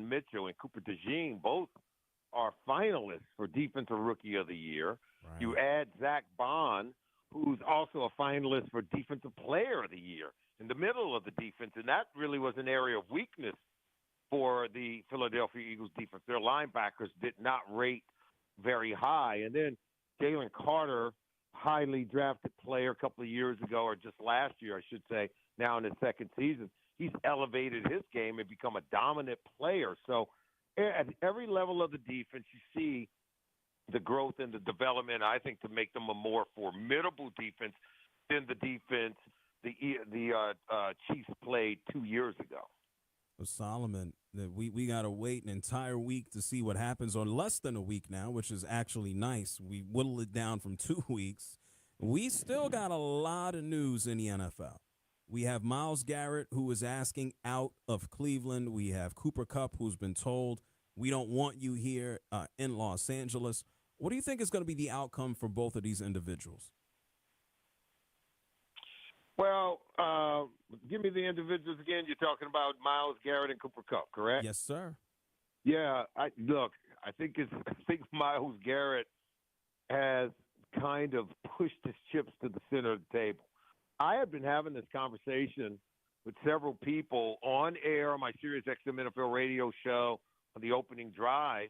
Mitchell and Cooper DeJean both are finalists for Defensive Rookie of the Year. Right. You add Zach Bond, who's also a finalist for Defensive Player of the Year in the middle of the defense, and that really was an area of weakness for the Philadelphia Eagles defense. Their linebackers did not rate very high. And then Jalen Carter, highly drafted player a couple of years ago, or just last year, I should say, now in his second season, he's elevated his game and become a dominant player. So at every level of the defense, you see the growth and the development, I think, to make them a more formidable defense than the defense the Chiefs played 2 years ago. Solomon, that we got to wait an entire week to see what happens, or less than a week now, which is actually nice. We whittled it down from 2 weeks. We still got a lot of news in the NFL. We have Myles Garrett, who is asking out of Cleveland. We have Cooper Kupp, who's been told, we don't want you here in Los Angeles. What do you think is going to be the outcome for both of these individuals? Well, give me the individuals again. You're talking about Myles Garrett and Cooper Kupp, correct? Yes, sir. Yeah, I think Myles Garrett has kind of pushed his chips to the center of the table. I have been having this conversation with several people on air on my SiriusXM NFL radio show on the opening drive,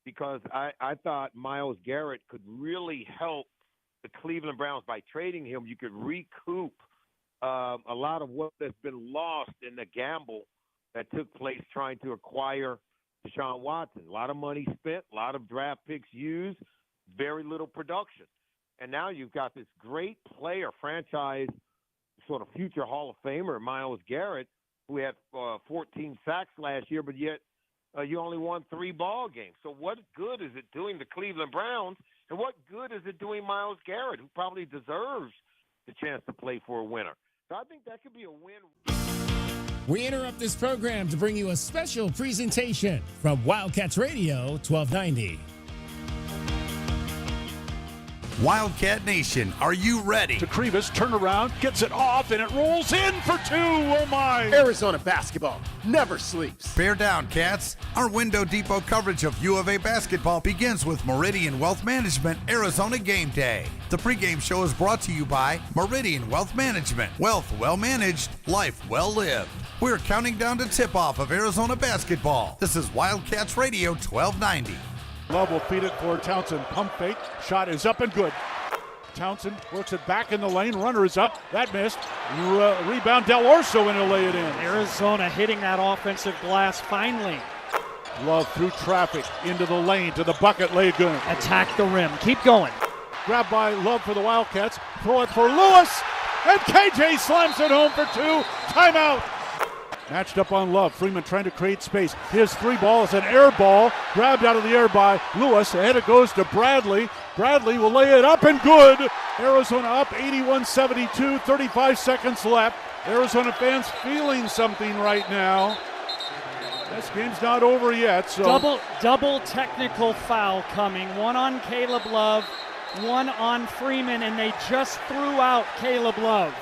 because I thought Myles Garrett could really help the Cleveland Browns. By trading him, you could recoup a lot of what has been lost in the gamble that took place trying to acquire Deshaun Watson. A lot of money spent, a lot of draft picks used, very little production. And now you've got this great player, franchise sort of future Hall of Famer, Myles Garrett, who had 14 sacks last year, but yet you only won 3 ball games. So what good is it doing the Cleveland Browns, and what good is it doing Myles Garrett, who probably deserves the chance to play for a winner? So I think that could be a win. We interrupt this program to bring you a special presentation from Wildcats Radio 1290. Wildcat Nation, are you ready? To Krivas, turnaround, gets it off, and it rolls in for 2. Oh, my. Arizona basketball never sleeps. Bear down, Cats. Our Window Depot coverage of U of A basketball begins with Meridian Wealth Management Arizona Game Day. The pregame show is brought to you by Meridian Wealth Management. Wealth well managed, life well lived. We're counting down to tip-off of Arizona basketball. This is Wildcats Radio 1290. Love will feed it for Townsend. Pump fake. Shot is up and good. Townsend works it back in the lane. Runner is up. That missed. Rebound Del Orso in to lay it in. Arizona hitting that offensive glass finally. Love through traffic into the lane to the bucket. Lay good. Attack the rim. Keep going. Grabbed by Love for the Wildcats. Throw it for Lewis. And KJ slams it home for 2. Timeout. Matched up on Love. Freeman trying to create space. His 3 ball is an air ball. Grabbed out of the air by Lewis. Ahead it goes to Bradley. Bradley will lay it up and good. Arizona up 81-72. 35 seconds left. Arizona fans feeling something right now. This game's not over yet. So Double technical foul coming. One on Caleb Love, one on Freeman, and they just threw out Caleb Love.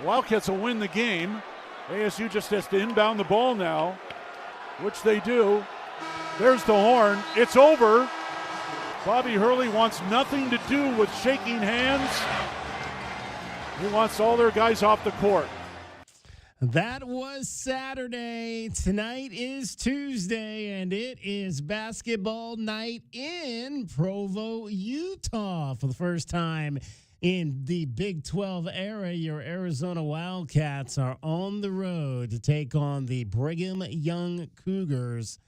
Wildcats will win the game. ASU just has to inbound the ball now, which they do. There's the horn. It's over. Bobby Hurley wants nothing to do with shaking hands. He wants all their guys off the court. That was Saturday. Tonight is Tuesday, and it is basketball night in Provo, Utah. For the first time in the Big 12 era, your Arizona Wildcats are on the road to take on the Brigham Young Cougars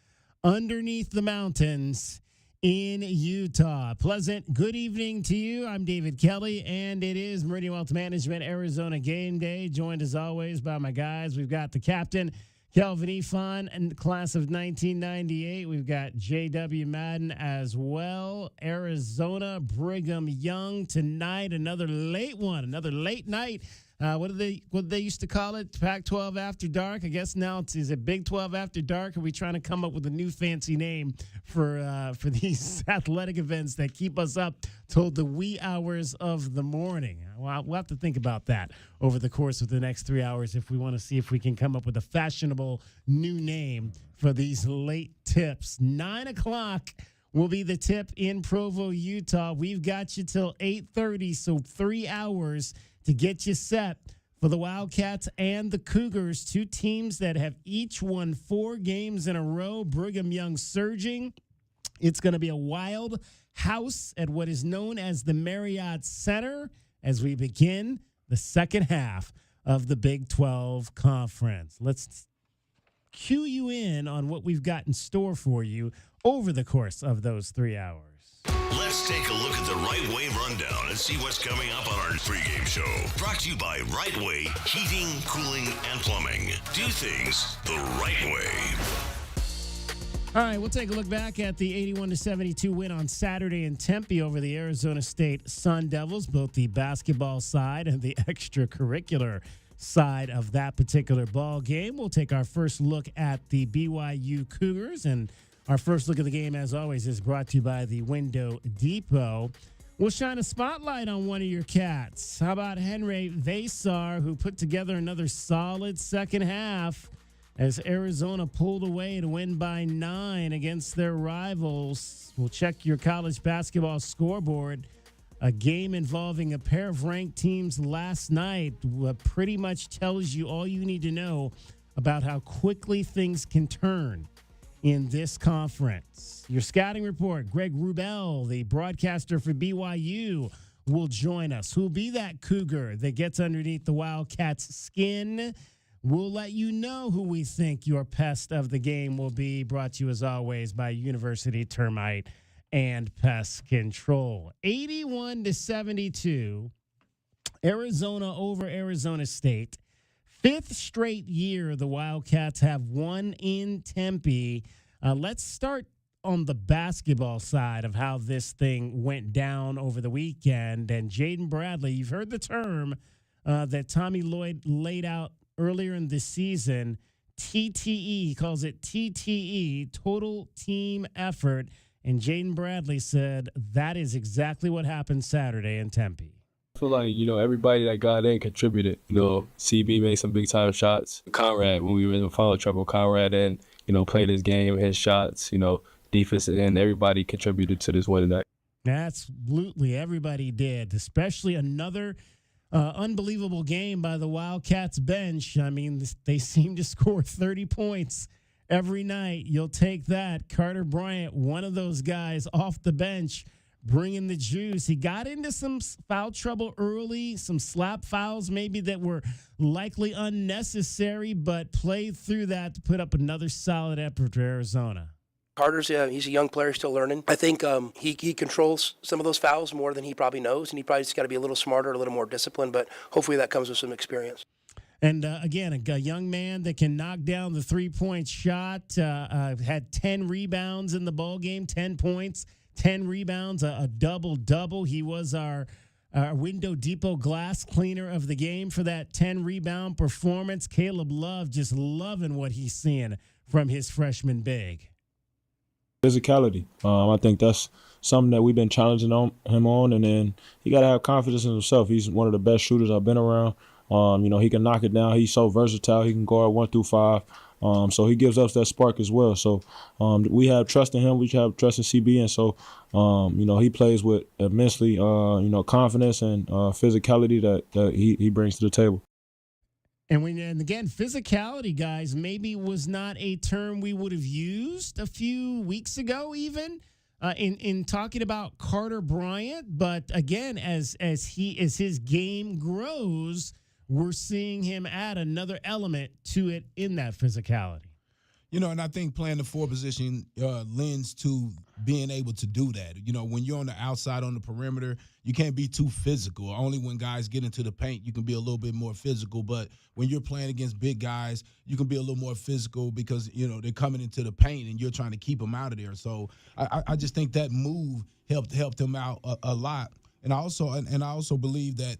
underneath the mountains in Utah. Pleasant good evening to you. I'm David Kelly, and it is Meridian Wealth Management Arizona Game Day, joined as always by my guys. We've got the captain, Kelvin Ifan, and class of 1998. We've got J.W. Madden as well. Arizona, Brigham Young tonight. Another late one, another late night What they used to call it? Pac-12 After Dark. I guess now is it Big 12 After Dark? Are we trying to come up with a new fancy name for these athletic events that keep us up till the wee hours of the morning? Well, we'll have to think about that over the course of the next 3 hours if we want to see if we can come up with a fashionable new name for these late tips. 9 o'clock will be the tip in Provo, Utah. We've got you till 8:30, so 3 hours to get you set for the Wildcats and the Cougars, two teams that have each won 4 games in a row. Brigham Young surging. It's going to be a wild house at what is known as the Marriott Center as we begin the second half of the Big 12 Conference. Let's cue you in on what we've got in store for you over the course of those 3 hours. Let's take a look at the Right Way Rundown and see what's coming up on our pregame show. Brought to you by Right Way Heating, Cooling, and Plumbing. Do things the right way. All right, we'll take a look back at the 81-72 win on Saturday in Tempe over the Arizona State Sun Devils, both the basketball side and the extracurricular side of that particular ball game. We'll take our first look at the BYU Cougars, and our first look at the game, as always, is brought to you by the Window Depot. We'll shine a spotlight on one of your cats. How about Henry Vasar, who put together another solid second half as Arizona pulled away to win by 9 against their rivals. We'll check your college basketball scoreboard. A game involving a pair of ranked teams last night pretty much tells you all you need to know about how quickly things can turn in this conference. Your scouting report, Greg Wrubell, the broadcaster for BYU, will join us. Who'll be that Cougar that gets underneath the Wildcats' skin? We'll let you know who we think your pest of the game will be. Brought to you, as always, by University Termite and Pest Control. 81-72, Arizona over Arizona State. 5th straight year the Wildcats have won in Tempe. Let's start on the basketball side of how this thing went down over the weekend. And Jaden Bradley, you've heard the term that Tommy Lloyd laid out earlier in the season, TTE, calls it TTE, total team effort. And Jaden Bradley said that is exactly what happened Saturday in Tempe. I feel like, everybody that got in contributed. CB made some big-time shots. Conrad, when we were in foul trouble, Conrad played his game, his shots, defense, and everybody contributed to this win tonight. Absolutely, everybody did, especially another unbelievable game by the Wildcats bench. I mean, they seem to score 30 points every night. You'll take that. Carter Bryant, one of those guys off the bench, bringing the juice. He got into some foul trouble early, some slap fouls maybe that were likely unnecessary, but played through that to put up another solid effort for Arizona. Carter's he's a young player still learning. I think he controls some of those fouls more than he probably knows, and he probably just got to be a little smarter, a little more disciplined, but hopefully that comes with some experience. And, again, a young man that can knock down the three-point shot, had 10 rebounds in the ball game, 10 points, 10 rebounds, a double-double. He was our Window Depot glass cleaner of the game for that 10-rebound performance. Caleb Love just loving what he's seeing from his freshman big. Physicality. I think that's something that we've been challenging him on, and then he got to have confidence in himself. He's one of the best shooters I've been around. He can knock it down. He's so versatile. He can guard 1 through 5. So he gives us that spark as well. So we have trust in him. We have trust in CB. And so, he plays with immensely, confidence and physicality that he brings to the table. And again, physicality, guys, maybe was not a term we would have used a few weeks ago even in talking about Carter Bryant. But again, as his game grows, we're seeing him add another element to it in that physicality. And I think playing the 4 position lends to being able to do that. When you're on the outside on the perimeter, you can't be too physical. Only when guys get into the paint, you can be a little bit more physical. But when you're playing against big guys, you can be a little more physical because, they're coming into the paint and you're trying to keep them out of there. So I just think that move helped him out a lot. And I also believe that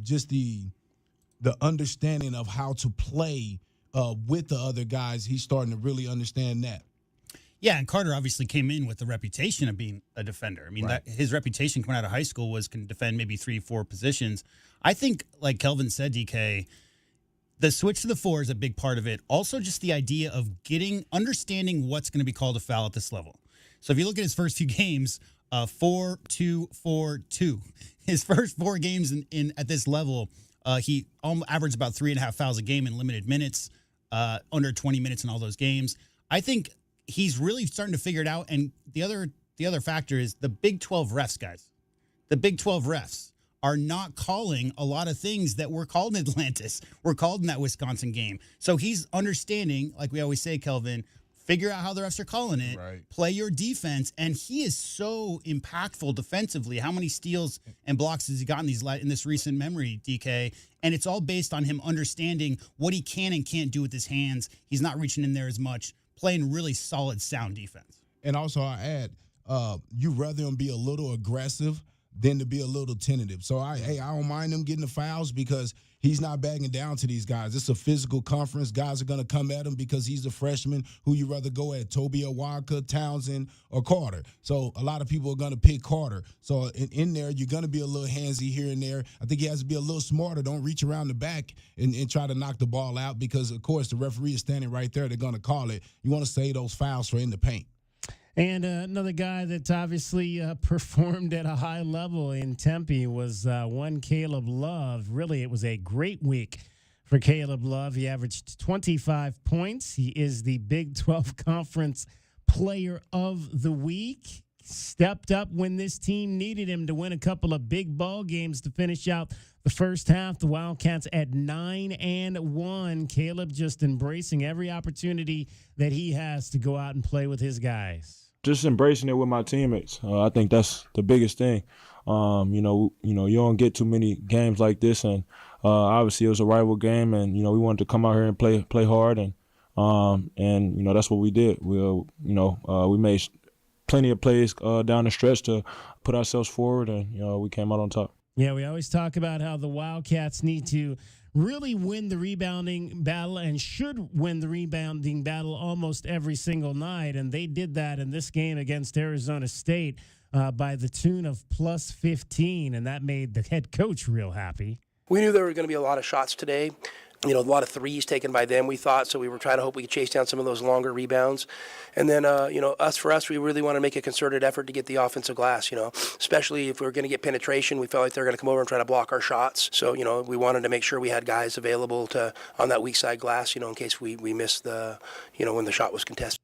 just the the understanding of how to play with the other guys, he's starting to really understand that. Yeah, and Carter obviously came in with the reputation of being a defender. I mean, Right. his reputation coming out of high school was can defend maybe 3-4 positions. I think, like Kelvin said, DK, the switch to the 4 is a big part of it. Also, just the idea of understanding what's going to be called a foul at this level. So if you look at his first few games, 4-2-4-2. His first 4 games in at this level, he averaged about 3.5 fouls a game in limited minutes, under 20 minutes in all those games. I think he's really starting to figure it out. And the other factor is the Big 12 refs, guys. The Big 12 refs are not calling a lot of things that were called in Atlantis, were called in that Wisconsin game. So he's understanding, like we always say, Kelvin, figure out how the refs are calling it, Right. play your defense, and he is so impactful defensively. How many steals and blocks has he gotten in this recent memory, DK? And it's all based on him understanding what he can and can't do with his hands. He's not reaching in there as much, playing really solid, sound defense. And also, I add, you rather him be a little aggressive than to be a little tentative. So, I don't mind him getting the fouls because he's not backing down to these guys. It's a physical conference. Guys are going to come at him because he's a freshman. Who you rather go at, Toby Awaka, Townsend, or Carter? So a lot of people are going to pick Carter. So in there, you're going to be a little handsy here and there. I think he has to be a little smarter. Don't reach around the back and try to knock the ball out because, of course, the referee is standing right there. They're going to call it. You want to save those fouls for in the paint. And another guy that obviously performed at a high level in Tempe was one Caleb Love. Really, it was a great week for Caleb Love. He averaged 25 points. He is the Big 12 Conference Player of the Week. Stepped up when this team needed him to win a couple of big ball games to finish out the first half. The Wildcats at 9-1. Caleb just embracing every opportunity that he has to go out and play with his guys. Just embracing it with my teammates. I think that's the biggest thing. You don't get too many games like this, and obviously it was a rival game, and we wanted to come out here and play hard, and that's what we did. We made plenty of plays down the stretch to put ourselves forward, and we came out on top. Yeah, we always talk about how the Wildcats need to really win the rebounding battle and should win the rebounding battle almost every single night. And they did that in this game against Arizona State by the tune of plus 15. And that made the head coach real happy. We knew there were going to be a lot of shots today. A lot of threes taken by them, we thought, so we were trying to hope we could chase down some of those longer rebounds. And then, for us, we really want to make a concerted effort to get the offensive glass, especially if we were going to get penetration. We felt like they were going to come over and try to block our shots. So, we wanted to make sure we had guys available on that weak side glass, in case we missed when the shot was contested.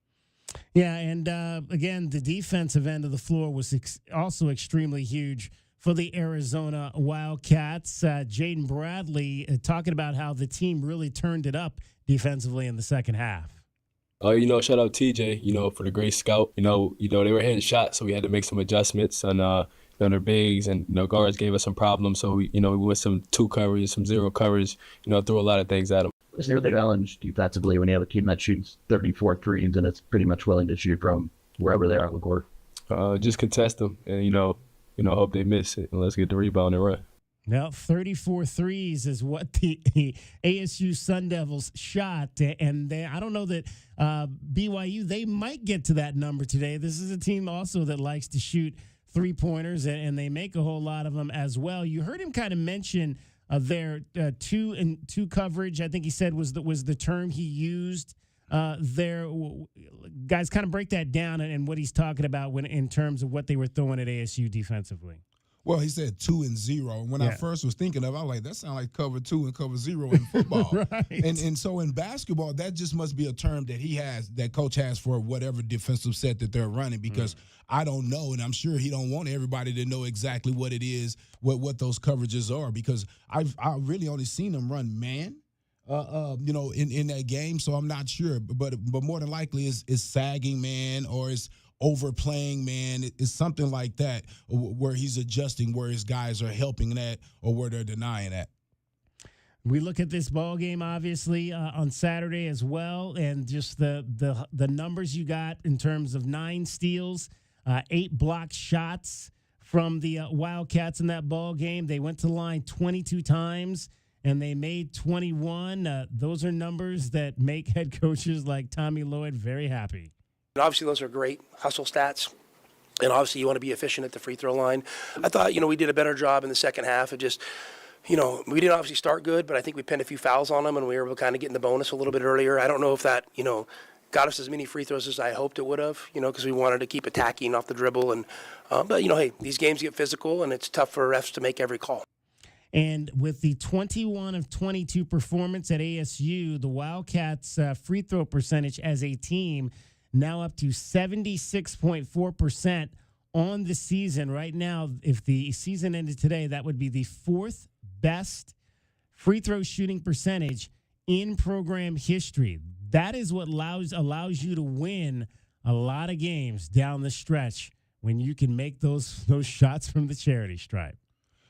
Yeah, and again, the defensive end of the floor was also extremely huge for the Arizona Wildcats. Jaden Bradley talking about how the team really turned it up defensively in the second half. Shout out TJ, for the great scout. They were hitting shots, so we had to make some adjustments on their bigs, and guards gave us some problems. So we went some 2 coverage, some 0 coverage, threw a lot of things at them. What's the challenge defensively when you have a team that shoots 34 threes and it's pretty much willing to shoot from wherever they are on the court? Just contest them and, hope they miss it, and let's get the rebound and run. Now, 34 threes is what the ASU Sun Devils shot, and I don't know that BYU, they might get to that number today. This is a team also that likes to shoot three-pointers, and they make a whole lot of them as well. You heard him kind of mention their 2-and-2 coverage, I think he said was the term he used there. Guys, kind of break that down and what he's talking about in terms of what they were throwing at ASU defensively. Well, he said 2 and 0. When I first was thinking of it, I was like, that sounds like cover 2 and cover 0 in football. Right. And so in basketball, that just must be a term that coach has for whatever defensive set that they're running, because I don't know, and I'm sure he don't want everybody to know exactly what it is, what those coverages are, because I've really only seen them run man. In that game, so I'm not sure. But more than likely is sagging man, or is overplaying man. It's something like that where he's adjusting, where his guys are helping that or where they're denying that. We look at this ball game obviously on Saturday as well, and just the numbers you got in terms of 9 steals, 8 block shots from the Wildcats in that ball game. They went to the line 22 times and they made 21. Those are numbers that make head coaches like Tommy Lloyd very happy. And obviously, those are great hustle stats. And obviously, you want to be efficient at the free throw line. I thought, we did a better job in the second half of just, we didn't obviously start good, but I think we pinned a few fouls on them, and we were able to kind of get in the bonus a little bit earlier. I don't know if that, got us as many free throws as I hoped it would have, because we wanted to keep attacking off the dribble. And but, hey, these games get physical, and it's tough for refs to make every call. And with the 21 of 22 performance at ASU, the Wildcats' free throw percentage as a team now up to 76.4% on the season. Right now, if the season ended today, that would be the fourth best free throw shooting percentage in program history. That is what allows you to win a lot of games down the stretch when you can make those shots from the charity stripe.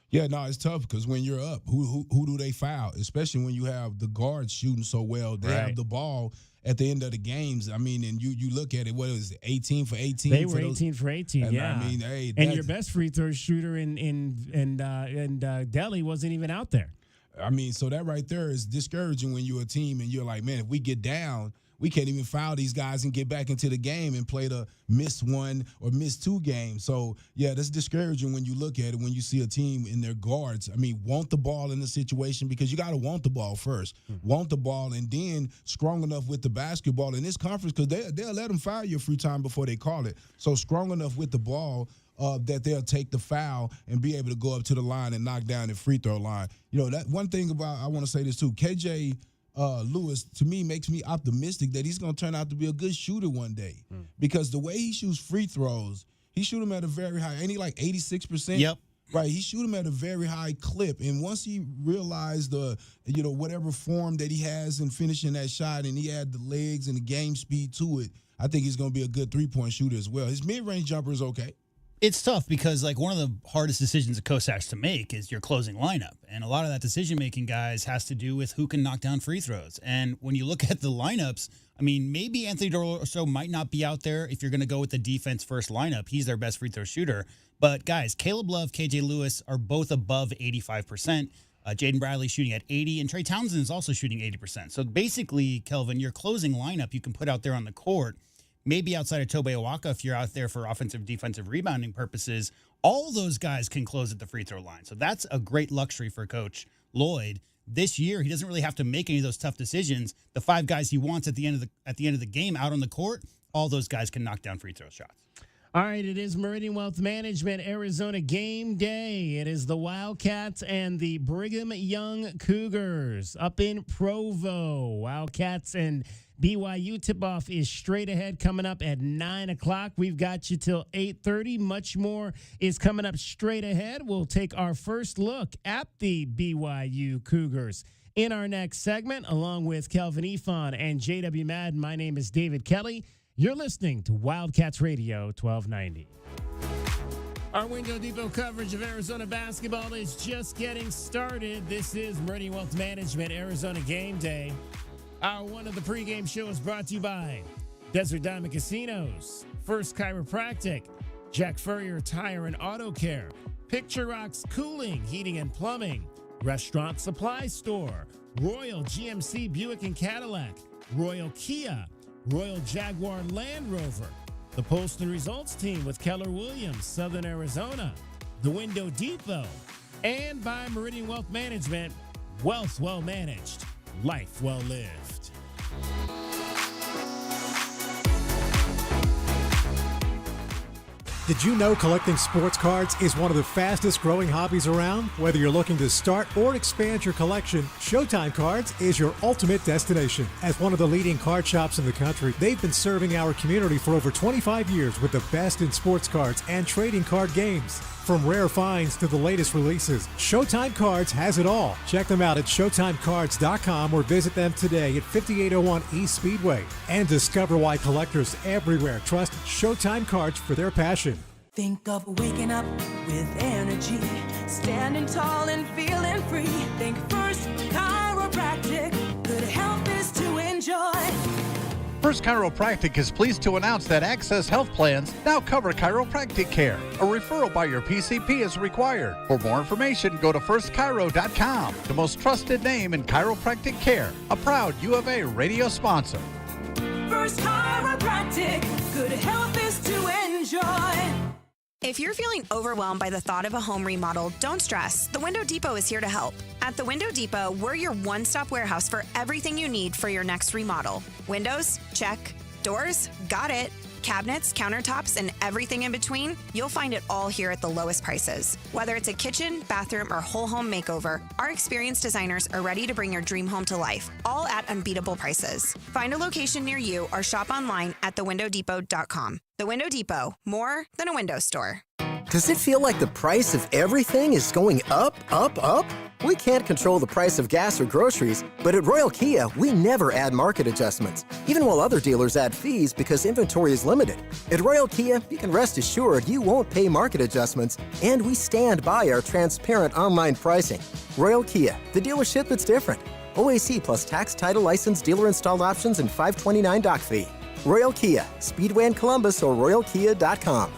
Yeah, no, it's tough because when you're up, who do they foul? Especially when you have the guards shooting so well. They have the ball at the end of the games. I mean, and you look at it, what is it, 18 for 18? They were 18 for 18, and yeah. I mean, hey, and your best free throw shooter in Delhi wasn't even out there. I mean, so that right there is discouraging when you're a team and you're like, man, if we get down, we can't even foul these guys and get back into the game and play the miss one or miss two game. So, yeah, that's discouraging when you look at it, when you see a team in their guards. I mean, want the ball in the situation because you got to want the ball first. Want the ball and then strong enough with the basketball in this conference because they'll let them foul you a few times before they call it. So strong enough with the ball that they'll take the foul and be able to go up to the line and knock down the free throw line. That one thing about, I want to say this too, KJ Lewis, to me, makes me optimistic that he's going to turn out to be a good shooter one day. Because the way he shoots free throws, he shoot them at a very high, ain't he like 86%? Yep. Right, he shoot them at a very high clip. And once he realized whatever form that he has in finishing that shot and he had the legs and the game speed to it, I think he's going to be a good three-point shooter as well. His mid-range jumper is okay. It's tough because, one of the hardest decisions a coach has to make is your closing lineup. And a lot of that decision-making, guys, has to do with who can knock down free throws. And when you look at the lineups, I mean, maybe Anthony Doroso might not be out there if you're going to go with the defense-first lineup. He's their best free throw shooter. But, guys, Caleb Love, KJ Lewis are both above 85%. Jaden Bradley shooting at 80%, and Trey Townsend is also shooting 80%. So, basically, Kelvin, your closing lineup you can put out there on the court, maybe outside of Tobe Awaka, if you're out there for offensive, defensive rebounding purposes, all those guys can close at the free throw line. So that's a great luxury for Coach Lloyd. This year, he doesn't really have to make any of those tough decisions. The five guys he wants at the end of the game out on the court, all those guys can knock down free throw shots. All right, it is Meridian Wealth Management Arizona Game Day. It is the Wildcats and the Brigham Young Cougars up in Provo. Wildcats and BYU tip-off is straight ahead coming up at 9 o'clock. We've got you till 8:30. Much more is coming up straight ahead. We'll take our first look at the BYU Cougars in our next segment, along with Kelvin Ifan and JW Madden. My name is David Kelly. You're listening to Wildcats Radio 1290. Our Window Depot coverage of Arizona basketball is just getting started. This is Meridian Wealth Management Arizona Game Day. Hour one of the pregame show is brought to you by Desert Diamond Casinos, First Chiropractic, Jack Furrier Tire and Auto Care, Picture Rocks Cooling, Heating and Plumbing, Restaurant Supply Store, Royal GMC Buick and Cadillac, Royal Kia, Royal Jaguar Land Rover, the Postal Results Team with Keller Williams, Southern Arizona, the Window Depot, and by Meridian Wealth Management, wealth well managed, life well lived. Did you know collecting sports cards is one of the fastest growing hobbies around? Whether you're looking to start or expand your collection, Showtime Cards is your ultimate destination. As one of the leading card shops in the country, they've been serving our community for over 25 years with the best in sports cards and trading card games. From rare finds to the latest releases, Showtime Cards has it all. Check them out at ShowtimeCards.com or visit them today at 5801 East Speedway. And discover why collectors everywhere trust Showtime Cards for their passion. Think of waking up with energy, standing tall and feeling free. Think First Chiropractic, good health is to enjoy. First Chiropractic is pleased to announce that Access Health Plans now cover chiropractic care. A referral by your PCP is required. For more information, go to firstchiro.com, the most trusted name in chiropractic care. A proud U of A radio sponsor. First Chiropractic, good health is to enjoy. If you're feeling overwhelmed by the thought of a home remodel, don't stress. The Window Depot is here to help. At the Window Depot, we're your one-stop warehouse for everything you need for your next remodel. Windows? Check. Doors? Got it. Cabinets, countertops, and everything in between? You'll find it all here at the lowest prices. Whether it's a kitchen, bathroom, or whole home makeover, our experienced designers are ready to bring your dream home to life, all at unbeatable prices. Find a location near you or shop online at thewindowdepot.com. The Window Depot, more than a window store. Does it feel like the price of everything is going up, up, up? We can't control the price of gas or groceries, but at Royal Kia, we never add market adjustments, even while other dealers add fees because inventory is limited. At Royal Kia, you can rest assured you won't pay market adjustments, and we stand by our transparent online pricing. Royal Kia, the dealership that's different. OAC plus tax, title, license, dealer installed options, and $529 doc fee. Royal Kia, Speedway in Columbus or royalkia.com.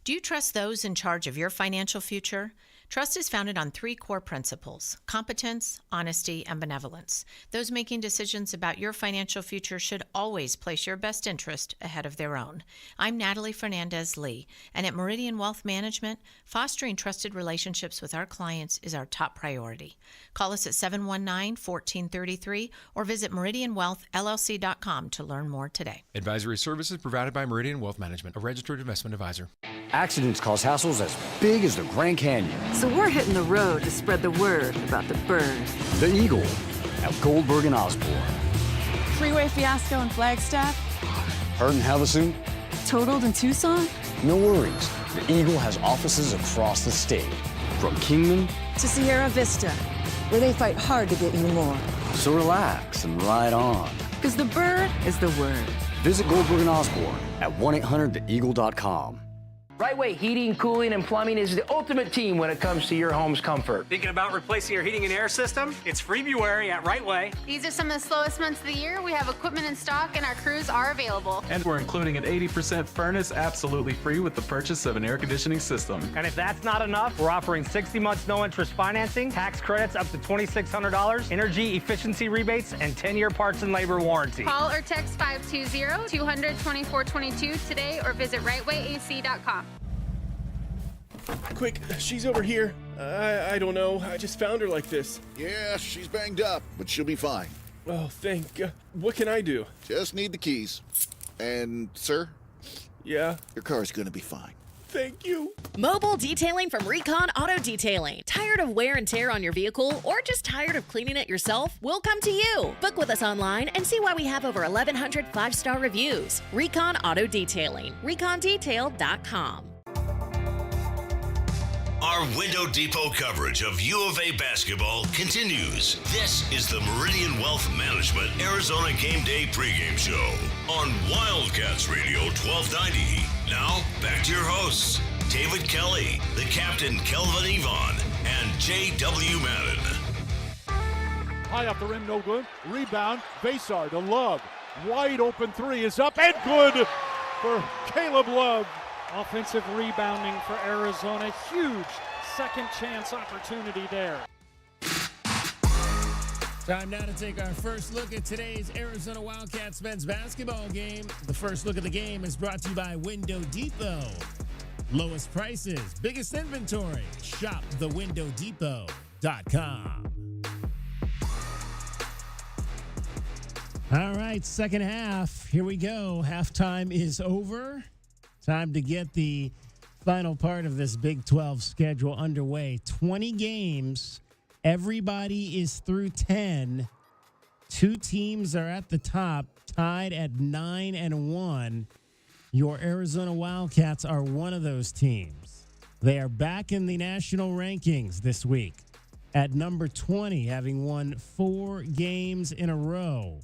Do you trust those in charge of your financial future? Trust is founded on 3 core principles: competence, honesty, and benevolence. Those making decisions about your financial future should always place your best interest ahead of their own. I'm Natalie Fernandez-Lee, and at Meridian Wealth Management, fostering trusted relationships with our clients is our top priority. Call us at 719-1433 or visit meridianwealthllc.com to learn more today. Advisory services provided by Meridian Wealth Management, a registered investment advisor. Accidents cause hassles as big as the Grand Canyon. So we're hitting the road to spread the word about the bird. The Eagle at Goldberg and Osborne. Freeway fiasco in Flagstaff. Hurt in Havasu. Totaled in Tucson. No worries. The Eagle has offices across the state. From Kingman to Sierra Vista, where they fight hard to get you more. So relax and ride on. Because the bird is the word. Visit Goldberg and Osborne at 1-800-THEEAGLE.com. Right Way Heating, Cooling, and Plumbing is the ultimate team when it comes to your home's comfort. Thinking about replacing your heating and air system? It's February at Right Way. These are some of the slowest months of the year. We have equipment in stock and our crews are available. And we're including an 80% furnace absolutely free with the purchase of an air conditioning system. And if that's not enough, we're offering 60 months no interest financing, tax credits up to $2,600, energy efficiency rebates, and 10-year parts and labor warranty. Call or text 520-200-2422 today or visit rightwayac.com. Quick, she's over here. I don't know. I just found her like this. Yeah, she's banged up, but she'll be fine. Oh, thank God. What can I do? Just need the keys. And, sir? Yeah? Your car's gonna be fine. Thank you. Mobile detailing from Recon Auto Detailing. Tired of wear and tear on your vehicle or just tired of cleaning it yourself? We'll come to you. Book with us online and see why we have over 1,100 5-star reviews. Recon Auto Detailing. ReconDetail.com. Our Window Depot coverage of U of A basketball continues. This is the Meridian Wealth Management Arizona Game Day pregame show on Wildcats Radio 1290. Now, back to your hosts, David Kelly, the captain Kelvin Yvonne, and J.W. Madden. High off the rim, no good. Rebound, Vasar to Love. Wide open three is up and good for Caleb Love. Offensive rebounding for Arizona. Huge second chance opportunity there. Time now to take our first look at today's Arizona Wildcats men's basketball game. The first look of the game is brought to you by Window Depot. Lowest prices, biggest inventory. Shop thewindowdepot.com. All right, second half. Here we go. Halftime is over. Time to get the final part of this Big 12 schedule underway. 20 games. Everybody is through 10. 2 teams are at the top, tied at 9-1. Your Arizona Wildcats are one of those teams. They are back in the national rankings this week at number 20, having won 4 games in a row.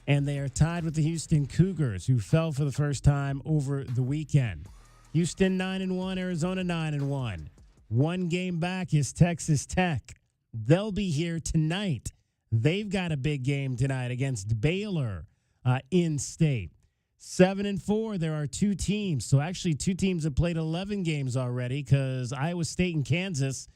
And they are tied with the Houston Cougars, who fell for the first time over the weekend. Houston 9-1, Arizona 9-1. 1 game back is Texas Tech. They'll be here tonight. They've got a big game tonight against Baylor. in state. 7-4, there are 2 teams. So actually 2 teams have played 11 games already because Iowa State and Kansas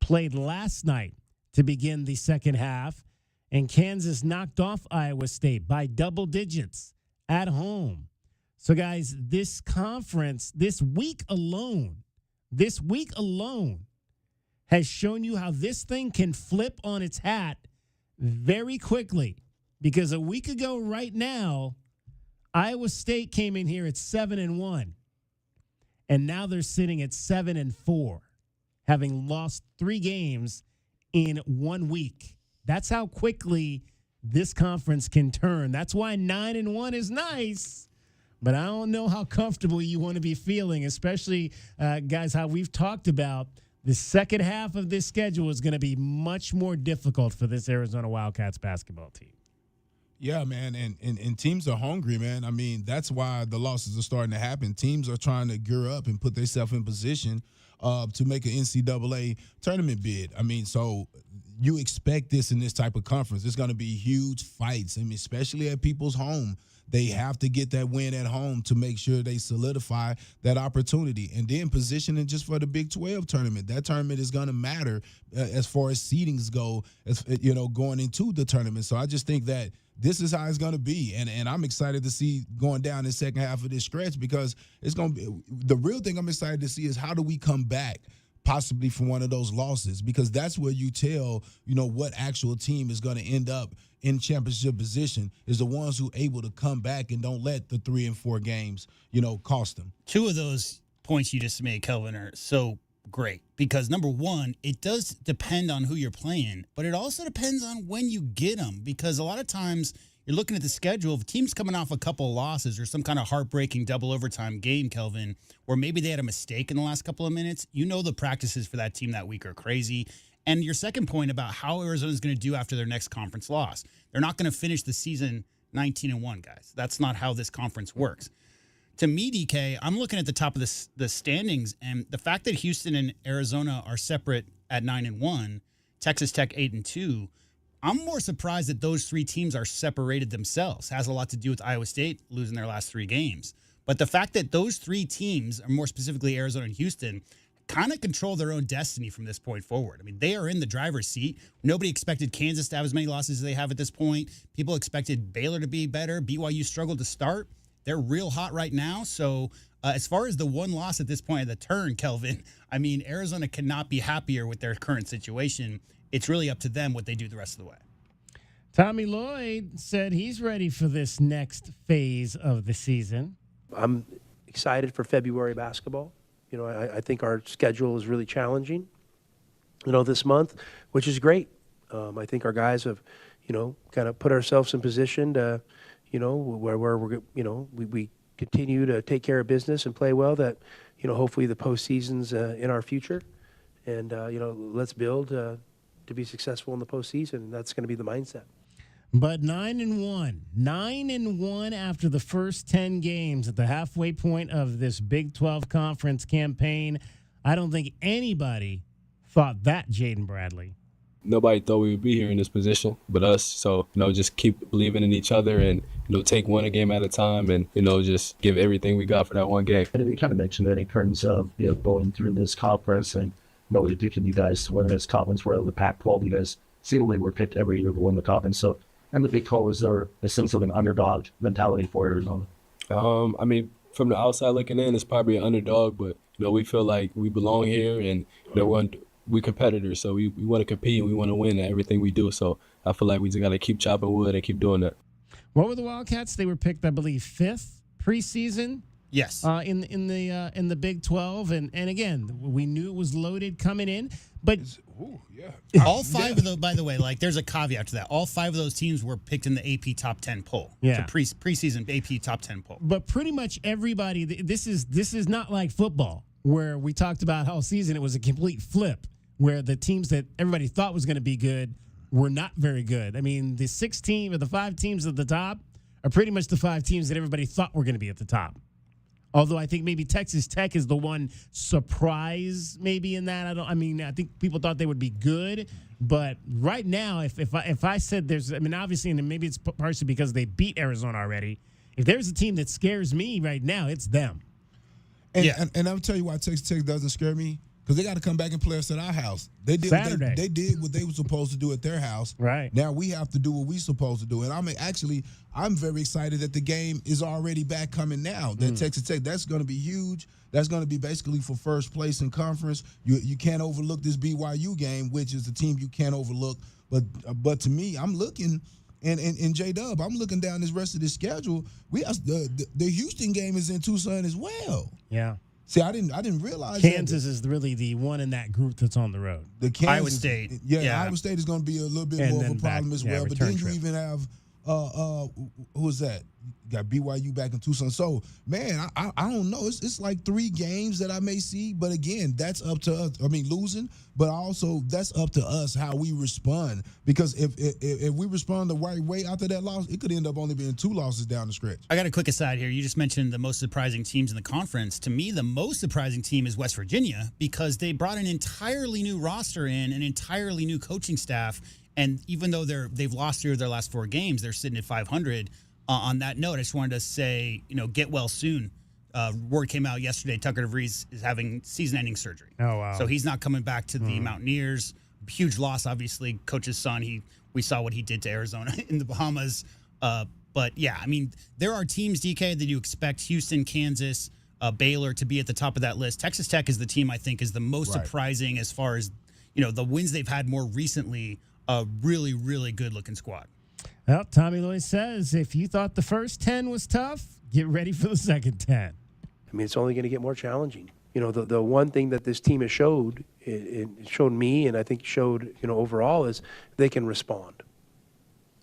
played last night to begin the second half. And Kansas knocked off Iowa State by double digits at home. So, guys, this conference, this week alone, has shown you how this thing can flip on its hat very quickly. Because a week ago right now, Iowa State came in here at 7-1. And now they're sitting at 7-4, having lost 3 games in 1 week. That's how quickly this conference can turn. That's why 9-1 is nice. But I don't know how comfortable you want to be feeling, especially, guys, how we've talked about the second half of this schedule is going to be much more difficult for this Arizona Wildcats basketball team. Yeah, man, and teams are hungry, man. I mean, that's why the losses are starting to happen. Teams are trying to gear up and put themselves in position to make an NCAA tournament bid. I mean, so you expect this in this type of conference. There's going to be huge fights, I mean, especially at people's home. They have to get that win at home to make sure they solidify that opportunity. And then positioning just for the Big 12 tournament. That tournament is going to matter as far as seedings go, as going into the tournament. So I just think that this is how it's going to be. And I'm excited to see going down the second half of this stretch because it's going to be the real thing I'm excited to see is how do we come back possibly from one of those losses, because that's where you tell, what actual team is going to end up in championship position is the ones who able to come back and don't let the 3 and 4 games, cost them. 2 of those points you just made, Kelvin, are so great because, number one, it does depend on who you're playing, but it also depends on when you get them because a lot of times you're looking at the schedule. If a team's coming off a couple of losses or some kind of heartbreaking double overtime game, Kelvin, or maybe they had a mistake in the last couple of minutes, the practices for that team that week are crazy. And your second point about how Arizona's going to do after their next conference loss. They're not going to finish the season 19-1, guys. That's not how this conference works. To me, DK, I'm looking at the top of the standings, and the fact that Houston and Arizona are separate at 9-1, Texas Tech 8-2, I'm more surprised that those 3 teams are separated themselves. Has a lot to do with Iowa State losing their last 3 games. But the fact that those 3 teams, or more specifically Arizona and Houston, kind of control their own destiny from this point forward. I mean, they are in the driver's seat. Nobody expected Kansas to have as many losses as they have at this point. People expected Baylor to be better. BYU struggled to start. They're real hot right now. So as far as the one loss at this point of the turn, Kelvin, I mean, Arizona cannot be happier with their current situation. It's really up to them what they do the rest of the way. Tommy Lloyd said he's ready for this next phase of the season. I'm excited for February basketball. I think our schedule is really challenging, this month, which is great. I think our guys have, kind of put ourselves in position to, where we're, we continue to take care of business and play well, that, hopefully the postseason's in our future. And, let's build to be successful in the postseason. And that's going to be the mindset. But 9-1 after the first 10 games at the halfway point of this Big 12 conference campaign. I don't think anybody thought that, Jaden Bradley. Nobody thought we would be here in this position but us. So, just keep believing in each other and, take one a game at a time and, just give everything we got for that one game. And we kind of mentioned that in terms of, going through this conference and, we're picking you guys to win this conference where the Pac-12, you guys seemingly were picked every year to win the conference. So, and the Big 12 is there a sense of an underdog mentality for Arizona? I mean, from the outside looking in, it's probably an underdog, but, we feel like we belong here and, we're competitors. So we want to compete and we want to win at everything we do. So I feel like we just got to keep chopping wood and keep doing that. What were the Wildcats? They were picked, I believe, 5th preseason. Yes. In the Big 12. And again, we knew it was loaded coming in. But all 5 of those, by the way, there's a caveat to that. All 5 of those teams were picked in the AP Top 10 poll. Yeah. It's a preseason AP Top 10 poll. But pretty much everybody, this is not like football, where we talked about all season it was a complete flip, where the teams that everybody thought was going to be good were not very good. I mean, the 5 teams at the top are pretty much the 5 teams that everybody thought were going to be at the top. Although I think maybe Texas Tech is the one surprise maybe in that. I think people thought they would be good, But right now, if I said there's, I mean, obviously, and maybe it's partially because they beat Arizona already. If there's a team that scares me right now, it's them. And I'll tell you why Texas Tech doesn't scare me. Because they got to come back and play us at our house. They did Saturday. They did what they were supposed to do at their house. Right. Now we have to do what we're supposed to do. And I'm very excited that the game is already back coming now. That Texas Tech, that's going to be huge. That's going to be basically for first place in conference. You can't overlook this BYU game, which is the team you can't overlook. But to me, I'm looking. And J-Dub, I'm looking down this rest of the schedule. We have the Houston game is in Tucson as well. Yeah. See, I didn't realize Kansas is really the one in that group that's on the road. Iowa State. Iowa State is going to be a little bit more of a problem as well. But then you even have who is that? You got BYU back in Tucson. So, man, I don't know. It's like 3 games that I may see. But, again, that's up to us. I mean, losing. But also that's up to us how we respond. Because if we respond the right way after that loss, it could end up only being 2 losses down the stretch. I got a quick aside here. You just mentioned the most surprising teams in the conference. To me, the most surprising team is West Virginia because they brought an entirely new roster in, an entirely new coaching staff. And even though they've lost 3 of their last 4 games, they're sitting at 500. On that note, I just wanted to say, get well soon. Word came out yesterday. Tucker DeVries is having season-ending surgery. Oh, wow. So he's not coming back to the Mountaineers. Huge loss, obviously. Coach's son, we saw what he did to Arizona in the Bahamas. But, yeah, I mean, there are teams, DK, that you expect Houston, Kansas, Baylor to be at the top of that list. Texas Tech is the team I think is the most surprising as far as, the wins they've had more recently. A really, really good-looking squad. Well, Tommy Lloyd says, if you thought the first 10 was tough, get ready for the second 10. I mean, it's only going to get more challenging. The one thing that this team has showed, it showed me, and I think showed, overall, is they can respond,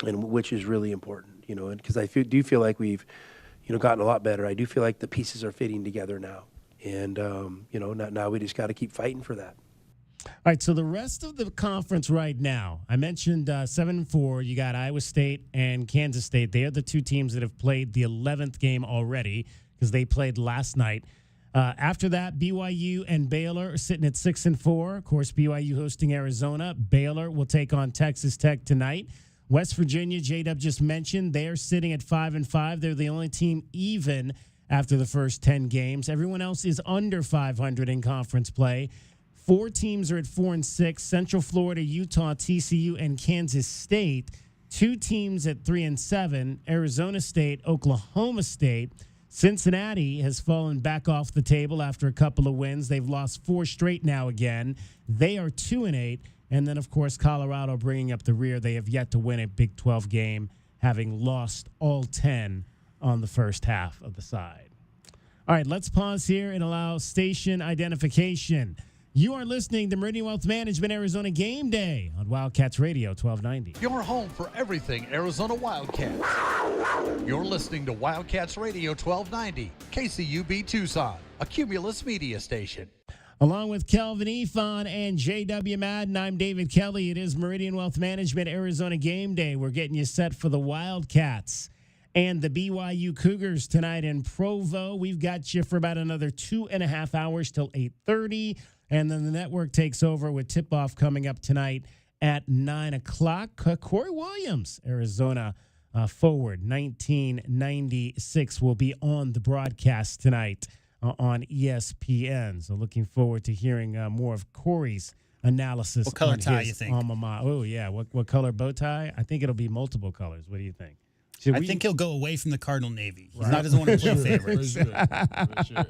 and which is really important, and because I do feel like we've, gotten a lot better. I do feel like the pieces are fitting together now, and, now we just got to keep fighting for that. All right, so the rest of the conference right now, I mentioned 7-4. You got Iowa State and Kansas State. They are the 2 teams that have played the 11th game already because they played last night. After that, BYU and Baylor are sitting at 6-4. Of course, BYU hosting Arizona. Baylor will take on Texas Tech tonight. West Virginia, J-Dub just mentioned, they're sitting at 5-5. They're the only team even after the first 10 games. Everyone else is under 500 in conference play. 4 teams are at 4-6, Central Florida, Utah, TCU, and Kansas State. 2 teams at 3-7, Arizona State, Oklahoma State. Cincinnati has fallen back off the table after a couple of wins. They've lost 4 straight now again. They are 2-8. And then, of course, Colorado bringing up the rear. They have yet to win a Big 12 game, having lost all 10 on the first half of the side. All right, let's pause here and allow station identification. You are listening to Meridian Wealth Management Arizona Game Day on Wildcats Radio 1290. Your home for everything Arizona Wildcats. You're listening to Wildcats Radio 1290, KCUB Tucson, a Cumulus media station. Along with Kelvin Efon and J.W. Madden, I'm David Kelly. It is Meridian Wealth Management Arizona Game Day. We're getting you set for the Wildcats and the BYU Cougars tonight in Provo. We've got you for about another 2.5 hours till 8:30. And then the network takes over with tip-off coming up tonight at 9 o'clock. Corey Williams, Arizona forward, 1996, will be on the broadcast tonight on ESPN. So looking forward to hearing more of Corey's analysis. What color on tie his you think? Alma mater. Oh, yeah. What color bow tie? I think it'll be multiple colors. What do you think? I think he'll go away from the Cardinal Navy. He doesn't want to play favorites. For sure.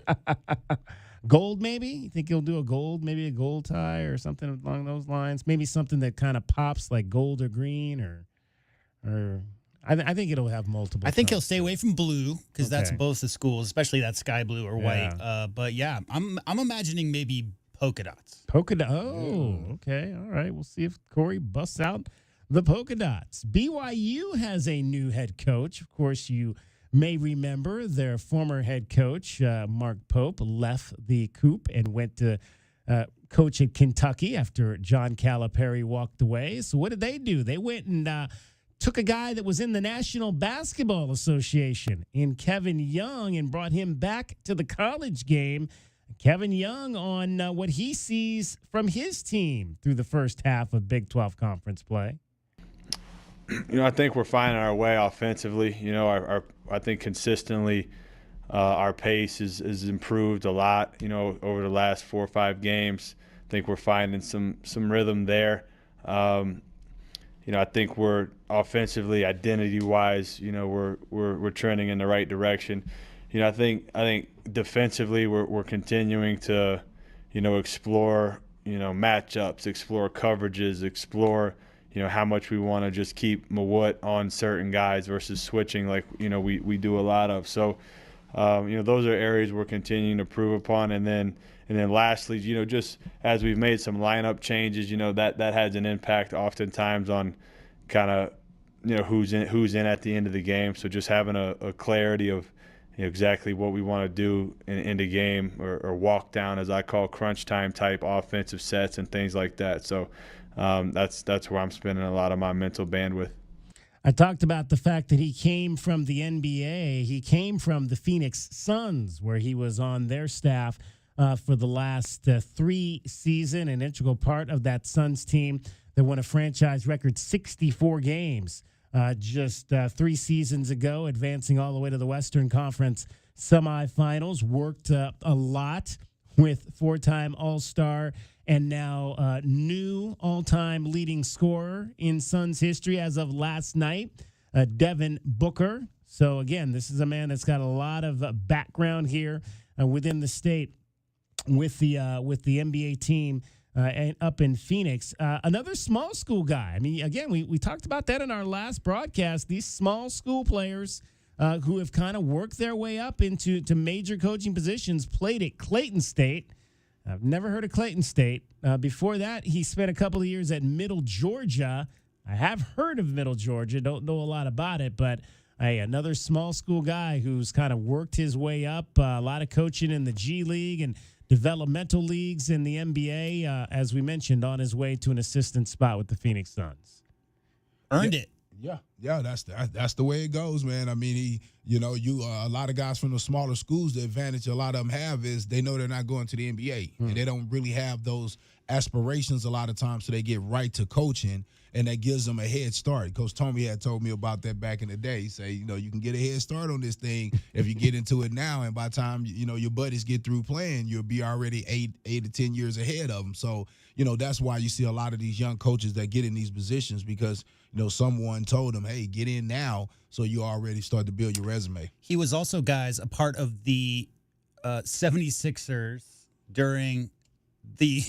Gold, maybe? You think he'll do maybe a gold tie or something along those lines? Maybe something that kind of pops like gold or green or I think it'll have multiple. I think he'll stay away from blue because that's Okay. both the schools, especially that sky blue or white. But yeah, I'm imagining maybe polka dots. Polka dot. Oh, okay. All right. We'll see if Corey busts out the polka dots. BYU has a new head coach. Of course, you may remember their former head coach, Mark Pope, left the coop and went to coach at Kentucky after John Calipari walked away. So what did they do? They went and took a guy that was in the National Basketball Association in Kevin Young and brought him back to the college game. Kevin Young on what he sees from his team through the first half of Big 12 conference play. I think we're finding our way offensively. I think consistently our pace is improved a lot, over the last 4 or 5 games. I think we're finding some rhythm there. I think we're offensively, identity-wise, we're trending in the right direction. I think defensively we're continuing to, explore, matchups, explore coverages, explore, how much we want to just keep Mawut on certain guys versus switching like, we do a lot of. So, those are areas we're continuing to improve upon. And then lastly, just as we've made some lineup changes, that has an impact oftentimes on kind of, who's in at the end of the game. So just having a clarity of exactly what we want to do in the game or walk down, as I call crunch time type offensive sets and things like that. So that's where I'm spending a lot of my mental bandwidth. I talked about the fact that he came from the NBA. He came from the Phoenix Suns, where he was on their staff for the last 3 seasons, an integral part of that Suns team that won a franchise record 64 games just 3 seasons ago, advancing all the way to the Western Conference semifinals. Worked a lot with 4-time All-Star and now new all-time leading scorer in Suns history as of last night, Devin Booker. So, again, this is a man that's got a lot of background here within the state with the NBA team and up in Phoenix. Another small school guy. I mean, again, we talked about that in our last broadcast. These small school players who have kind of worked their way up into major coaching positions, played at Clayton State. I've never heard of Clayton State. Before that, he spent a couple of years at Middle Georgia. I have heard of Middle Georgia, don't know a lot about it, but hey, another small school guy who's kind of worked his way up, a lot of coaching in the G League and developmental leagues in the NBA, as we mentioned, on his way to an assistant spot with the Phoenix Suns. Earned it. Yeah, that's the way it goes, man. I mean, a lot of guys from the smaller schools, the advantage a lot of them have is they know they're not going to the NBA, and they don't really have those aspirations a lot of times, so they get right to coaching, and that gives them a head start. Coach Tomey had told me about that back in the day. He say, you can get a head start on this thing if you get into it now, and by the time, your buddies get through playing, you'll be already 8 to 10 years ahead of them. So, that's why you see a lot of these young coaches that get in these positions because, someone told them, hey, get in now, so you already start to build your resume. He was also, guys, a part of the 76ers during the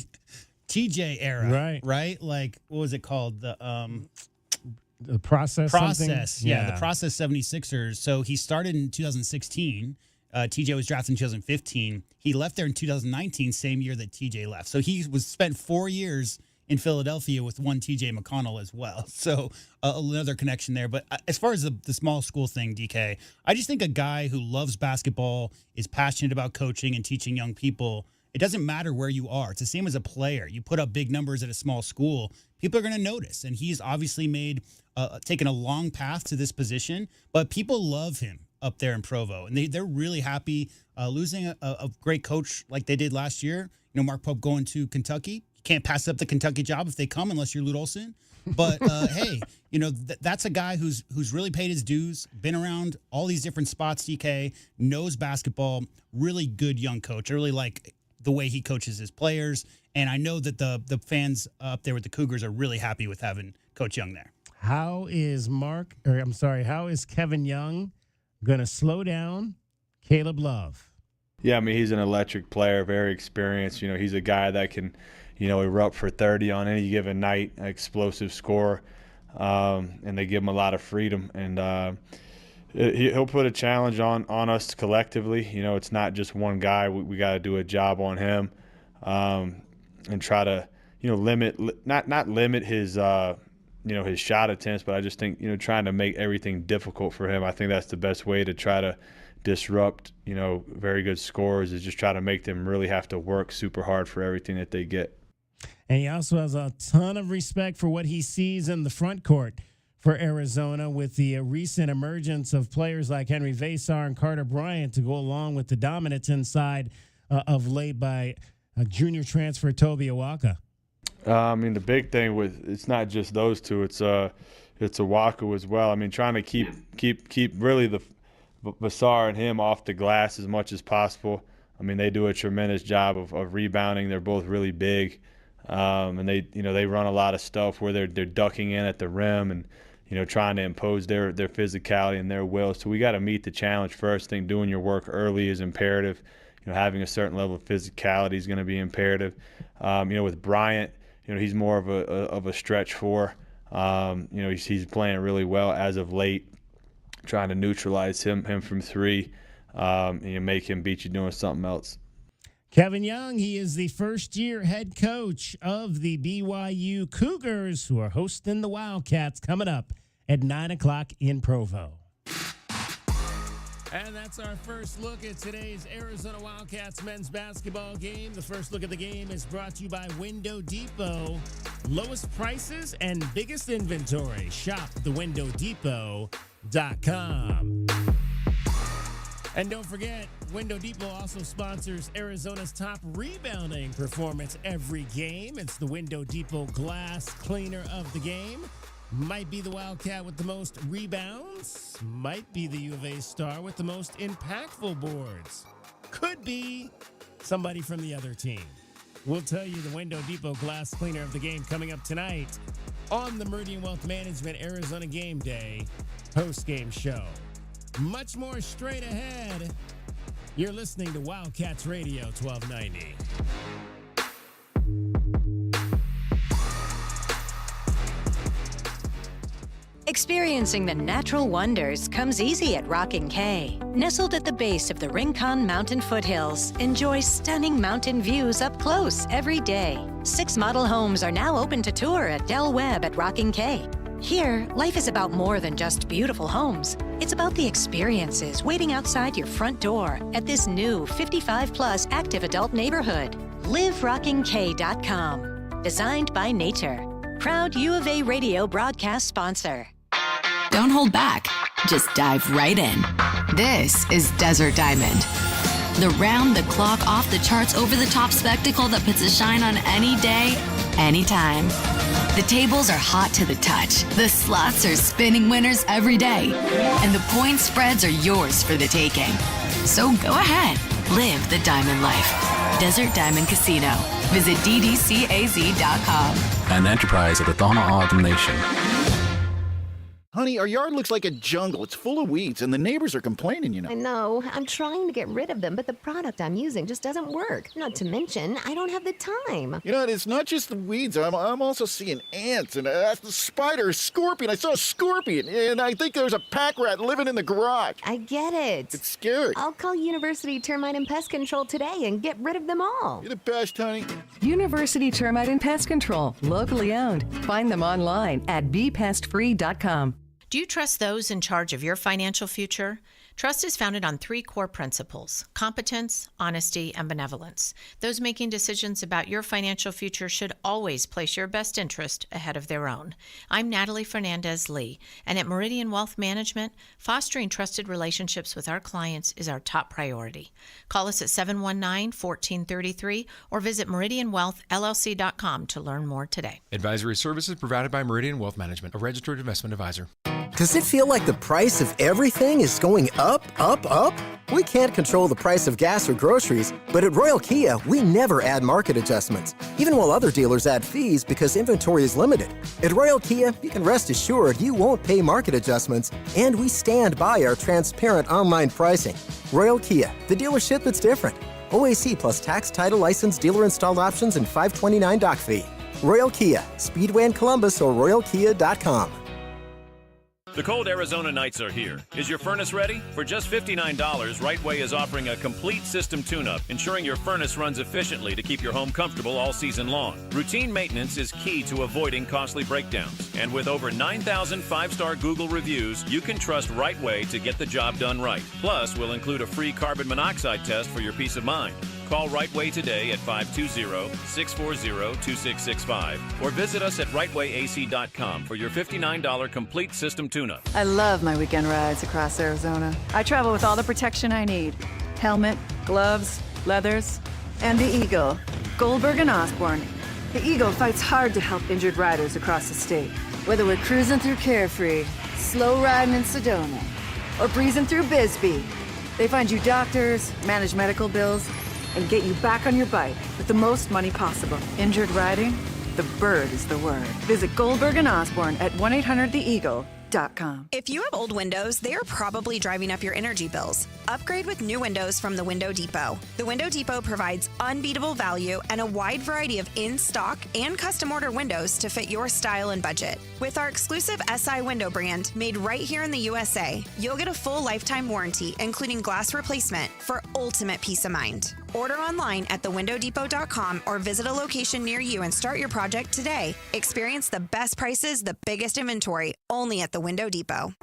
TJ era, right? Like, what was it called? The process. Process, yeah, the Process 76ers. So he started in 2016. TJ was drafted in 2015. He left there in 2019, same year that TJ left. So he spent 4 years in Philadelphia with one TJ McConnell as well. So another connection there. But as far as the small school thing, DK, I just think a guy who loves basketball, is passionate about coaching and teaching young people, it doesn't matter where you are. It's the same as a player. You put up big numbers at a small school, people are going to notice. And he's obviously taken a long path to this position, but people love him up there in Provo. And they're really happy losing a great coach like they did last year. Mark Pope going to Kentucky. You can't pass up the Kentucky job if they come unless you're Lute Olson. But, hey, that's a guy who's really paid his dues, been around all these different spots, DK, knows basketball, really good young coach. I really like the way he coaches his players. And I know that the fans up there with the Cougars are really happy with having Coach Young there. How is Kevin Young going to slow down Caleb Love? Yeah, I mean, he's an electric player, very experienced. He's a guy that can, erupt for 30 on any given night, explosive scorer, and they give him a lot of freedom. And he'll put a challenge on us collectively. It's not just one guy. We got to do a job on him and try to, not limit his, his shot attempts, but I just think, trying to make everything difficult for him. I think that's the best way to try to disrupt, very good scorers, is just try to make them really have to work super hard for everything that they get. And he also has a ton of respect for what he sees in the front court for Arizona with the recent emergence of players like Henry Vasar and Carter Bryant to go along with the dominance inside of late by junior transfer Toby Awaka. I mean, the big thing with it's not just those two; it's Owaku as well. I mean, trying to keep really the Vassar and him off the glass as much as possible. I mean, they do a tremendous job of rebounding. They're both really big, and they run a lot of stuff where they're ducking in at the rim and trying to impose their physicality and their will. So we got to meet the challenge first. I think doing your work early is imperative. Having a certain level of physicality is going to be imperative. With Bryant, he's more of a stretch four. He's playing really well as of late. Trying to neutralize him from three, make him beat you doing something else. Kevin Young, he is the first-year head coach of the BYU Cougars, who are hosting the Wildcats coming up at 9 o'clock in Provo. And that's our first look at today's Arizona Wildcats men's basketball game. The first look at the game is brought to you by Window Depot. Lowest prices and biggest inventory. Shop thewindow.depot.com. And don't forget, Window Depot also sponsors Arizona's top rebounding performance every game. It's the Window Depot Glass Cleaner of the game. Might be the Wildcat with the most rebounds. Might be the U of A star with the most impactful boards. Could be somebody from the other team. We'll tell you the Window Depot Glass Cleaner of the game coming up tonight on the Meridian Wealth Management Arizona Game Day post-game show. Much more straight ahead. You're listening to Wildcats Radio 1290. Experiencing the natural wonders comes easy at Rockin' K. Nestled at the base of the Rincon Mountain foothills, enjoy stunning mountain views up close every day. 6 model homes are now open to tour at Del Webb at Rockin' K. Here, life is about more than just beautiful homes. It's about the experiences waiting outside your front door at this new 55-plus active adult neighborhood. LiveRockingK.com. Designed by nature. Proud U of A radio broadcast sponsor. Don't hold back. Just dive right in. This is Desert Diamond. The round-the-clock, off-the-charts, over-the-top spectacle that puts a shine on any day, anytime. The tables are hot to the touch. The slots are spinning winners every day. And the point spreads are yours for the taking. So go ahead. Live the diamond life. Desert Diamond Casino. Visit ddcaz.com. An enterprise of the Tohono O'odham Nation. Honey, our yard looks like a jungle. It's full of weeds, and the neighbors are complaining, I know. I'm trying to get rid of them, but the product I'm using just doesn't work. Not to mention, I don't have the time. It's not just the weeds. I'm also seeing ants and the spider, a scorpion. I saw a scorpion, and I think there's a pack rat living in the garage. I get it. It's scary. I'll call University Termite and Pest Control today and get rid of them all. You're the best, honey. University Termite and Pest Control, locally owned. Find them online at bepestfree.com. Do you trust those in charge of your financial future? Trust is founded on 3 core principles: competence, honesty, and benevolence. Those making decisions about your financial future should always place your best interest ahead of their own. I'm Natalie Fernandez-Lee, and at Meridian Wealth Management, fostering trusted relationships with our clients is our top priority. Call us at 719-1433 or visit meridianwealthllc.com to learn more today. Advisory services provided by Meridian Wealth Management, a registered investment advisor. Does it feel like the price of everything is going up, up, up? We can't control the price of gas or groceries, but at Royal Kia, we never add market adjustments, even while other dealers add fees because inventory is limited. At Royal Kia, you can rest assured you won't pay market adjustments, and we stand by our transparent online pricing. Royal Kia, the dealership that's different. OAC plus tax, title, license, dealer installed options, and $529 doc fee. Royal Kia, Speedway in Columbus or royalkia.com. The cold Arizona nights are here. Is your furnace ready? For just $59, Rightway is offering a complete system tune-up, ensuring your furnace runs efficiently to keep your home comfortable all season long. Routine maintenance is key to avoiding costly breakdowns. And with over 9,000 5-star Google reviews, you can trust Rightway to get the job done right. Plus, we'll include a free carbon monoxide test for your peace of mind. Call Rightway today at 520-640-2665 or visit us at rightwayac.com for your $59 complete system tune-up. I love my weekend rides across Arizona. I travel with all the protection I need. Helmet, gloves, leathers, and the Eagle. Goldberg and Osborne. The Eagle fights hard to help injured riders across the state. Whether we're cruising through Carefree, slow riding in Sedona, or breezing through Bisbee, they find you doctors, manage medical bills, and get you back on your bike with the most money possible. Injured riding? The bird is the word. Visit Goldberg and Osborne at 1-800-THE-EAGLE.com. If you have old windows, they are probably driving up your energy bills. Upgrade with new windows from the Window Depot. The Window Depot provides unbeatable value and a wide variety of in-stock and custom order windows to fit your style and budget. With our exclusive SI window brand made right here in the USA, you'll get a full lifetime warranty, including glass replacement, for ultimate peace of mind. Order online at thewindowdepot.com or visit a location near you and start your project today. Experience the best prices, the biggest inventory, only at the Window Depot.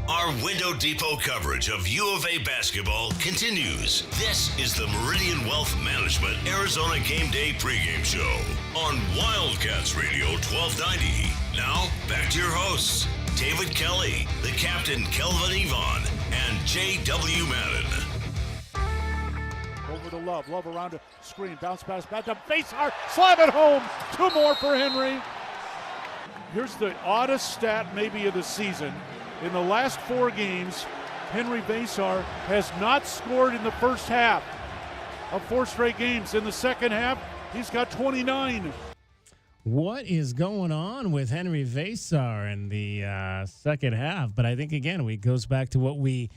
Our Window Depot coverage of U of A basketball continues. This is the Meridian Wealth Management Arizona Game Day pregame show on Wildcats Radio 1290. Now, back to your hosts, David Kelly, the captain Kelvin Yvonne, and J.W. Madden. Over to Love. Love around a screen. Bounce pass back to Vasar. Slam it home. 2 more for Henry. Here's the oddest stat maybe of the season. In the last 4 games, Henry Vasar has not scored in the first half of 4 straight games. In the second half, he's got 29. What is going on with Henry Vasar in the second half? But I think, again, it goes back to what we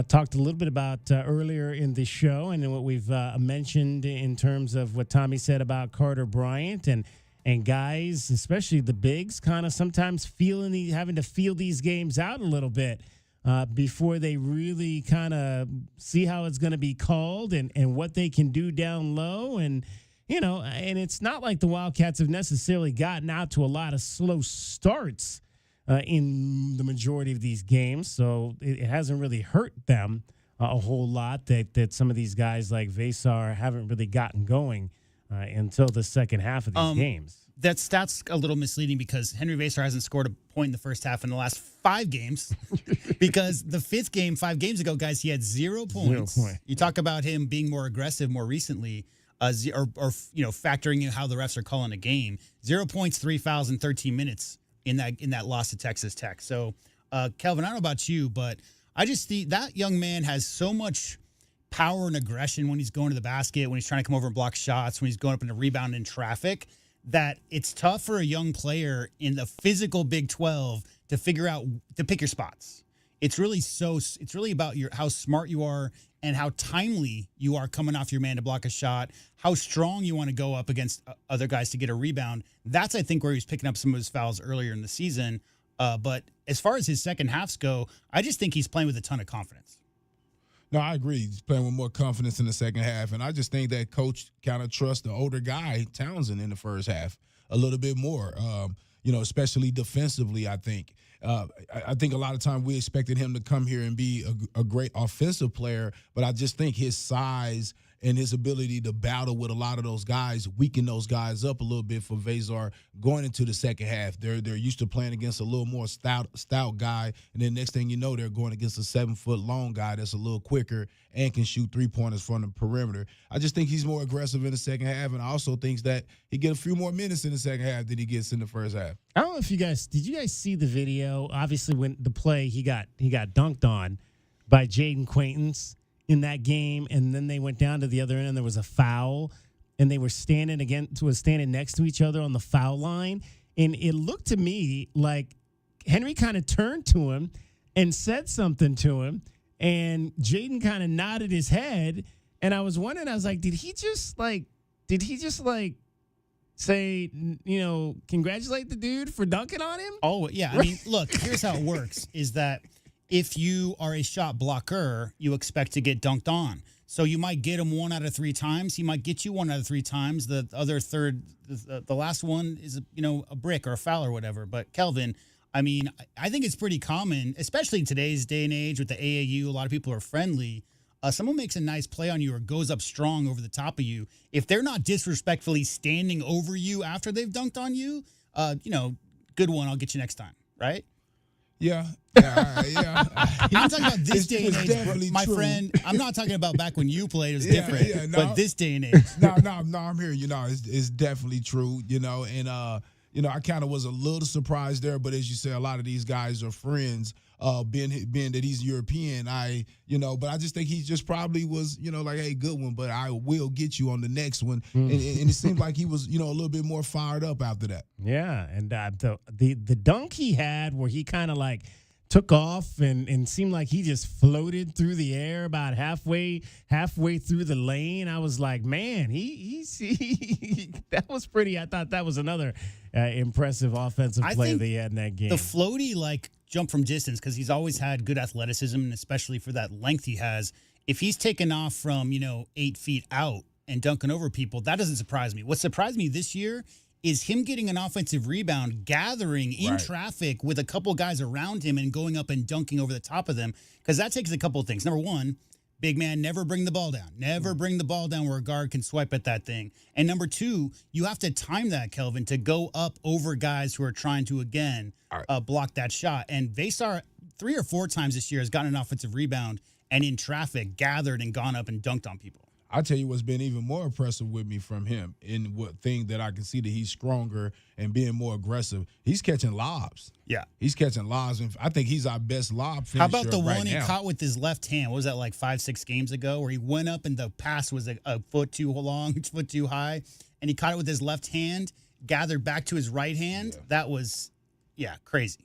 talked a little bit about earlier in the show, and then what we've mentioned in terms of what Tommy said about Carter Bryant and guys, especially the bigs, kind of sometimes having to feel these games out a little bit before they really kind of see how it's going to be called and what they can do down low. And, and it's not like the Wildcats have necessarily gotten out to a lot of slow starts in the majority of these games, so it hasn't really hurt them a whole lot that some of these guys like Vasar haven't really gotten going until the second half of these games. That stat's a little misleading because Henry Vasar hasn't scored a point in the first half in the last 5 games. Because the 5th game, 5 games ago, guys, he had 0 points. 0 point. You talk about him being more aggressive more recently, or factoring in how the refs are calling a game. 0 points, 3 fouls in 13 minutes in that loss to Texas Tech. So, Kelvin, I don't know about you, but I just think that young man has so much power and aggression when he's going to the basket, when he's trying to come over and block shots, when he's going up in a rebound in traffic, that it's tough for a young player in the physical Big 12 to figure out to pick your spots. It's really about how smart you are and how timely you are coming off your man to block a shot, how strong you want to go up against other guys to get a rebound. That's, I think, where he was picking up some of his fouls earlier in the season. But as far as his second halves go, I just think he's playing with a ton of confidence. No, I agree. He's playing with more confidence in the second half. And I just think that coach kind of trusts the older guy, Townsend, in the first half a little bit more, especially defensively, I think. I think a lot of time we expected him to come here and be a great offensive player, but I just think his size and his ability to battle with a lot of those guys weaken those guys up a little bit for Vasar going into the second half. They're used to playing against a little more stout guy, and then next thing you know, they're going against a 7-foot long guy that's a little quicker and can shoot 3-pointers from the perimeter. I just think he's more aggressive in the second half, and I also think that he get a few more minutes in the second half than he gets in the first half. I don't know if did you guys see the video? Obviously, when the play he got dunked on by Jaden Quaintance in that game, and then they went down to the other end and there was a foul, and they were standing next to each other on the foul line, and it looked to me like Henry kind of turned to him and said something to him, and Jaden kind of nodded his head, and I was wondering, I was like, did he just say, congratulate the dude for dunking on him? Oh, yeah. I mean, look, here's how it works, is that if you are a shot blocker, you expect to get dunked on. So you might get him 1 out of 3 times. He might get you 1 out of 3 times. The other third, the last one is, a brick or a foul or whatever. But Kelvin, I mean, I think it's pretty common, especially in today's day and age with the AAU. A lot of people are friendly. Someone makes a nice play on you or goes up strong over the top of you. If they're not disrespectfully standing over you after they've dunked on you, good one. I'll get you next time, right? Yeah. I'm talking about this day and age, my true. friend. I'm not talking about back when you played. It was different. No. But this day and age. No, I'm here. It's definitely true, and I kind of was a little surprised there, but as you say, a lot of these guys are friends. Being that he's European, but I just think he just probably was, like, hey, good one, but I will get you on the next one. And it seemed like he was, a little bit more fired up after that. Yeah, and the dunk he had where he kind of like took off and seemed like he just floated through the air about halfway through the lane. I was like, man, he that was pretty. I thought that was another impressive offensive play that he had in that game. The floaty, like, jump from distance, because he's always had good athleticism, and especially for that length he has. If he's taken off from 8 feet out and dunking over people, that doesn't surprise me. What surprised me this year is him getting an offensive rebound, gathering in traffic with a couple guys around him and going up and dunking over the top of them, because that takes a couple of things. Number one, big man, never bring the ball down. Never bring the ball down where a guard can swipe at that thing. And number two, you have to time that, Kelvin, to go up over guys who are trying to, again, block that shot. And Vesar 3 or 4 times this year has gotten an offensive rebound and in traffic gathered and gone up and dunked on people. I'll tell you what's been even more impressive with me from him, in what thing that I can see that he's stronger and being more aggressive. He's catching lobs. Yeah. He's catching lobs, and I think he's our best lob finisher. How about the one right he now. caught with his left hand? What was that, like 5-6 games ago, where he went up and the pass was a foot too long, foot too high, and he caught it with his left hand, gathered back to his right hand? Yeah. That was, crazy.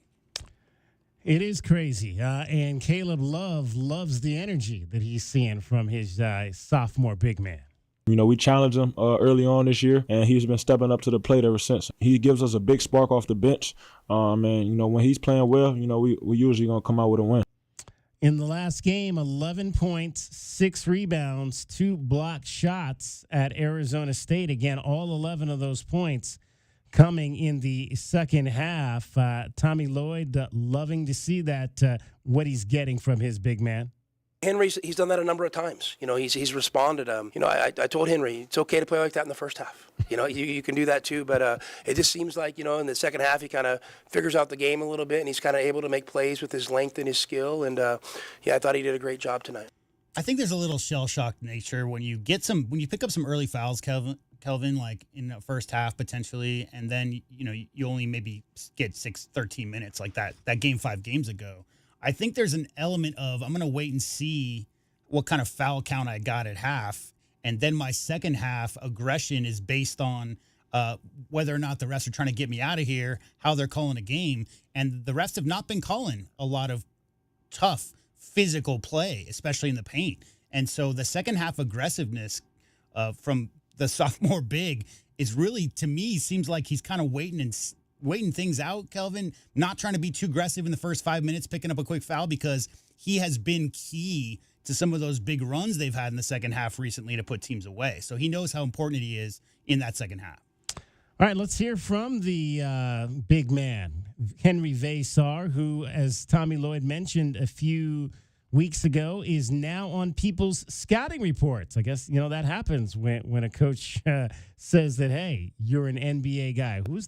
It is crazy. And Caleb Love loves the energy that he's seeing from his sophomore big man. We challenged him early on this year, and he's been stepping up to the plate ever since. He gives us a big spark off the bench. And, when he's playing well, we usually going to come out with a win. In the last game, 11 points, 6 rebounds, 2 blocked shots at Arizona State. Again, all 11 of those points coming in the second half. Tommy Lloyd, loving to see that, what he's getting from his big man. Henry, he's done that a number of times. He's responded. I told Henry, it's okay to play like that in the first half. You can do that too, but it just seems like, in the second half, he kind of figures out the game a little bit, and he's kind of able to make plays with his length and his skill. And I thought he did a great job tonight. I think there's a little shell-shocked nature when you pick up some early fouls, Kelvin, like in the first half potentially, and then you only maybe get 13 minutes like that game 5 games ago. I think there's an element of, I'm going to wait and see what kind of foul count I got at half, and then my second half aggression is based on whether or not the refs are trying to get me out of here, how they're calling a game, and the refs have not been calling a lot of tough physical play, especially in the paint. And so the second half aggressiveness from the sophomore big is really, to me, seems like he's kind of waiting things out, Kelvin, not trying to be too aggressive in the first 5 minutes, picking up a quick foul, because he has been key to some of those big runs they've had in the second half recently to put teams away. So he knows how important he is in that second half. All right, let's hear from the big man, Henry Vesar, who, as Tommy Lloyd mentioned a few weeks ago, is now on people's scouting reports. I guess, that happens when a coach says that, hey, you're an NBA guy. That was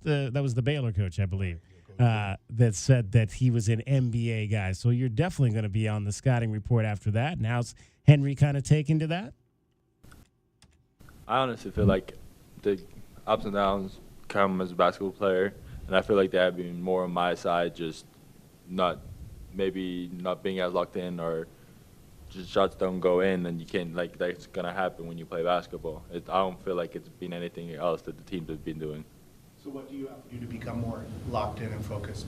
the Baylor coach, I believe, that said that he was an NBA guy. So you're definitely going to be on the scouting report after that. And how's Henry kind of taken to that? I honestly feel like the ups and downs come as a basketball player, and I feel like they have been more on my side, just not being as locked in, or just shots don't go in, and you can't, that's going to happen when you play basketball. I don't feel like it's been anything else that the teams have been doing. So what do you have to do to become more locked in and focused?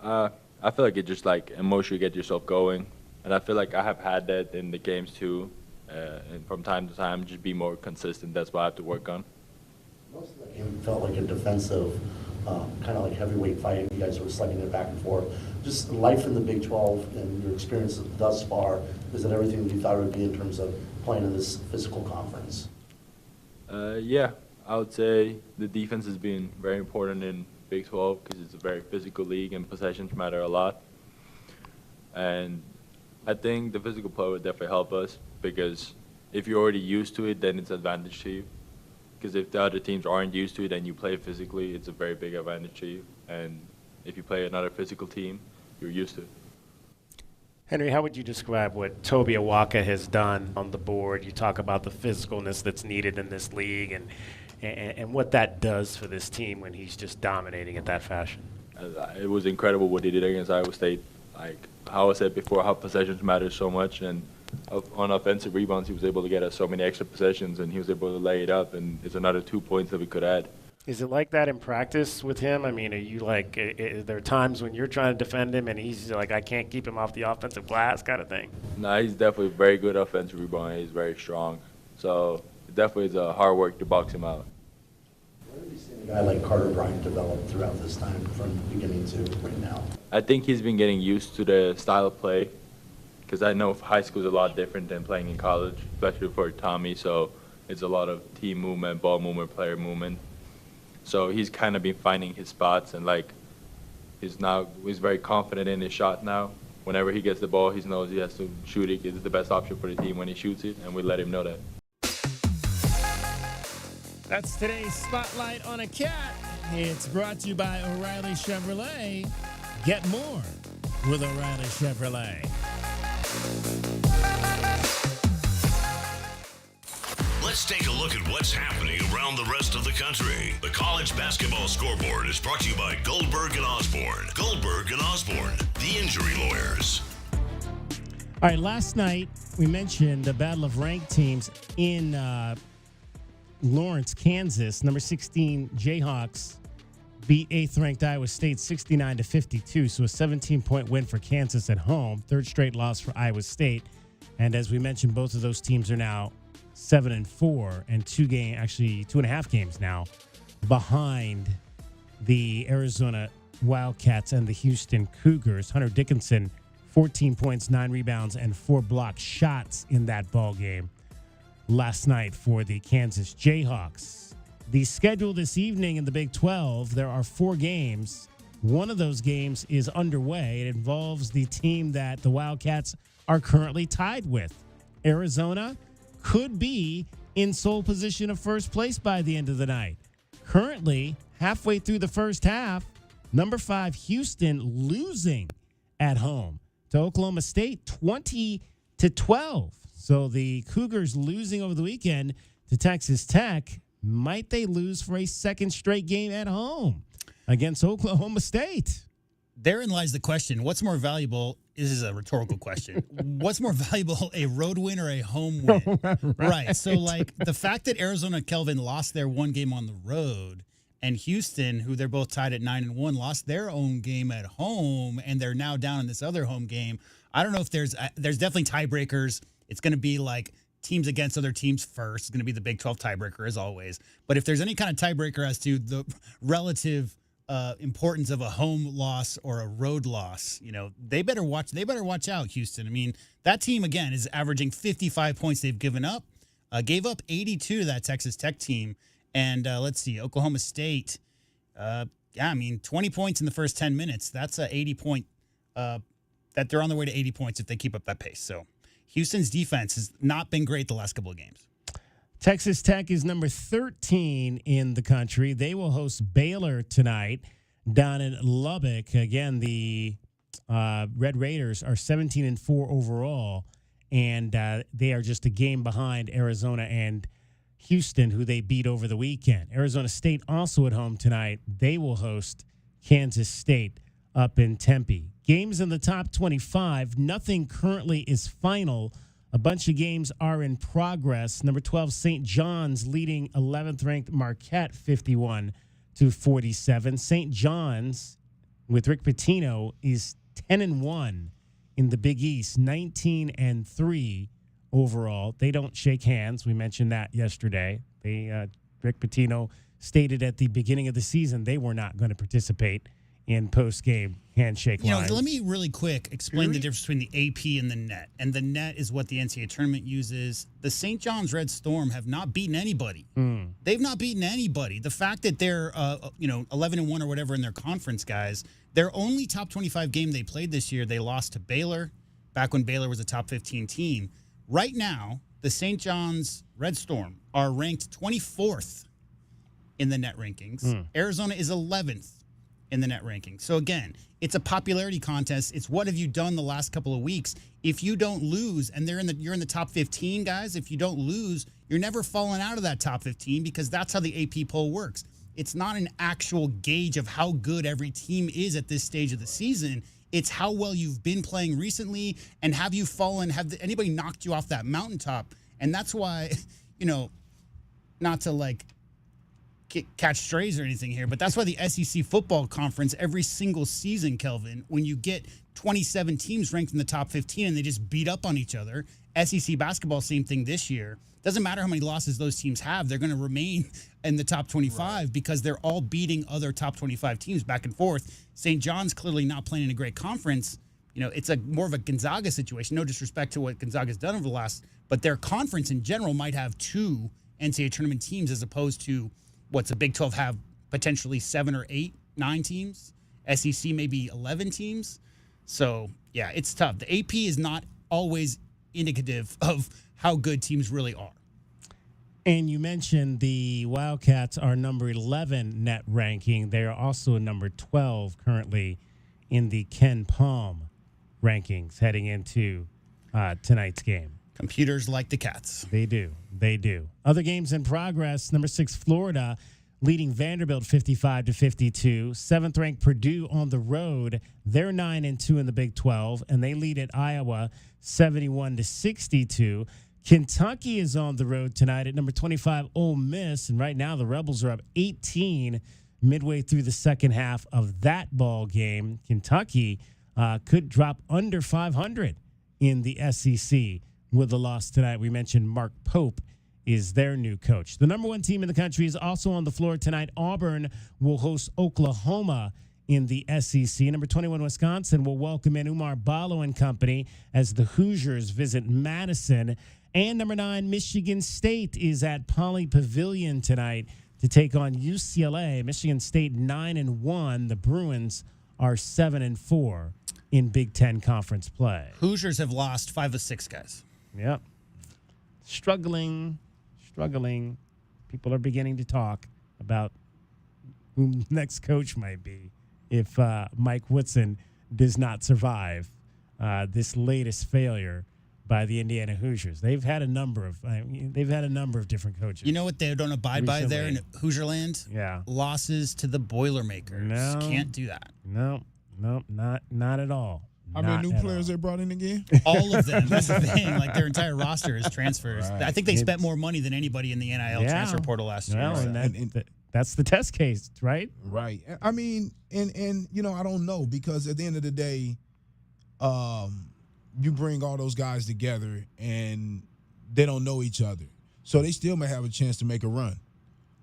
I feel like it just emotionally get yourself going, and I feel like I have had that in the games too, and from time to time just be more consistent. That's what I have to work on. Most of the game felt like a defensive, kind of like heavyweight fight. You guys were slugging it back and forth. Just life in the Big 12 and your experience thus far, is it everything that you thought it would be in terms of playing in this physical conference? Yeah, I would say the defense has been very important in Big 12 because it's a very physical league and possessions matter a lot. And I think the physical play would definitely help us, because if you're already used to it, then it's an advantage to you. Because if the other teams aren't used to it and you play physically, it's a very big advantage to you. And if you play another physical team, you're used to. Henry, how would you describe what Toby Awaka has done on the board? You talk about the physicalness that's needed in this league and what that does for this team when he's just dominating in that fashion. It was incredible what he did against Iowa State. Like how I said before, how possessions matter so much, and on offensive rebounds, he was able to get us so many extra possessions, and he was able to lay it up, and it's another 2 points that we could add. Is it like that in practice with him? I mean, are you like, are there times when you're trying to defend him and he's like, I can't keep him off the offensive glass kind of thing? No, he's definitely very good offensive rebounder. He's very strong. So it definitely is a hard work to box him out. Where have you seen a guy like Carter Bryant develop throughout this time from beginning to right now? I think he's been getting used to the style of play, because I know high school is a lot different than playing in college, especially for Tommy. So it's a lot of team movement, ball movement, player movement. So he's kind of been finding his spots, and like he's very confident in his shot now. Whenever he gets the ball, he knows he has to shoot it. It's the best option for the team when he shoots it, and we let him know that. That's today's Spotlight on a Cat. It's brought to you by O'Reilly Chevrolet. Get more with O'Reilly Chevrolet. Let's take a look at what's happening around the rest of the country. The college basketball scoreboard is brought to you by Goldberg and Osborne. Goldberg and Osborne, the injury lawyers. All right, last night we mentioned the battle of ranked teams in Lawrence, Kansas. Number 16 Jayhawks beat 8th-ranked Iowa State 69-52, so a 17-point win for Kansas at home. Third straight loss for Iowa State. And as we mentioned, both of those teams are now 7-4 and 2.5 games now behind the Arizona Wildcats and the Houston Cougars. Hunter Dickinson, 14 points, 9 rebounds, and 4 blocked shots in that ball game last night for the Kansas Jayhawks. The schedule this evening in the Big 12, there are 4 games. One of those games is underway. It involves the team that the Wildcats are currently tied with. Arizona could be in sole position of first place by the end of the night. Currently, halfway through the first half, number 5 Houston losing at home to Oklahoma State 20-12. So the Cougars losing over the weekend to Texas Tech. Might they lose for a second straight game at home against Oklahoma State? Therein lies the question. What's more valuable? This is a rhetorical question. What's more valuable, a road win or a home win? Right. So, like, the fact that Arizona Kelvin lost their one game on the road, and Houston, who they're both tied at 9-1, lost their own game at home, and they're now down in this other home game. I don't know if there's definitely tiebreakers. It's going to be like teams against other teams first. It's going to be the Big 12 tiebreaker, as always. But if there's any kind of tiebreaker as to the relative importance of a home loss or a road loss, they better watch out, Houston. I mean, that team again is averaging 55 points they've given up. Gave up 82 to that Texas Tech team, and let's see, Oklahoma State. 20 points in the first 10 minutes. That's a 80 point. That they're on their way to 80 points if they keep up that pace. So, Houston's defense has not been great the last couple of games. Texas Tech is number 13 in the country. They will host Baylor tonight down in Lubbock. Again, the Red Raiders are 17-4 overall, and they are just a game behind Arizona and Houston, who they beat over the weekend. Arizona State also at home tonight. They will host Kansas State up in Tempe. Games in the top 25. Nothing currently is final. A bunch of games are in progress. Number 12, St. John's leading 11th-ranked Marquette 51-47. St. John's, with Rick Pitino, is 10-1 in the Big East, 19-3 overall. They don't shake hands. We mentioned that yesterday. Rick Pitino stated at the beginning of the season they were not going to participate in post-game handshake lines. Let me really quick explain the difference between the AP and the net. And the net is what the NCAA tournament uses. The St. John's Red Storm have not beaten anybody. They've not beaten anybody. The fact that they're 11-1 or whatever in their conference, guys, their only top 25 game they played this year, they lost to Baylor, back when Baylor was a top 15 team. Right now, the St. John's Red Storm are ranked 24th in the net rankings. Arizona is 11th. in the net ranking. So again, it's a popularity contest. It's what have you done the last couple of weeks. If you don't lose, and you're in the top 15, guys, if you don't lose, you're never falling out of that top 15 because that's how the AP poll works. It's not an actual gauge of how good every team is at this stage of the season. It's how well you've been playing recently, and have you fallen, anybody knocked you off that mountaintop? And that's why, not to catch strays or anything here, but that's why the SEC football conference every single season, Kelvin, when you get 27 teams ranked in the top 15 and they just beat up on each other. SEC basketball, same thing this year. Doesn't matter how many losses those teams have, they're going to remain in the top 25 because they're all beating other top 25 teams back and forth. St. John's clearly not playing in a great conference. It's more of a Gonzaga situation. No disrespect to what Gonzaga's done over the last, but their conference in general might have 2 NCAA tournament teams as opposed to what's a Big 12 have potentially 7 or 8, 9 teams. SEC maybe 11 teams. So, yeah, it's tough. The AP is not always indicative of how good teams really are. And you mentioned the Wildcats are number 11 net ranking. They are also number 12 currently in the Ken Palm rankings heading into tonight's game. Computers like the Cats. They do. They do. Other games in progress. Number 6, Florida leading Vanderbilt 55-52. 7th-ranked Purdue on the road. They're 9-2 in the Big 12, and they lead at Iowa 71-62. Kentucky is on the road tonight at number 25, Ole Miss, and right now the Rebels are up 18 midway through the second half of that ball game. Kentucky could drop under 500 in the SEC with a loss tonight. We mentioned Mark Pope is their new coach. The number 1 team in the country is also on the floor tonight. Auburn will host Oklahoma in the SEC. Number 21, Wisconsin will welcome in Umar Ballo and company as the Hoosiers visit Madison. And number 9, Michigan State is at Poly Pavilion tonight to take on UCLA. Michigan State 9-1. The Bruins are 7-4 in Big Ten conference play. Hoosiers have lost 5 of 6, guys. Yep. Struggling. People are beginning to talk about who the next coach might be if Mike Woodson does not survive this latest failure by the Indiana Hoosiers. They've had a number of different coaches. You know what they don't abide by there in Hoosierland? Yeah. Losses to the Boilermakers. No. Can't do that. No, not at all. How many new players they brought in again? All of them. That's the thing. Their entire roster is transfers. Right. I think they spent more money than anybody in the NIL transfer portal last year. And that's the test case, right? Right. I mean, and I don't know, because at the end of the day, you bring all those guys together and they don't know each other. So they still may have a chance to make a run.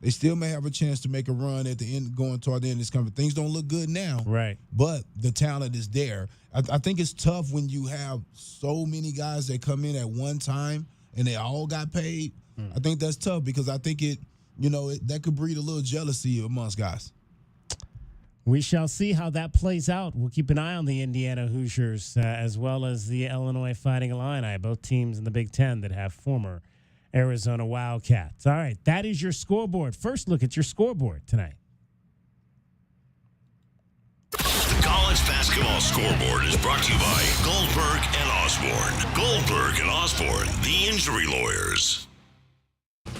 They still may have a chance to make a run at the end, going toward the end of this conference. Things don't look good now. Right. But the talent is there. I think it's tough when you have so many guys that come in at one time and they all got paid. I think that's tough because I think that could breed a little jealousy amongst guys. We shall see how that plays out. We'll keep an eye on the Indiana Hoosiers as well as the Illinois Fighting Illini, both teams in the Big Ten that have former Arizona Wildcats. All right, that is your scoreboard. First look at your scoreboard tonight. The College Basketball Scoreboard is brought to you by Goldberg and Osborne. Goldberg and Osborne, the injury lawyers.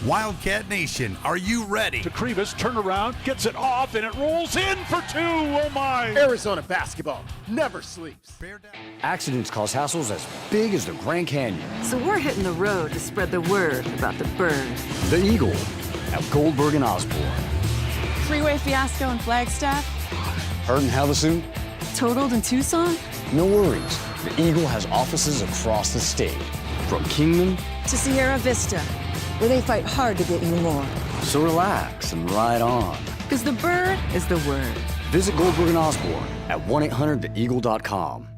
Wildcat Nation, are you ready? Krivas turnaround, gets it off, and it rolls in for 2. Oh, my. Arizona basketball never sleeps. Accidents cause hassles as big as the Grand Canyon. So we're hitting the road to spread the word about the bird. The Eagle at Goldberg and Osborne. Freeway fiasco in Flagstaff. Hurt in Havasu. Totaled in Tucson. No worries. The Eagle has offices across the state. From Kingman to Sierra Vista, where they fight hard to get you more. So relax and ride on. Because the bird is the word. Visit Goldberg and Osborne at 1-800-THEEAGLE.com.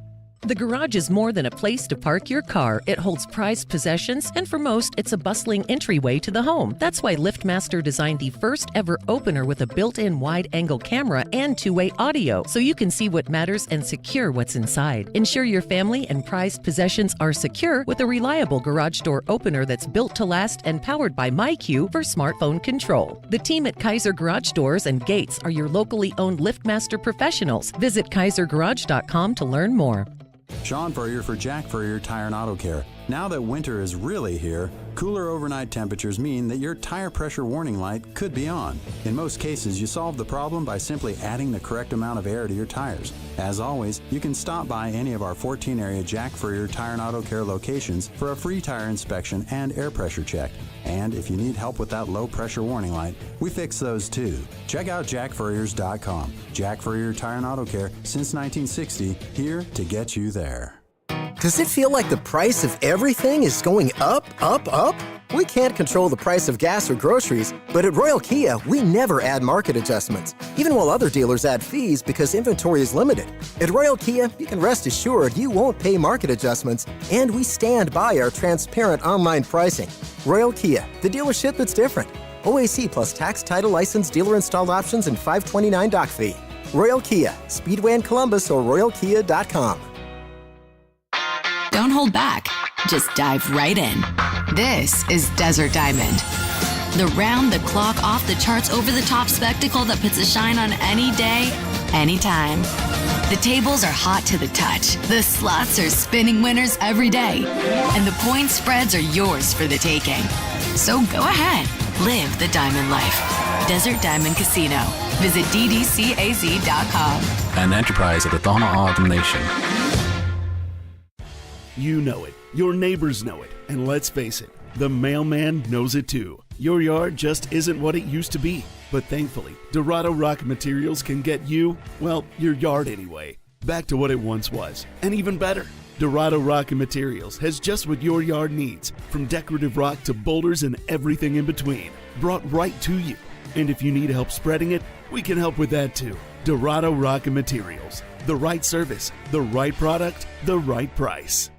The garage is more than a place to park your car. It holds prized possessions, and for most, it's a bustling entryway to the home. That's why LiftMaster designed the first ever opener with a built-in wide-angle camera and two-way audio, so you can see what matters and secure what's inside. Ensure your family and prized possessions are secure with a reliable garage door opener that's built to last and powered by MyQ for smartphone control. The team at Kaiser Garage Doors and Gates are your locally owned LiftMaster professionals. Visit kaisergarage.com to learn more. Sean Furrier for Jack Furrier Tire and Auto Care. Now that winter is really here, cooler overnight temperatures mean that your tire pressure warning light could be on. In most cases, you solve the problem by simply adding the correct amount of air to your tires. As always, you can stop by any of our 14-area Jack Furrier Tire and Auto Care locations for a free tire inspection and air pressure check. And if you need help with that low pressure warning light, we fix those too. Check out jackfurriers.com. Jack Furrier Tire and Auto Care since 1960, here to get you there. Does it feel like the price of everything is going up, up, up? We can't control the price of gas or groceries, but at Royal Kia, we never add market adjustments, even while other dealers add fees because inventory is limited. At Royal Kia, you can rest assured you won't pay market adjustments, and we stand by our transparent online pricing. Royal Kia, the dealership that's different. OAC plus tax, title, license, dealer installed options, and $529 doc fee. Royal Kia, Speedway in Columbus or royalkia.com. Don't hold back. Just dive right in. This is Desert Diamond. The round-the-clock, off-the-charts, over-the-top spectacle that puts a shine on any day, anytime. The tables are hot to the touch. The slots are spinning winners every day. And the point spreads are yours for the taking. So go ahead. Live the diamond life. Desert Diamond Casino. Visit ddcaz.com. An enterprise of the Donna Ogden Nation. You know it. Your neighbors know it. And let's face it, the mailman knows it too. Your yard just isn't what it used to be. But thankfully, Dorado Rock Materials can get you, well, your yard anyway, back to what it once was. And even better, Dorado Rock Materials has just what your yard needs, from decorative rock to boulders and everything in between, brought right to you. And if you need help spreading it, we can help with that too. Dorado Rock Materials. The right service, the right product, the right price.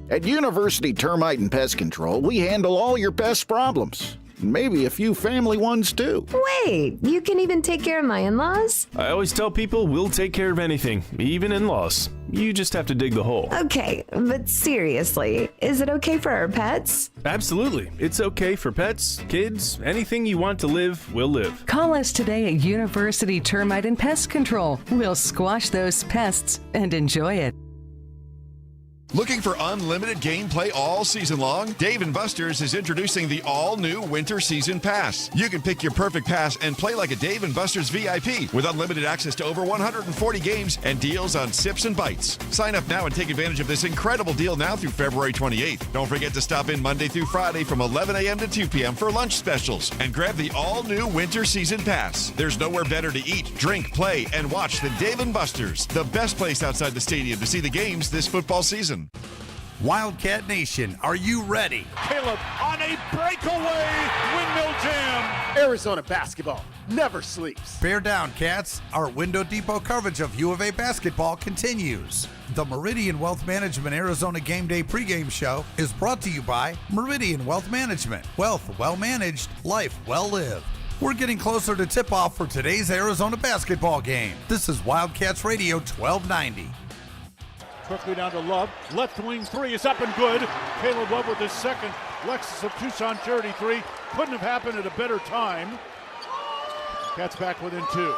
At University Termite and Pest Control, we handle all your pest problems. Maybe a few family ones too. Wait, you can even take care of my in-laws? I always tell people we'll take care of anything, even in-laws. You just have to dig the hole. Okay, but seriously, is it okay for our pets? Absolutely. It's okay for pets, kids, anything you want to live, will live. Call us today at University Termite and Pest Control. We'll squash those pests and enjoy it. Looking for unlimited gameplay all season long? Dave & Buster's is introducing the all-new Winter Season Pass. You can pick your perfect pass and play like a Dave & Buster's VIP with unlimited access to over 140 games and deals on sips and bites. Sign up now and take advantage of this incredible deal now through February 28th. Don't forget to stop in Monday through Friday from 11 a.m. to 2 p.m. for lunch specials and grab the all-new Winter Season Pass. There's nowhere better to eat, drink, play, and watch than Dave & Buster's, the best place outside the stadium to see the games this football season. Wildcat Nation, are you ready? Caleb on a breakaway windmill jam. Arizona basketball never sleeps. Bear down, Cats. Our Window Depot coverage of U of A basketball continues. The Meridian Wealth Management Arizona Game Day pregame show is brought to you by Meridian Wealth Management. Wealth well managed, life well lived. We're getting closer to tip-off for today's Arizona basketball game. This is Wildcats Radio 1290. Quickly down to Love. Left wing three is up and good. Caleb Love with his second Lexus of Tucson charity three. Couldn't have happened at a better time. Cats back within two.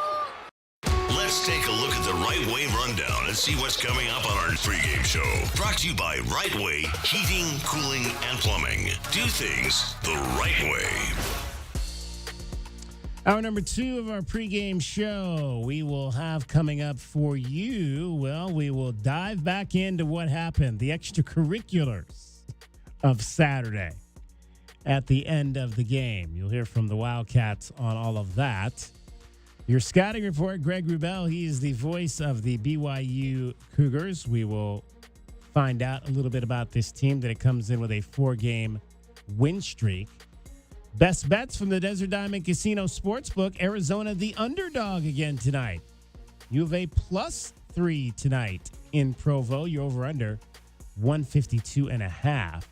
Let's take a look at the Right Way rundown and see what's coming up on our pregame show. Brought to you by Right Way Heating, Cooling, and Plumbing. Do things the right way. Hour number 2 of our pregame show, we will have coming up for you. Well, we will dive back into what happened, the extracurriculars of Saturday at the end of the game. You'll hear from the Wildcats on all of that. Your scouting report, Greg Wrubell, he is the voice of the BYU Cougars. We will find out a little bit about this team, that it comes in with a 4-game win streak. Best bets from the Desert Diamond Casino Sportsbook. Arizona, the underdog again tonight. U of A plus 3 tonight in Provo. You're over-under 152.5.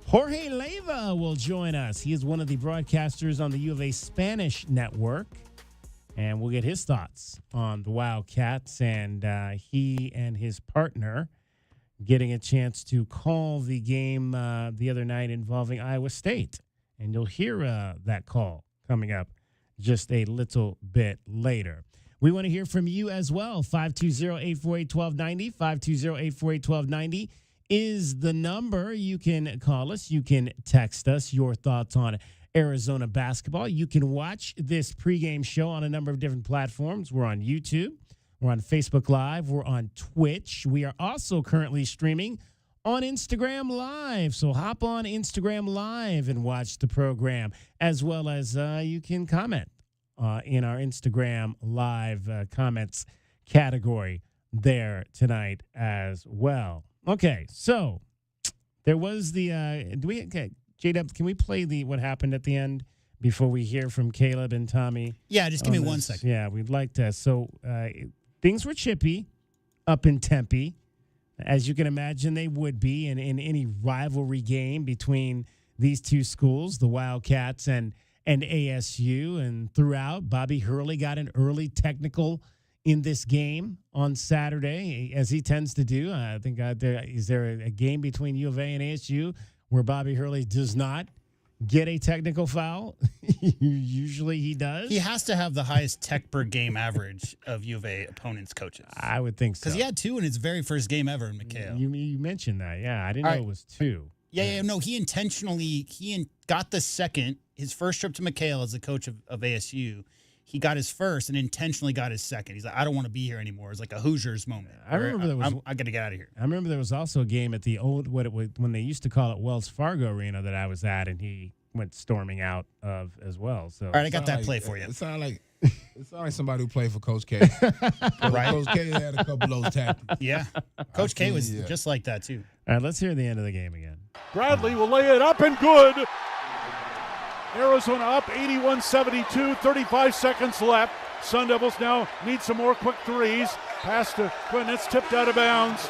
Jorge Leyva will join us. He is one of the broadcasters on the U of A Spanish Network, and we'll get his thoughts on the Wildcats and he and his partner getting a chance to call the game the other night involving Iowa State. And you'll hear that call coming up just a little bit later. We want to hear from you as well. 520-848-1290, 520-848-1290 is the number. You can call us. You can text us your thoughts on Arizona basketball. You can watch this pregame show on a number of different platforms. We're on YouTube. We're on Facebook Live. We're on Twitch. We are also currently streaming on Instagram Live. So hop on Instagram Live and watch the program, as well as you can comment in our Instagram Live comments category there tonight as well. Okay, so there was the J-Dub, can we play what happened at the end before we hear from Caleb and Tommy? Yeah, just give me 1 second. Yeah, we'd like to. So things were chippy up in Tempe, as you can imagine they would be in any rivalry game between these two schools, the Wildcats and ASU. And throughout, Bobby Hurley got an early technical in this game on Saturday, as he tends to do. I think is there a game between U of A and ASU where Bobby Hurley does not get a technical foul? Usually he does. He has to have the highest tech per game average of U of A opponents' coaches. I would think so. Because he had 2 in his very first game ever in McHale. You mentioned that. Yeah, I didn't know it was 2. No, he intentionally got the second. His first trip to McHale as the coach of ASU, he got his first and intentionally got his second. He's like, I don't want to be here anymore. It's like a Hoosiers moment. I remember I got to get out of here. I remember there was also a game at the old when they used to call it Wells Fargo Arena that I was at, and he went storming out of as well. So all right, I got that play for you. It sounded like somebody who played for Coach K. Right? Coach K had a couple of those tactics. Yeah, Coach K was just like that too. All right, let's hear the end of the game again. Bradley will lay it up and good. Arizona up 81-72, 35 seconds left. Sun Devils now need some more quick threes. Pass to Quinn, it's tipped out of bounds.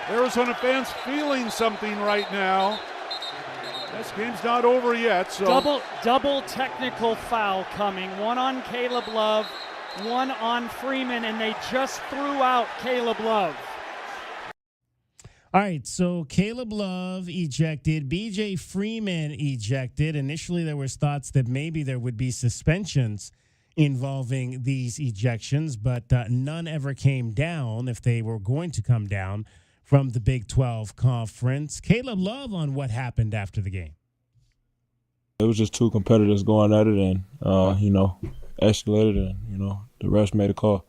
Arizona fans feeling something right now. This game's not over yet. So double technical foul coming. One on Caleb Love, one on Freeman, and they just threw out Caleb Love. All right, so Caleb Love ejected, BJ Freeman ejected. Initially, there was thoughts that maybe there would be suspensions involving these ejections, but none ever came down if they were going to come down from the Big 12 Conference. Caleb Love on what happened after the game. It was just two competitors going at it and, escalated and, the rest made a call.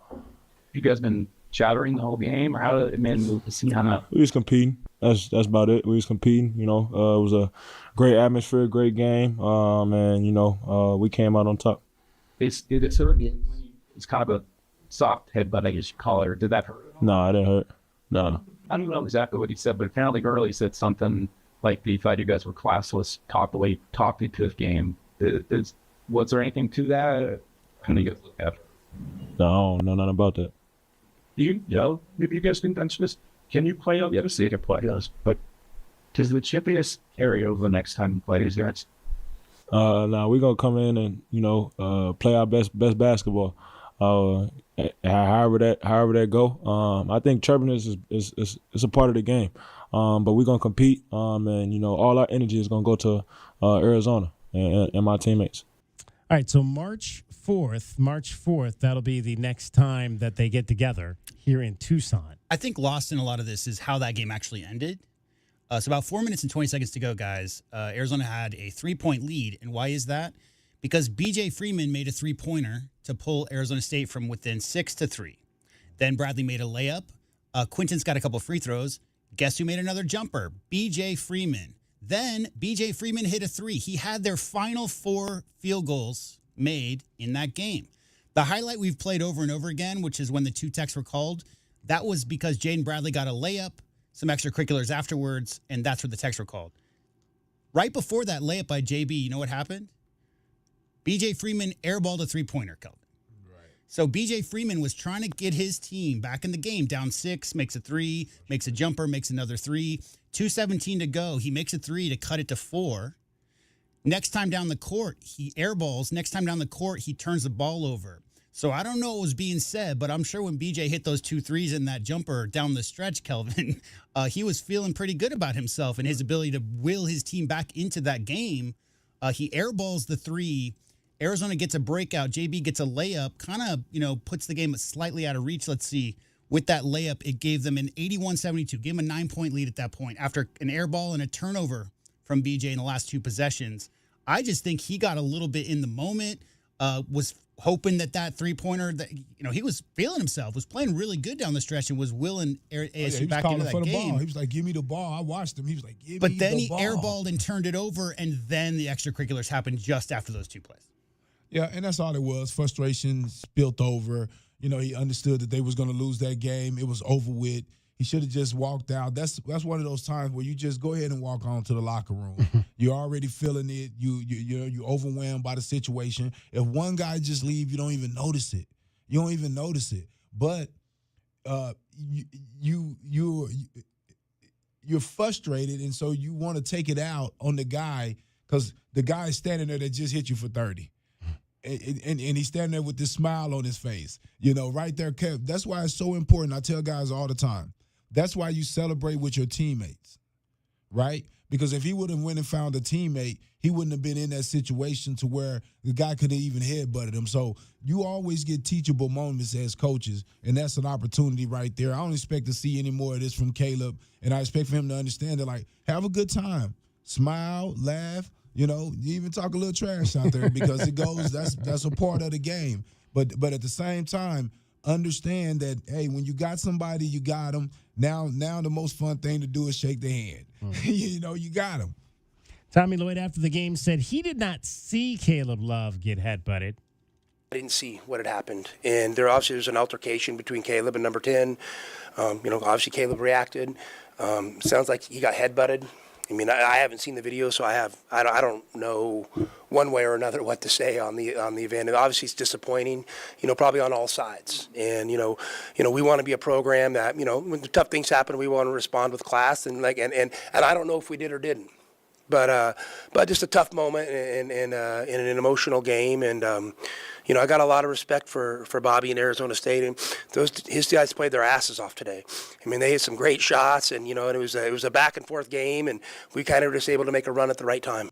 You guys been chattering the whole game, or how did it move to see how? We was competing. That's about it. We was competing. It was a great atmosphere, great game, and we came out on top. It's kind of a soft headbutt, I guess you call it. Or did that hurt? No, it didn't hurt. No. I don't know exactly what he said, but apparently Gurley said something like he thought you guys were classless, talked to this game. Was there anything to that? How do you guys look at it? No, nothing about that. Maybe you guys can mention this. Can you play out the other side of play us? But does the chippiest carry over the next time you play these guys? Now we're gonna come in and play our best basketball. However that go. I think chirpiness is a part of the game. But we're gonna compete. And all our energy is gonna go to Arizona and my teammates. All right, so March 4th, that'll be the next time that they get together here in Tucson. I think lost in a lot of this is how that game actually ended. So about 4 minutes and 20 seconds to go, guys. Arizona had a 3-point lead. And why is that? Because BJ Freeman made a three-pointer to pull Arizona State from within 6-3. Then Bradley made a layup. Quinton's got a couple free throws. Guess who made another jumper? BJ Freeman. Then BJ Freeman hit a 3. He had their final 4 field goals made in that game. The highlight we've played over and over again, which is when the 2 techs were called, that was because Jaden Bradley got a layup, some extracurriculars afterwards, and that's where the techs were called. Right before that layup by JB, you know what happened? BJ Freeman airballed a 3-pointer, Kelvin. Right. So BJ Freeman was trying to get his team back in the game, down 6, makes a 3, makes a jumper, makes another 3. 2:17 to go. He makes a 3 to cut it to 4. Next time down the court, he airballs. Next time down the court, he turns the ball over. So I don't know what was being said, but I'm sure when BJ hit those 2 threes in that jumper down the stretch, Kelvin, he was feeling pretty good about himself and his ability to will his team back into that game. He airballs the 3. Arizona gets a breakout. JB gets a layup, kind of, puts the game slightly out of reach. Let's see. With that layup, it gave them an 81-72, gave them a 9-point lead at that point after an air ball and a turnover from BJ in the last 2 possessions. I just think he got a little bit in the moment, was hoping that three-pointer, that he was feeling himself, was playing really good down the stretch and was willing ASU back into that game. Ball. He was like, give me the ball. I watched him. He was like, give me the ball. But then he airballed and turned it over, and then the extracurriculars happened just after those 2 plays. Yeah, and that's all it was. Frustration spilled over. He understood that they was going to lose that game. It was over with. He should have just walked out. That's one of those times where you just go ahead and walk on to the locker room. You're already feeling it. You're overwhelmed by the situation. If one guy just leave, you don't even notice it. You don't even notice it. But you're frustrated, and so you want to take it out on the guy because the guy is standing there that just hit you for 30. And he's standing there with this smile on his face, right there. That's why it's so important. I tell guys all the time, that's why you celebrate with your teammates, right? Because if he would have went and found a teammate, he wouldn't have been in that situation to where the guy could have even headbutted him. So you always get teachable moments as coaches, and that's an opportunity right there. I don't expect to see any more of this from Caleb, and I expect for him to understand that, have a good time, smile, laugh. You even talk a little trash out there because it goes. That's a part of the game. But at the same time, understand that when you got somebody, you got them. Now the most fun thing to do is shake their hand. You got them. Tommy Lloyd after the game said he did not see Caleb Love get headbutted. I didn't see what had happened, and there obviously was an altercation between Caleb and number 10. Obviously Caleb reacted. Sounds like he got headbutted. I mean, I haven't seen the video, so I don't know one way or another what to say on the event. And obviously, it's disappointing, probably on all sides. And we want to be a program that when the tough things happen, we want to respond with class and and I don't know if we did or didn't, but just a tough moment and in an emotional game. And I got a lot of respect for Bobby in Arizona State, and his guys played their asses off today. I mean, they had some great shots, and and it was a back and forth game, and we kind of were just able to make a run at the right time.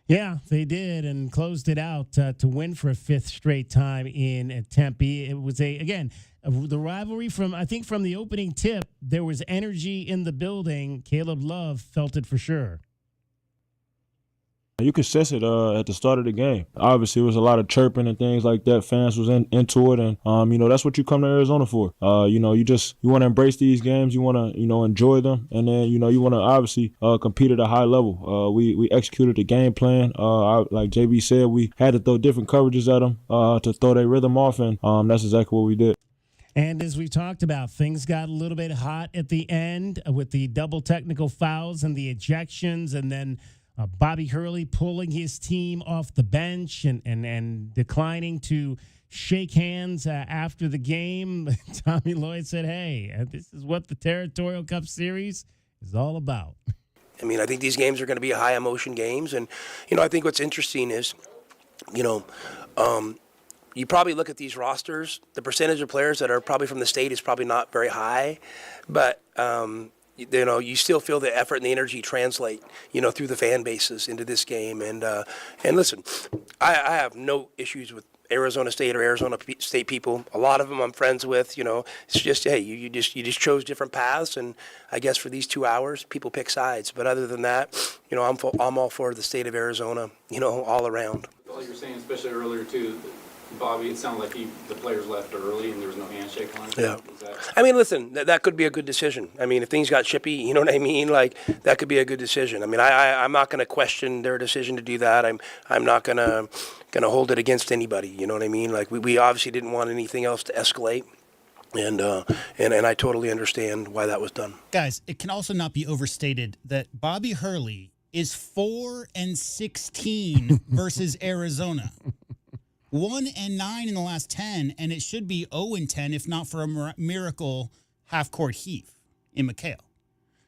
Yeah, they did, and closed it out to win for a 5th straight time in Tempe. It was the rivalry from the opening tip. There was energy in the building. Caleb Love felt it for sure. You could sense it at the start of the game. Obviously, it was a lot of chirping and things like that. Fans was into it, and that's what you come to Arizona for. You want to embrace these games. You want to enjoy them, and then you want to obviously compete at a high level. We executed the game plan. Like JB said, we had to throw different coverages at them to throw their rhythm off, and that's exactly what we did. And as we talked about, things got a little bit hot at the end with the double technical fouls and the ejections, and then Bobby Hurley pulling his team off the bench and declining to shake hands after the game. Tommy Lloyd said, hey, this is what the Territorial Cup Series is all about. I mean, I think these games are going to be high emotion games. And, I think what's interesting is, you probably look at these rosters, the percentage of players that are probably from the state is probably not very high, but, you still feel the effort and the energy translate, through the fan bases into this game. And listen, I have no issues with Arizona State or Arizona State people. A lot of them I'm friends with. It's just, hey, you just chose different paths, and I guess for these 2 hours, people pick sides. But other than that, I'm all for the state of Arizona, all around. Like you were saying, especially earlier too, Bobby, it sounded like the players left early and there was no handshake on it. Yeah. I mean, listen, that could be a good decision. I mean, if things got chippy, you know what I mean? That could be a good decision. I mean, I'm not going to question their decision to do that. I'm not going to hold it against anybody. You know what I mean? We obviously didn't want anything else to escalate. And I totally understand why that was done. Guys, it can also not be overstated that Bobby Hurley is 4-16 versus Arizona. 1-9 in the last 10, and it should be 0-10 if not for a miracle half-court heave in McHale.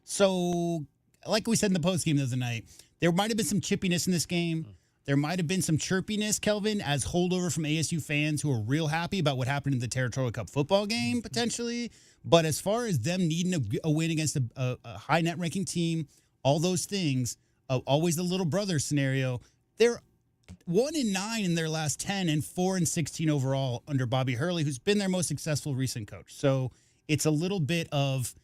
So, like we said in the postgame the other night, there might have been some chippiness in this game. There might have been some chirpiness, Kelvin, as holdover from ASU fans who are real happy about what happened in the Territorial Cup football game, potentially. But as far as them needing a win against a high net ranking team, all those things, always the little brother scenario, they're 1-9 in their last 10 and 4-16 overall under Bobby Hurley, who's been their most successful recent coach. So it's a little bit of,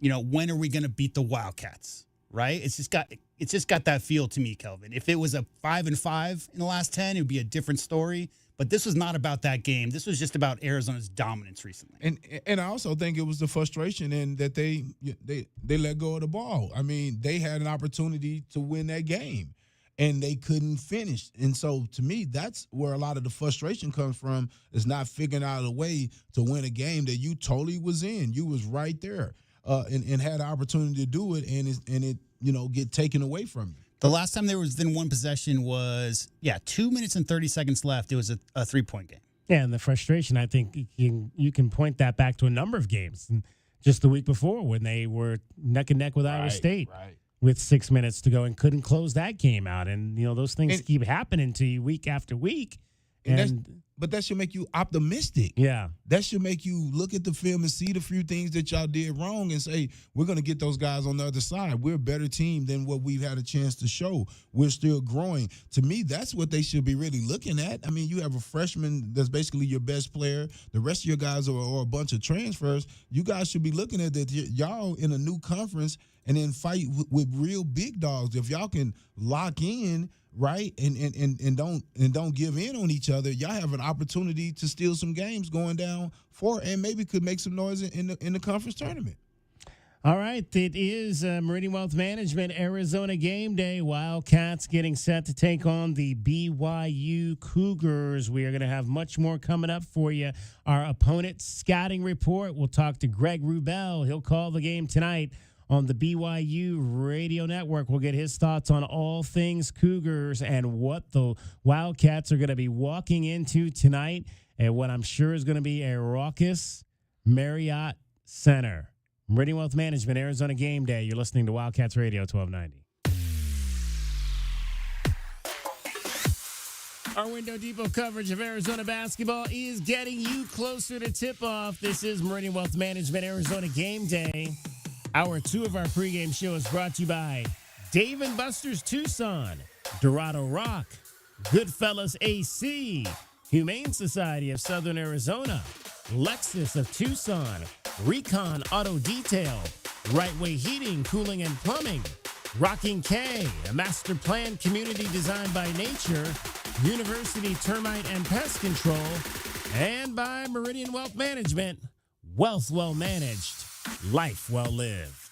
when are we going to beat the Wildcats, right? It's just got that feel to me, Kelvin. If it was a 5-5 in the last 10, it would be a different story. But this was not about that game. This was just about Arizona's dominance recently. And I also think it was the frustration in that they let go of the ball. I mean, they had an opportunity to win that game, and they couldn't finish. And so, to me, that's where a lot of the frustration comes from, is not figuring out a way to win a game that you totally was in. You was right there and had an opportunity to do it, and it get taken away from you. The last time there was within one possession was, 2 minutes and 30 seconds left. It was a 3-point game. Yeah, and the frustration, I think you can point that back to a number of games. And just the week before when they were neck and neck with Iowa State with 6 minutes to go and couldn't close that game out. And, those things keep happening to you week after week. But that should make you optimistic. Yeah. That should make you look at the film and see the few things that y'all did wrong and say, we're going to get those guys on the other side. We're a better team than what we've had a chance to show. We're still growing. To me, that's what they should be really looking at. I mean, you have a freshman that's basically your best player. The rest of your guys are a bunch of transfers. You guys should be looking at that. Y'all in a new conference and then fight with real big dogs. If y'all can lock in, right, and don't give in on each other, y'all have an opportunity to steal some games going down and maybe could make some noise in the conference tournament. All right, it is Meridian Wealth Management Arizona Game Day. Wildcats getting set to take on the BYU Cougars. We are going to have much more coming up for you. Our opponent scouting report. We'll talk to Greg Wrubell. He'll call the game tonight on the BYU radio network. We'll get his thoughts on all things Cougars and what the Wildcats are going to be walking into tonight and what I'm sure is going to be a raucous Marriott Center. Meridian Wealth Management, Arizona Game Day. You're listening to Wildcats Radio 1290. Our Window Depot coverage of Arizona basketball is getting you closer to tip-off. This is Meridian Wealth Management, Arizona Game Day. Hour 2 of our pregame show is brought to you by Dave & Buster's Tucson, Dorado Rock, Goodfellas AC, Humane Society of Southern Arizona, Lexus of Tucson, Recon Auto Detail, Right Way Heating, Cooling and Plumbing, Rocking K, a master plan community designed by nature, University Termite and Pest Control, and by Meridian Wealth Management, wealth well managed, life well lived.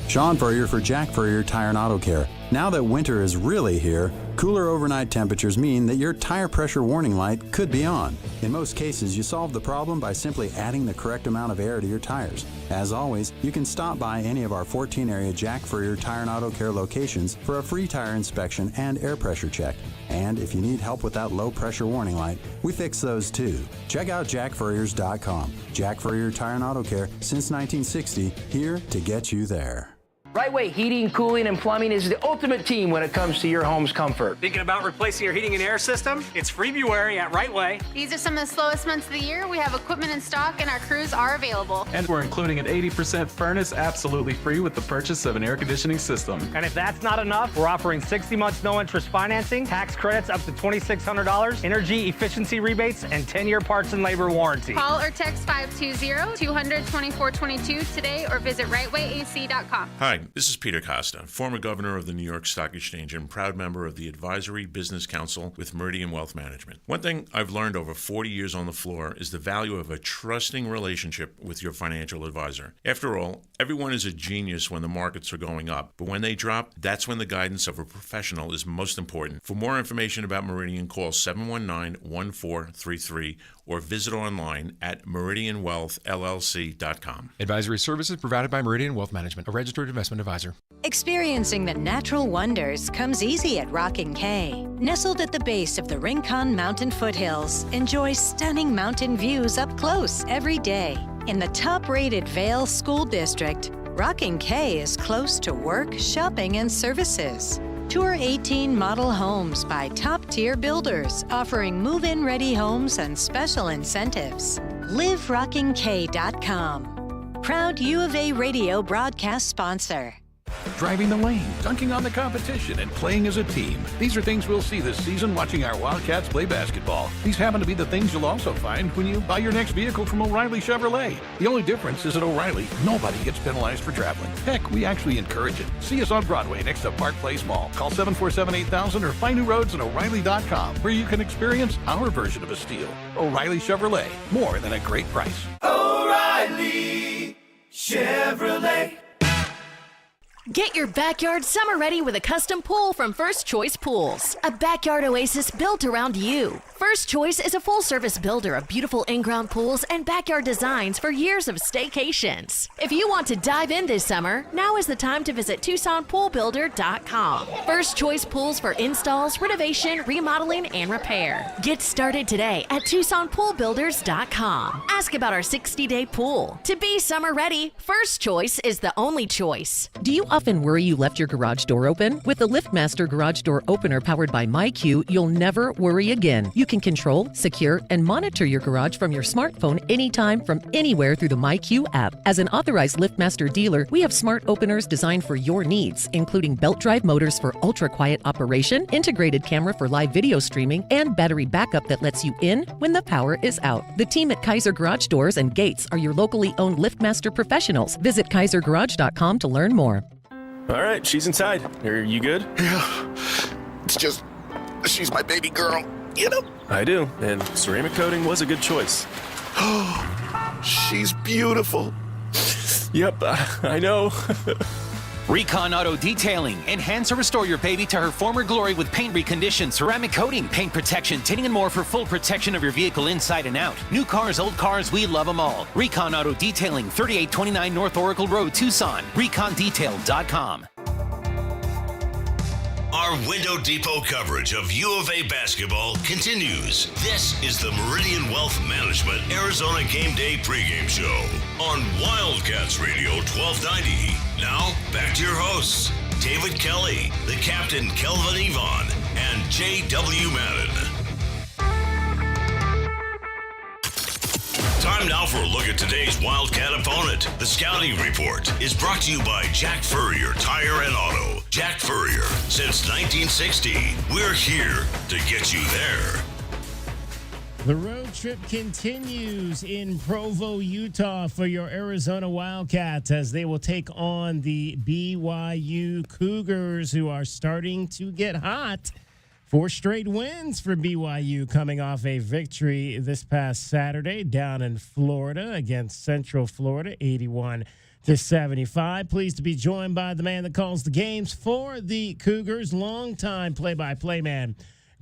Sean Furrier for Jack Furrier Tire and Auto Care. Now that winter is really here, cooler overnight temperatures mean that your tire pressure warning light could be on. In most cases, you solve the problem by simply adding the correct amount of air to your tires. As always, you can stop by any of our 14-area Jack Furrier Tire and Auto Care locations for a free tire inspection and air pressure check. And if you need help with that low-pressure warning light, we fix those too. Check out jackfurriers.com. Jack Furrier Tire and Auto Care since 1960, here to get you there. Right Way Heating, Cooling, and Plumbing is the ultimate team when it comes to your home's comfort. Thinking about replacing your heating and air system? It's February at Right Way. These are some of the slowest months of the year. We have equipment in stock and our crews are available. And we're including an 80% furnace absolutely free with the purchase of an air conditioning system. And if that's not enough, we're offering 60 months no interest financing, tax credits up to $2,600, energy efficiency rebates, and 10-year parts and labor warranty. Call or text 520-200-2422 today or visit rightwayac.com. Hi, this is Peter Costa, former governor of the New York Stock Exchange and proud member of the Advisory Business Council with Meridian Wealth Management. One thing I've learned over 40 years on the floor is the value of a trusting relationship with your financial advisor. After all, everyone is a genius when the markets are going up, but when they drop, that's when the guidance of a professional is most important. For more information about Meridian, call 719-1433 or visit online at meridianwealthllc.com. Advisory services provided by Meridian Wealth Management, a registered investment advisor. Experiencing the natural wonders comes easy at Rockin' K. Nestled at the base of the Rincon Mountain foothills, enjoy stunning mountain views up close every day. In the top-rated Vail School District, Rockin' K is close to work, shopping, and services. Tour 18 model homes by top-tier builders, offering move-in ready homes and special incentives. LiveRockingK.com. Proud U of A radio broadcast sponsor. Driving the lane, dunking on the competition, and playing as a team. These are things we'll see this season watching our Wildcats play basketball. These happen to be the things you'll also find when you buy your next vehicle from O'Reilly Chevrolet. The only difference is at O'Reilly, nobody gets penalized for traveling. Heck, we actually encourage it. See us on Broadway next to Park Place Mall. Call 747-8000 or find new roads at O'Reilly.com, where you can experience our version of a steal. O'Reilly Chevrolet, more than a great price. O'Reilly Chevrolet. Get your backyard summer ready with a custom pool from First Choice Pools. A backyard oasis built around you. First Choice is a full-service builder of beautiful in-ground pools and backyard designs for years of staycations. If you want to dive in this summer, now is the time to visit TucsonPoolBuilder.com. First Choice Pools for installs, renovation, remodeling, and repair. Get started today at TucsonPoolBuilders.com. Ask about our 60-day pool. To be summer ready, First Choice is the only choice. Do you often worry you left your garage door open? With the LiftMaster Garage Door Opener powered by MyQ, you'll never worry again. You can control, secure, and monitor your garage from your smartphone anytime from anywhere through the MyQ app. As an authorized LiftMaster dealer, we have smart openers designed for your needs, including belt drive motors for ultra-quiet operation, integrated camera for live video streaming, and battery backup that lets you in when the power is out. The team at Kaiser Garage Doors and Gates are your locally owned LiftMaster professionals. Visit KaiserGarage.com to learn more. All right, she's inside. Are you good? Yeah. It's just, she's my baby girl, you know? I do, and ceramic coating was a good choice. Oh, she's beautiful. Yep, I know. Recon Auto Detailing. Enhance or restore your baby to her former glory with paint recondition, ceramic coating, paint protection, tinting, and more for full protection of your vehicle inside and out. New cars, old cars, we love them all. Recon Auto Detailing, 3829 North Oracle Road, Tucson. ReconDetail.com. Our Window Depot coverage of U of A basketball continues. This is the Meridian Wealth Management Arizona Game Day pregame show on Wildcats Radio 1290. Now, back to your hosts, David Kelly, the captain Kelvin Yvonne, and J.W. Madden. Time now for a look at today's Wildcat opponent. The Scouting Report is brought to you by Jack Furrier Tire and Auto. Jack Furrier, since 1960, we're here to get you there. The road trip continues in Provo, Utah for your Arizona Wildcats as they will take on the BYU Cougars, who are starting to get hot. 4 straight wins for BYU coming off a victory this past Saturday down in Florida against Central Florida, 81-75. Pleased to be joined by the man that calls the games for the Cougars, longtime play-by-play man,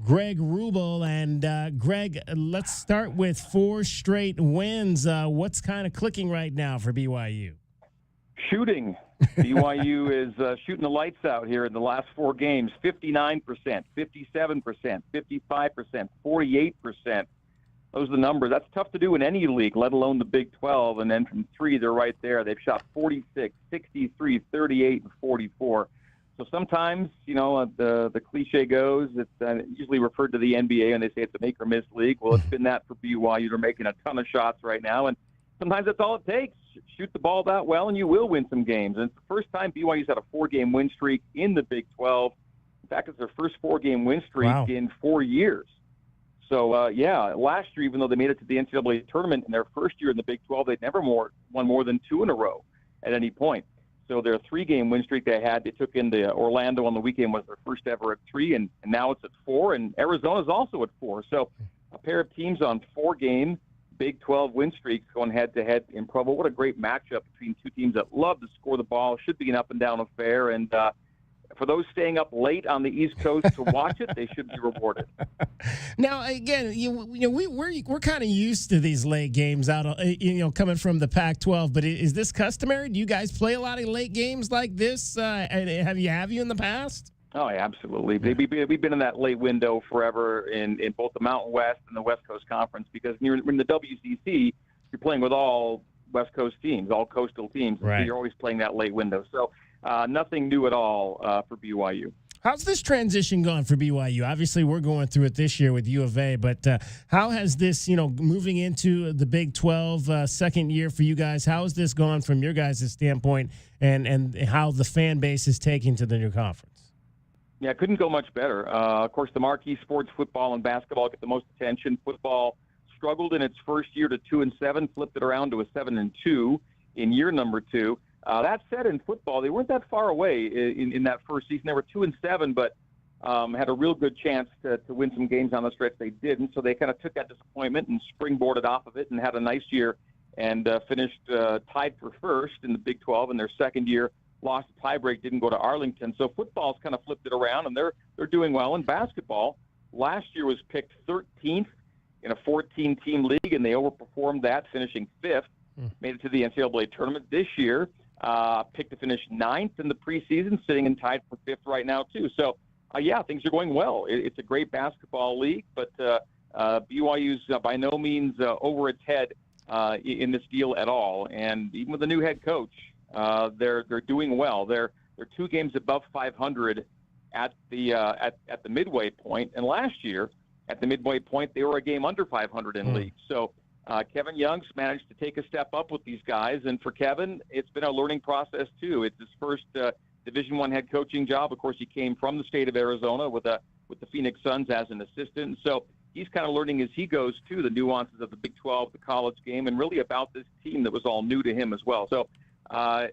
Greg Rubel. And Greg, let's start with 4 straight wins. What's kind of clicking right now for BYU? Shooting. BYU is shooting the lights out here in the last 4 games. 59%, 57%, 55%, 48%. Those are the numbers. That's tough to do in any league, let alone the Big 12. And then from 3, they're right there. They've shot 46, 63, 38, and 44. So sometimes, you know, the cliche goes, it's usually referred to the NBA and they say it's a make or miss league. Well, it's been that for BYU. They're making a ton of shots right now. And sometimes that's all it takes. Shoot the ball that well, and you will win some games. And it's the first time BYU's had a 4-game win streak in the Big 12. In fact, it's their first 4-game win streak in 4 years. So, last year, even though they made it to the NCAA tournament in their first year in the Big 12, they'd never won more than 2 in a row at any point. So their 3-game win streak they took into Orlando on the weekend was their first ever at 3, and now it's at 4, and Arizona's also at 4. So a pair of teams on 4-game Big 12 win streaks going head-to-head in Provo. What a great matchup between 2 teams that love to score the ball. Should be an up-and-down affair. And for those staying up late on the East Coast to watch it, they should be rewarded. Now, again, we're kind of used to these late games out, coming from the Pac-12. But is this customary? Do you guys play a lot of late games like this? And have you in the past? Oh, yeah, absolutely. We've been in that late window forever in both the Mountain West and the West Coast Conference, because when you're in the WCC, you're playing with all West Coast teams, all coastal teams. Right. So you're always playing that late window. So nothing new at all for BYU. How's this transition gone for BYU? Obviously, we're going through it this year with U of A, but how has this, moving into the Big 12 second year for you guys, how has this gone from your guys' standpoint and how the fan base is taking to the new conference? Yeah, it couldn't go much better. Of course, the marquee sports, football and basketball, get the most attention. Football struggled in its first year to 2-7, flipped it around to a 7-2 in year number 2. That said, in football, they weren't that far away in that first season. They were 2-7, but had a real good chance to win some games on the stretch. They didn't, so they kind of took that disappointment and springboarded off of it and had a nice year and finished tied for first in the Big 12 in their second year. Lost the tiebreak, didn't go to Arlington. So football's kind of flipped it around, and they're doing well. In basketball, last year was picked 13th in a 14-team league, and they overperformed that, finishing 5th. Made it to the NCAA tournament this year. Picked to finish 9th in the preseason, sitting and tied for 5th right now, too. So, yeah, things are going well. It's a great basketball league, but BYU's by no means over its head in this deal at all. And even with the new head coach, they're doing well. They're 2 games above 500 at the midway point. And last year, at the midway point, they were a game under 500 in league. So Kevin Young's managed to take a step up with these guys. And for Kevin, it's been a learning process, too. It's his first Division I head coaching job. Of course, he came from the state of Arizona with the Phoenix Suns as an assistant. So he's kind of learning as he goes, too, the nuances of the Big 12, the college game, and really about this team that was all new to him as well. So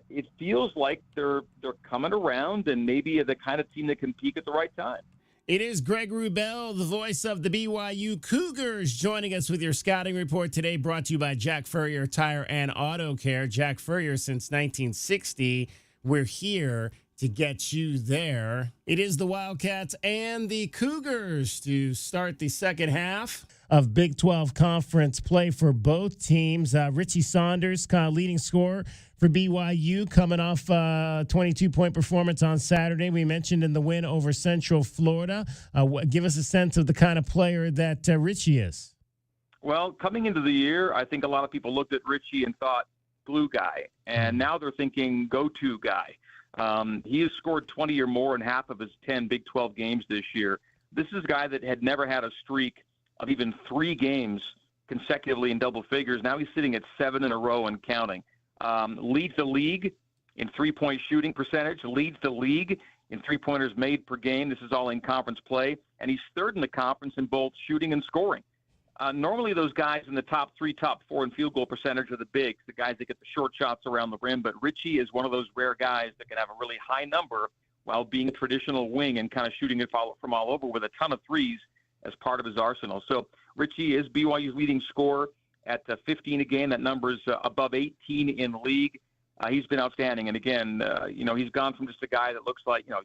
it feels like they're coming around and maybe the kind of team that can peak at the right time. It is Greg Wrubell, the voice of the BYU Cougars, joining us with your scouting report today, brought to you by Jack Furrier Tire and Auto Care. Jack Furrier since 1960. We're here to get you there. It is the Wildcats and the Cougars to start the second half of Big 12 conference play for both teams. Richie Saunders, kind of leading scorer for BYU, coming off a 22-point performance on Saturday. We mentioned in the win over Central Florida. Give us a sense of the kind of player that Richie is. Well, coming into the year, I think a lot of people looked at Richie and thought glue guy, and now they're thinking go-to guy. He has scored 20 or more in half of his 10 Big 12 games this year. This is a guy that had never had a streak of even 3 games consecutively in double figures. Now he's sitting at 7 in a row and counting. Leads the league in three-point shooting percentage, leads the league in three-pointers made per game. This is all in conference play. And he's third in the conference in both shooting and scoring. Normally those guys in the top 3, top 4 in field goal percentage are the bigs, the guys that get the short shots around the rim. But Richie is one of those rare guys that can have a really high number while being a traditional wing and kind of shooting it from all over with a ton of threes as part of his arsenal. So Richie is BYU's leading scorer at 15 a game. That number is above 18 in the league. He's been outstanding. And again, he's gone from just a guy that looks like, you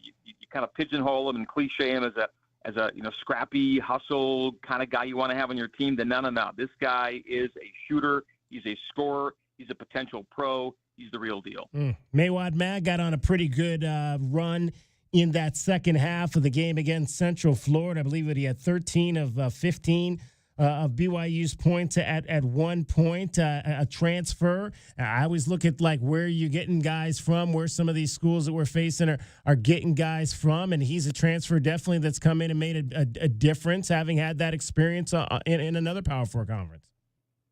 kind of pigeonhole him and cliche him as a scrappy, hustle kind of guy you want to have on your team. Then no. This guy is a shooter. He's a scorer. He's a potential pro. He's the real deal. Maywad Mag got on a pretty good run in that second half of the game against Central Florida. I believe that he had 13 of 15 of BYU's points at one point, a transfer. I always look at where you're getting guys from, where some of these schools that we're facing are getting guys from, and he's a transfer definitely that's come in and made a difference, having had that experience in another Power 4 conference.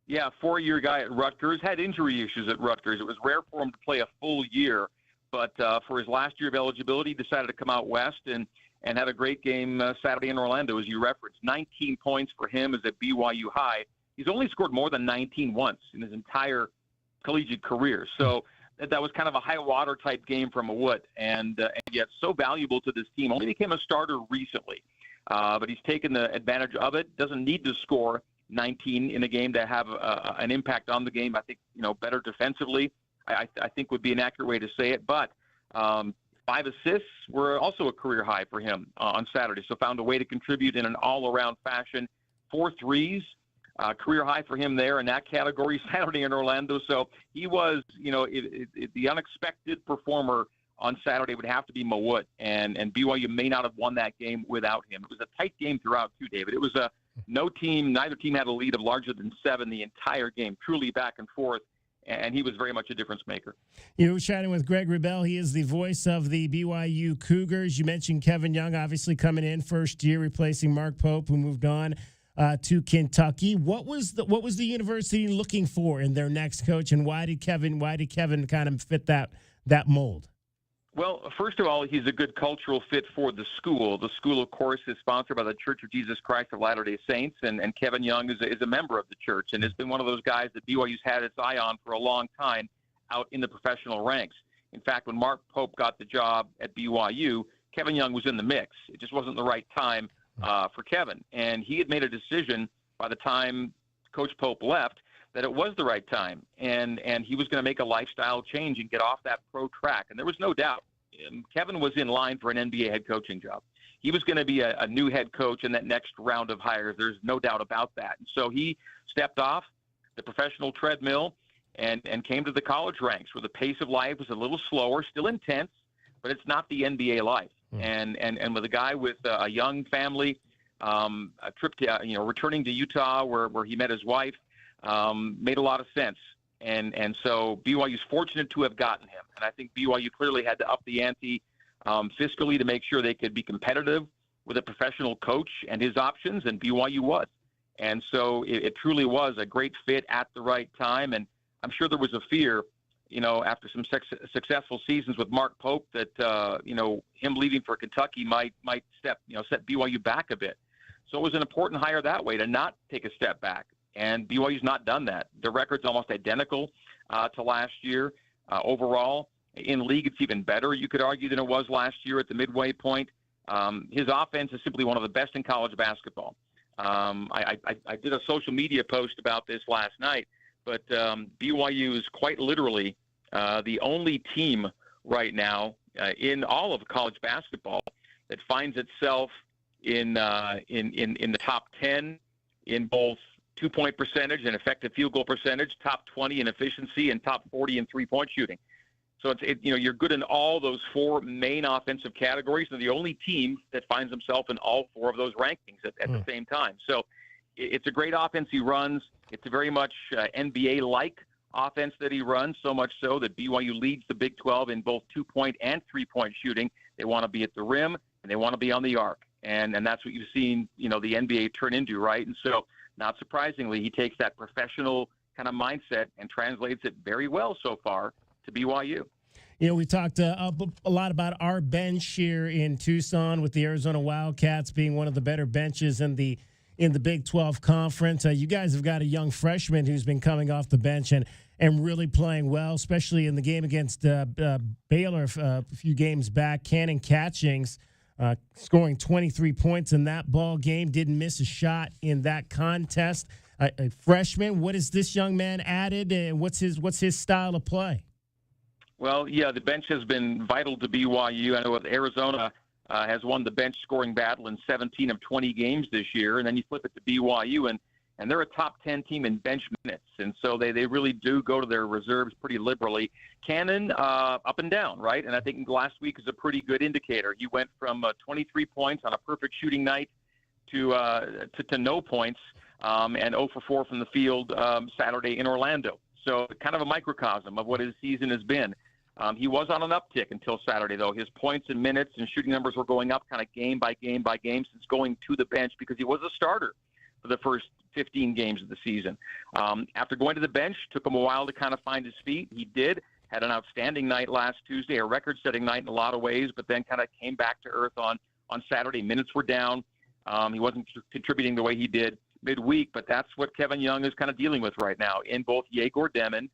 Yeah, 4-year guy at Rutgers, had injury issues at Rutgers. It was rare for him to play a full year, but for his last year of eligibility, decided to come out west and had a great game Saturday in Orlando, as you referenced. 19 points for him as a BYU high. He's only scored more than 19 once in his entire collegiate career. So that was kind of a high-water type game from Wood, and yet so valuable to this team. Only became a starter recently, but he's taken the advantage of it. Doesn't need to score 19 in a game to have an impact on the game. I think, better defensively, I think would be an accurate way to say it. But 5 assists were also a career high for him on Saturday, so found a way to contribute in an all-around fashion. 4 threes, career high for him there in that category Saturday in Orlando. So he was, the unexpected performer on Saturday would have to be Mawut, and BYU may not have won that game without him. It was a tight game throughout, too, David. It was neither team had a lead of larger than 7 the entire game, truly back and forth. And he was very much a difference maker. We're chatting with Greg Wrubell. He is the voice of the BYU Cougars. You mentioned Kevin Young, obviously coming in first year, replacing Mark Pope, who moved on to Kentucky. What was the university looking for in their next coach, and why did Kevin kind of fit that mold? Well, first of all, he's a good cultural fit for the school. The school, of course, is sponsored by the Church of Jesus Christ of Latter-day Saints, and Kevin Young is a member of the church and has been one of those guys that BYU's had its eye on for a long time out in the professional ranks. In fact, when Mark Pope got the job at BYU, Kevin Young was in the mix. It just wasn't the right time for Kevin, and he had made a decision by the time Coach Pope left that it was the right time, and he was going to make a lifestyle change and get off that pro track. And there was no doubt Kevin was in line for an NBA head coaching job. He was going to be a new head coach in that next round of hires. There's no doubt about that. And so he stepped off the professional treadmill and came to the college ranks where the pace of life was a little slower, still intense, but it's not the NBA life. And with a guy with a young family, a trip to returning to Utah where he met his wife, made a lot of sense. And so BYU's fortunate to have gotten him. And I think BYU clearly had to up the ante fiscally to make sure they could be competitive with a professional coach and his options, and BYU was. And so it truly was a great fit at the right time. And I'm sure there was a fear, after some successful seasons with Mark Pope that, him leaving for Kentucky might set BYU back a bit. So it was an important hire that way to not take a step back. And BYU's not done that. The record's almost identical to last year. Overall, in league, it's even better, you could argue, than it was last year at the midway point. His offense is simply one of the best in college basketball. I did a social media post about this last night, but BYU is quite literally the only team right now in all of college basketball that finds itself in the top 10 in both two-point percentage and effective field goal percentage, top 20 in efficiency, and top 40 in three-point shooting. So you're good in all those 4 main offensive categories, and the only team that finds himself in all 4 of those rankings at the same time. So it's a great offense he runs. It's a very much NBA-like offense that he runs, so much so that BYU leads the Big 12 in both two-point and three-point shooting. They want to be at the rim, and they want to be on the arc. And that's what you've seen, the NBA turn into, right? And so, not surprisingly, he takes that professional kind of mindset and translates it very well so far to BYU. We talked a lot about our bench here in Tucson, with the Arizona Wildcats being one of the better benches in the Big 12 Conference. You guys have got a young freshman who's been coming off the bench and really playing well, especially in the game against Baylor a few games back. Cannon Catchings scoring 23 points in that ball game, didn't miss a shot in that contest. A freshman, what has this young man added, and what's his style of play? Well, yeah, the bench has been vital to BYU. I know Arizona has won the bench scoring battle in 17 of 20 games this year, and then you flip it to BYU, and they're a top 10 team in bench minutes, and so they really do go to their reserves pretty liberally. Cannon, up and down, right? And I think last week is a pretty good indicator. He went from 23 points on a perfect shooting night to no points, and 0 for 4 from the field Saturday in Orlando. So kind of a microcosm of what his season has been. He was on an uptick until Saturday, though. His points and minutes and shooting numbers were going up kind of game by game by game since going to the bench, because he was a starter for the first 15 games of the season. After going to the bench, took him a while to kind of find his feet. He did. Had an outstanding night last Tuesday, a record-setting night in a lot of ways, but then kind of came back to earth on Saturday. Minutes were down. He wasn't contributing the way he did midweek, but that's what Kevin Young is kind of dealing with right now in both Yegor Demon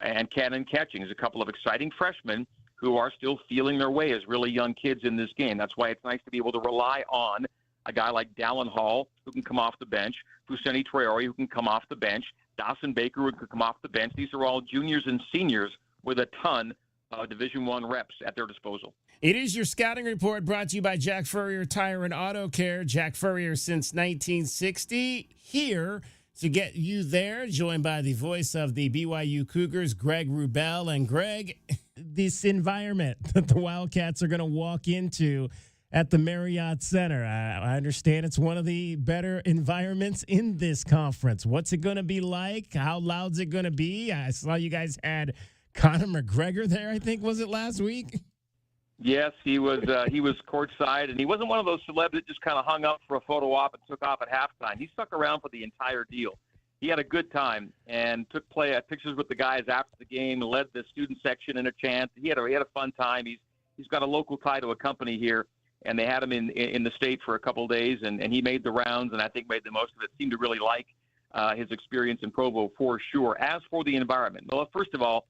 and Cannon Catchings, a couple of exciting freshmen who are still feeling their way as really young kids in this game. That's why it's nice to be able to rely on a guy like Dallin Hall, who can come off the bench, Fousseyni Traore, who can come off the bench, Dawson Baker, who can come off the bench. These are all juniors and seniors with a ton Division I reps at their disposal. It is your scouting report brought to you by Jack Furrier Tire and Auto Care. Jack Furrier since 1960, here to get you there, joined by the voice of the BYU Cougars, Greg Wrubell. And Greg, this environment that the Wildcats are going to walk into at the Marriott Center, I understand it's one of the better environments in this conference. What's it going to be like? How loud's it going to be? I saw you guys had Conor McGregor there, I think, was it last week? Yes, he was courtside, and he wasn't one of those celebs that just kind of hung up for a photo op and took off at halftime. He stuck around for the entire deal. He had a good time and took pictures with the guys after the game, led the student section in a chant. He had a fun time. He's got a local tie to a company here, and they had him in the state for a couple of days, and he made the rounds, and I think made the most of it. Seemed to really like his experience in Provo for sure. As for the environment, well, first of all,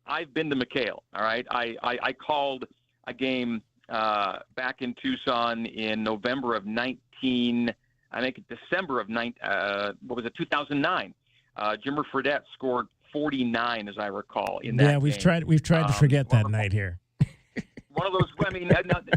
I've been to McHale. All right, I called a game back in Tucson in November of 2009. Jimmer Fredette scored 49, as I recall, in that game. We've tried to forget that night here. One of those, I mean,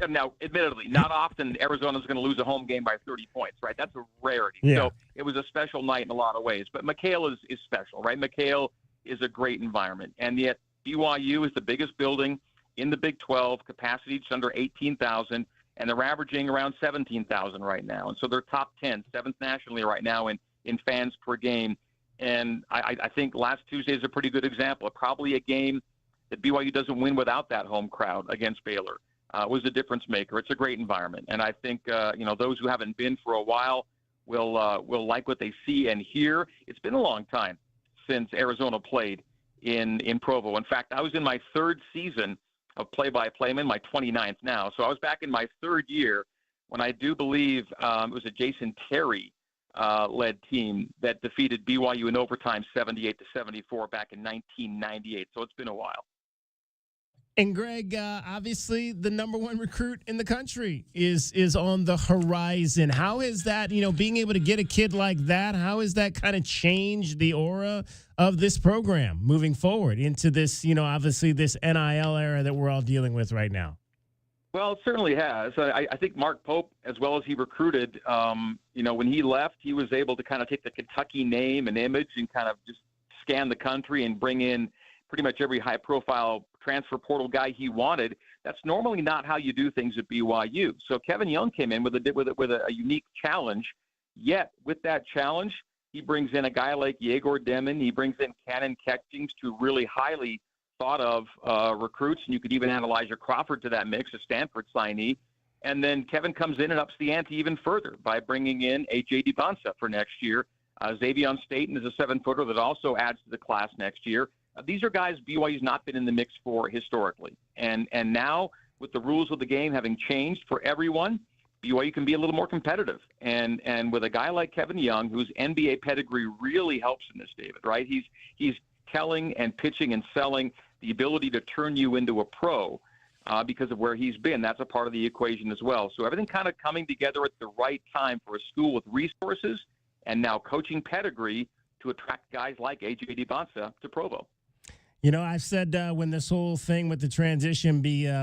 now, admittedly, not often Arizona's going to lose a home game by 30 points, right? That's a rarity. Yeah. So it was a special night in a lot of ways. But McHale is special, right? McHale is a great environment. And yet BYU is the biggest building in the Big 12, capacity just under 18,000, and they're averaging around 17,000 right now. And so they're top 10, 7th nationally right now in fans per game. And I think last Tuesday is a pretty good example. Probably a game that BYU doesn't win without that home crowd against Baylor. Was a difference maker. It's a great environment. And I think, those who haven't been for a while will like what they see and hear. It's been a long time since Arizona played in Provo. In fact, I was in my third season of play-by-play. I'm in my 29th now. So I was back in my third year when I do believe it was a Jason Terry led team that defeated BYU in overtime 78-74 back in 1998. So it's been a while. And Greg, obviously the number one recruit in the country is on the horizon. How is that, being able to get a kid like that, how has that kind of changed the aura of this program moving forward into this, obviously this NIL era that we're all dealing with right now? Well, it certainly has. I think Mark Pope, as well as he recruited, when he left, he was able to kind of take the Kentucky name and image and kind of just scan the country and bring in pretty much every high-profile transfer portal guy he wanted. That's normally not how you do things at BYU. So Kevin Young came in with a unique challenge. Yet with that challenge, he brings in a guy like Yegor Demon. He brings in Cannon Ketchings, two really highly thought of recruits, and you could even add Elijah Crawford to that mix, a Stanford signee. And then Kevin comes in and ups the ante even further by bringing in A.J. DiBanza for next year. Xavier Staten is a 7-footer that also adds to the class next year. These are guys BYU's not been in the mix for historically. And now, with the rules of the game having changed for everyone, BYU can be a little more competitive. And with a guy like Kevin Young, whose NBA pedigree really helps in this, David, right? He's telling and pitching and selling the ability to turn you into a pro because of where he's been. That's a part of the equation as well. So everything kind of coming together at the right time for a school with resources and now coaching pedigree to attract guys like A.J. DiBanza to Provo. I've said when this whole thing with the transition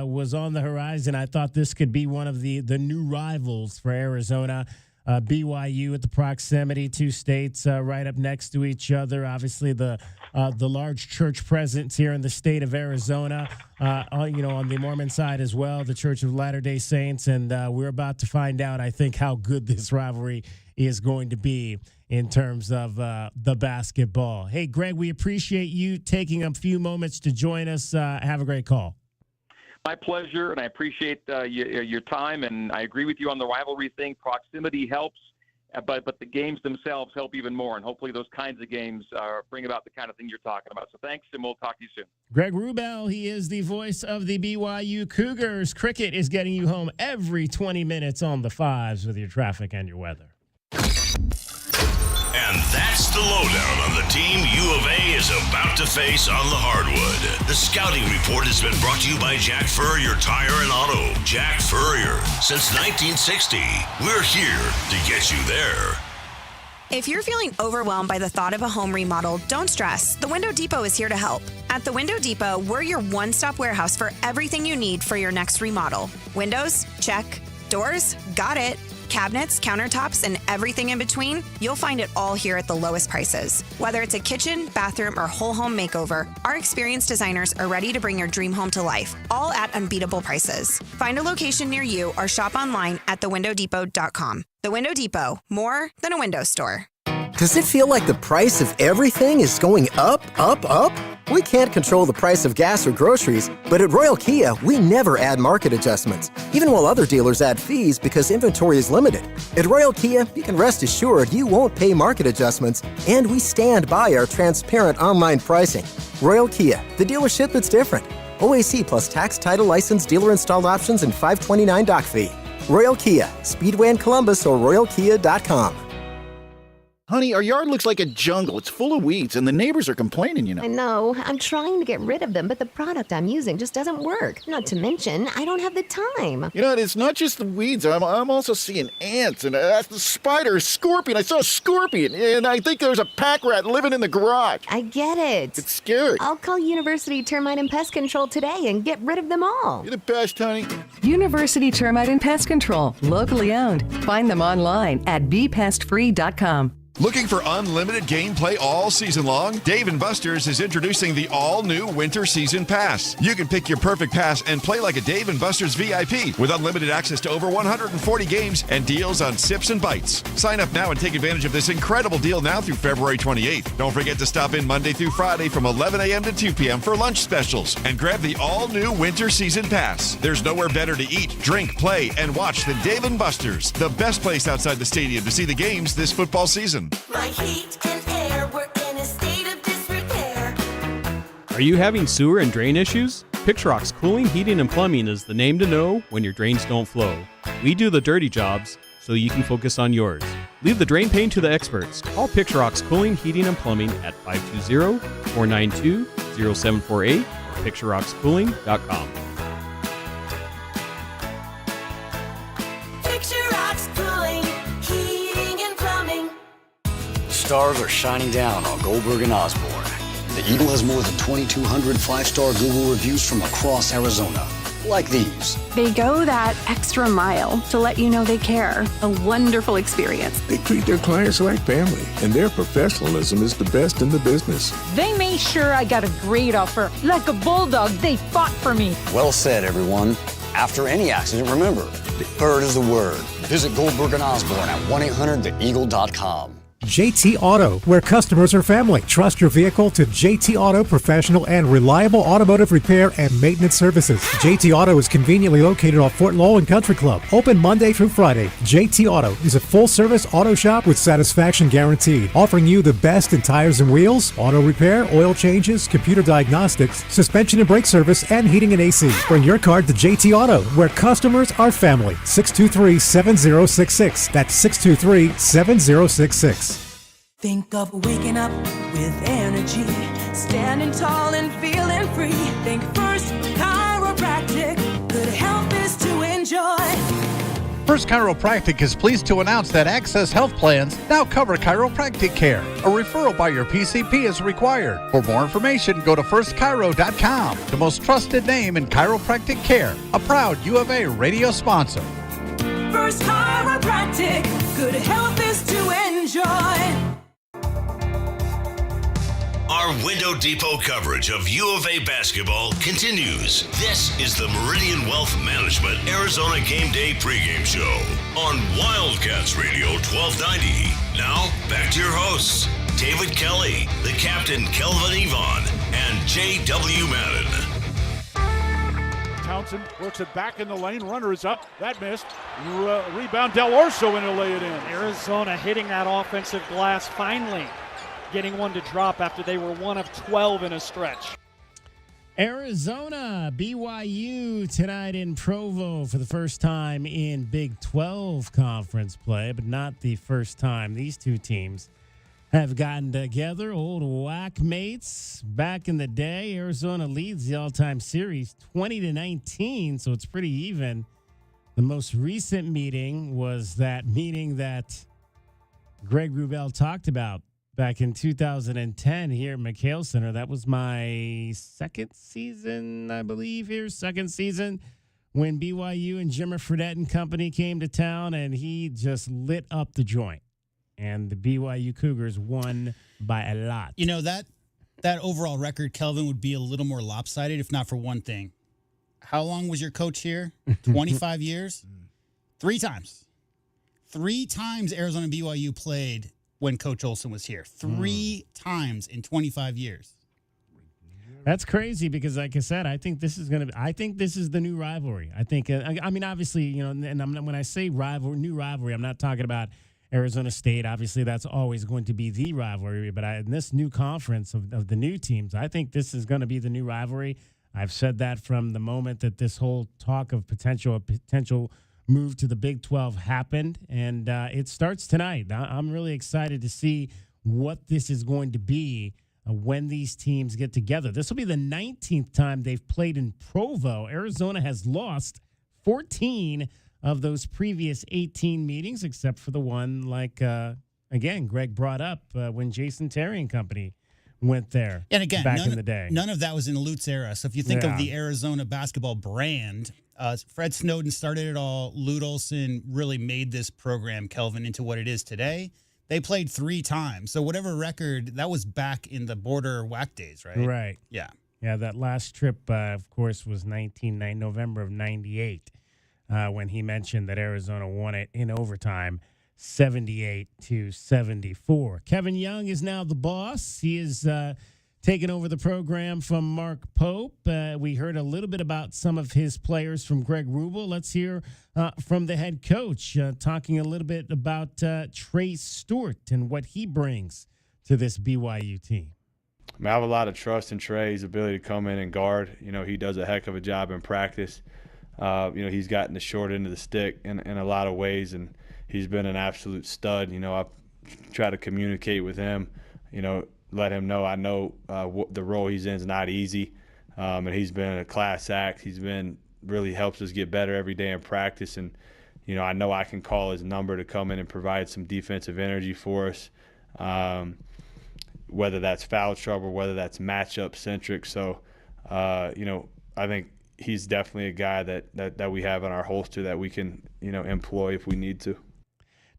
was on the horizon, I thought this could be one of the new rivals for Arizona. BYU at the proximity, two states right up next to each other. Obviously, the large church presence here in the state of Arizona, on the Mormon side as well, the Church of Latter-day Saints. And we're about to find out, I think, how good this rivalry is going to be in terms of the basketball. Hey, Greg, we appreciate you taking a few moments to join us. Have a great call. My pleasure, and I appreciate your time, and I agree with you on the rivalry thing. Proximity helps, but the games themselves help even more, and hopefully those kinds of games bring about the kind of thing you're talking about. So thanks, and we'll talk to you soon. Greg Wrubell, he is the voice of the BYU Cougars. Cricket is getting you home every 20 minutes on the fives with your traffic and your weather. And that's the lowdown on the team U of A is about to face on the hardwood. The scouting report has been brought to you by Jack Furrier Tire and Auto. Jack Furrier. Since 1960, we're here to get you there. If you're feeling overwhelmed by the thought of a home remodel, don't stress. The Window Depot is here to help. At the Window Depot, we're your one-stop warehouse for everything you need for your next remodel. Windows? Check. Doors? Got it. Cabinets, countertops, and everything in between? You'll find it all here at the lowest prices. Whether it's a kitchen, bathroom, or whole home makeover, our experienced designers are ready to bring your dream home to life, all at unbeatable prices. Find a location near you or shop online at thewindowdepot.com. The Window Depot, more than a window store. Does it feel like the price of everything is going up, up, up? We can't control the price of gas or groceries, but at Royal Kia, we never add market adjustments, even while other dealers add fees because inventory is limited. At Royal Kia, you can rest assured you won't pay market adjustments, and we stand by our transparent online pricing. Royal Kia, the dealership that's different. OAC plus tax, title, license, dealer installed options, and $529 doc fee. Royal Kia, Speedway in Columbus or royalkia.com. Honey, our yard looks like a jungle. It's full of weeds, and the neighbors are complaining, you know. I know. I'm trying to get rid of them, but the product I'm using just doesn't work. Not to mention, I don't have the time. You know, it's not just the weeds. I'm also seeing ants and the spider, a scorpion. I saw a scorpion, and I think there's a pack rat living in the garage. I get it. It's scary. I'll call University Termite and Pest Control today and get rid of them all. You're the best, honey. University Termite and Pest Control, locally owned. Find them online at bepestfree.com. Looking for unlimited gameplay all season long? Dave & Buster's is introducing the all-new Winter Season Pass. You can pick your perfect pass and play like a Dave & Buster's VIP with unlimited access to over 140 games and deals on sips and bites. Sign up now and take advantage of this incredible deal now through February 28th. Don't forget to stop in Monday through Friday from 11 a.m. to 2 p.m. for lunch specials and grab the all-new Winter Season Pass. There's nowhere better to eat, drink, play, and watch than Dave & Buster's, the best place outside the stadium to see the games this football season. My heat and air were in a state of disrepair. Are you having sewer and drain issues? Pixrock's Cooling, Heating, and Plumbing is the name to know when your drains don't flow. We do the dirty jobs so you can focus on yours. Leave the drain pain to the experts. Call Pixrock's Cooling, Heating, and Plumbing at 520-492-0748 or pixrockscooling.com. Stars are shining down on Goldberg and Osborne. The Eagle has more than 2,200 5-star Google reviews from across Arizona, like these. They go that extra mile to let you know they care. A wonderful experience. They treat their clients like family, and their professionalism is the best in the business. They made sure I got a great offer. Like a bulldog, they fought for me. Well said, everyone. After any accident, remember, the bird is the word. Visit Goldberg and Osborne at 1-800-THEEAGLE.com. JT Auto, where customers are family. Trust your vehicle to JT Auto professional and reliable automotive repair and maintenance services. JT Auto is conveniently located off Fort Lowell and Country Club. Open Monday through Friday. JT Auto is a full-service auto shop with satisfaction guaranteed, offering you the best in tires and wheels, auto repair, oil changes, computer diagnostics, suspension and brake service, and heating and AC. Bring your car to JT Auto, where customers are family. 623-7066. That's 623-7066. Think of waking up with energy, standing tall and feeling free. Think First Chiropractic, good health is to enjoy. First Chiropractic is pleased to announce that Access Health Plans now cover chiropractic care. A referral by your PCP is required. For more information, go to firstchiro.com, the most trusted name in chiropractic care. A proud U of A radio sponsor. First Chiropractic, good health is to enjoy. Our Window Depot coverage of U of A basketball continues. This is the Meridian Wealth Management Arizona Gameday pregame show on Wildcats Radio 1290. Now, back to your hosts, David Kelly, the captain Kelvin Yvonne, and J.W. Madden. Townsend works it back in the lane. Runner is up. That missed. Rebound Del Orso and he'll lay it in. Arizona hitting that offensive glass finally. Getting one to drop after they were 1 of 12 in a stretch. Arizona, BYU tonight in Provo for the first time in Big 12 conference play, but not the first time these two teams have gotten together. Old WAC mates back in the day. Arizona leads the all-time series 20-19, so it's pretty even. The most recent meeting was that meeting that Greg Wrubell talked about back in 2010 here at McHale Center. That was my second season, I believe, here. Second season when BYU and Jimmer Fredette and company came to town, and he just lit up the joint. And the BYU Cougars won by a lot. You know, that overall record, Kelvin, would be a little more lopsided if not for one thing. How long was your coach here? 25 years? 3 times. 3 times Arizona and BYU played when Coach Olson was here. 3 times in 25 years. That's crazy because, like I said, I think this is the new rivalry. I think, I mean, obviously, you know, and when I say new rivalry, I'm not talking about Arizona State. Obviously, that's always going to be the rivalry. But in this new conference of the new teams, I think this is going to be the new rivalry. I've said that from the moment that this whole talk of potential move to the Big 12 happened, and it starts tonight. I'm really excited to see what this is going to be when these teams get together. This will be the 19th time they've played in Provo. Arizona has lost 14 of those previous 18 meetings, except for the one, like, again, Greg brought up when Jason Terry and company went there and again, back in the day. None of that was in Lutz era. So if you think of the Arizona basketball brand, Fred Snowden started it all. Lute Olson really made this program, Kelvin, into what it is today. They played 3 times. So whatever record, that was back in the border WAC days, right? Right. Yeah. Yeah, that last trip, of course, was November of 98, when he mentioned that Arizona won it in overtime, 78-74. Kevin Young is now the boss. He is taking over the program from Mark Pope. We heard a little bit about some of his players from Greg Wrubell. Let's hear from the head coach, talking a little bit about Trey Stewart and what he brings to this BYU team. I mean, I have a lot of trust in Trey's ability to come in and guard. You know, he does a heck of a job in practice. You know, he's gotten the short end of the stick in a lot of ways, and he's been an absolute stud. You know, I try to communicate with him, you know, let him know I know the role he's in is not easy, and he's been a class act. He's been really helps us get better every day in practice, and, you know, I know I can call his number to come in and provide some defensive energy for us, whether that's foul trouble, whether that's matchup centric. So, you know, I think he's definitely a guy that we have in our holster that we can, you know, employ if we need to.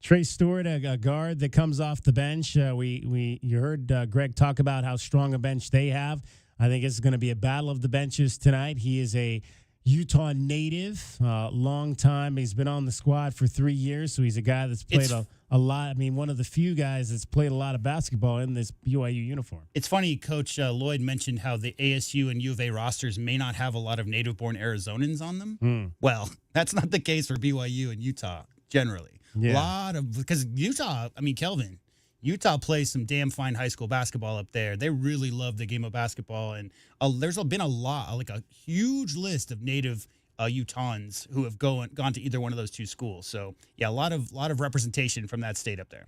Trey Stewart, a guard that comes off the bench. You heard Greg talk about how strong a bench they have. I think it's going to be a battle of the benches tonight. He is a Utah native, long time. He's been on the squad for 3 years, so he's a guy that's played a lot. I mean, one of the few guys that's played a lot of basketball in this BYU uniform. It's funny, Coach Lloyd mentioned how the ASU and U of A rosters may not have a lot of native-born Arizonans on them. Well, that's not the case for BYU and Utah generally. Yeah. A lot of, because Utah, I mean, Kelvin, Utah plays some damn fine high school basketball up there. They really love the game of basketball, and there's been a lot, like a huge list of native Utahns who have gone to either one of those 2 schools. So yeah, a lot of representation from that state up there.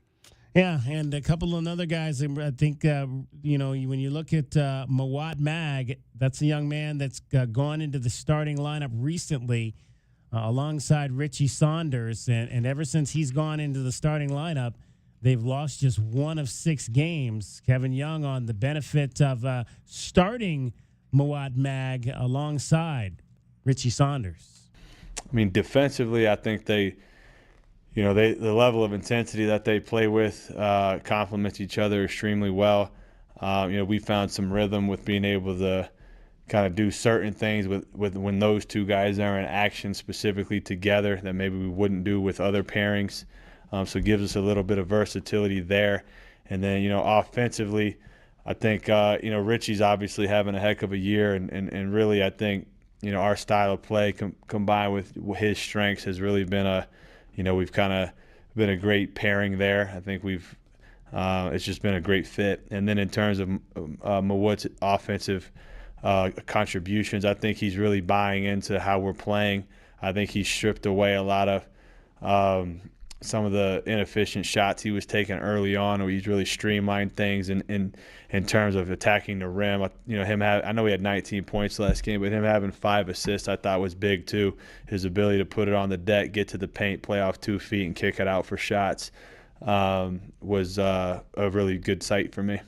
Yeah, and a couple of other guys. I think you know, when you look at Mawat Mag, that's a young man that's gone into the starting lineup recently. Alongside Richie Saunders, and ever since he's gone into the starting lineup, they've lost just 1 of 6 games. Kevin Young on the benefit of starting Mawat Mag alongside Richie Saunders. I mean, defensively, I think the level of intensity that they play with complements each other extremely well. You know, we found some rhythm with being able to kind of do certain things with when those 2 guys are in action specifically together that maybe we wouldn't do with other pairings. So it gives us a little bit of versatility there. And then, you know, offensively, I think, you know, Richie's obviously having a heck of a year. And really, I think, you know, our style of play combined with his strengths has really been we've kind of been a great pairing there. I think it's just been a great fit. And then in terms of Mawat's offensive contributions, I think he's really buying into how we're playing. I think he's stripped away a lot of some of the inefficient shots he was taking early on, where he's really streamlined things in terms of attacking the rim. You know, I know he had 19 points last game, but him having 5 assists I thought was big too. His ability to put it on the deck, get to the paint, play off 2 feet, and kick it out for shots. was a really good sight for me.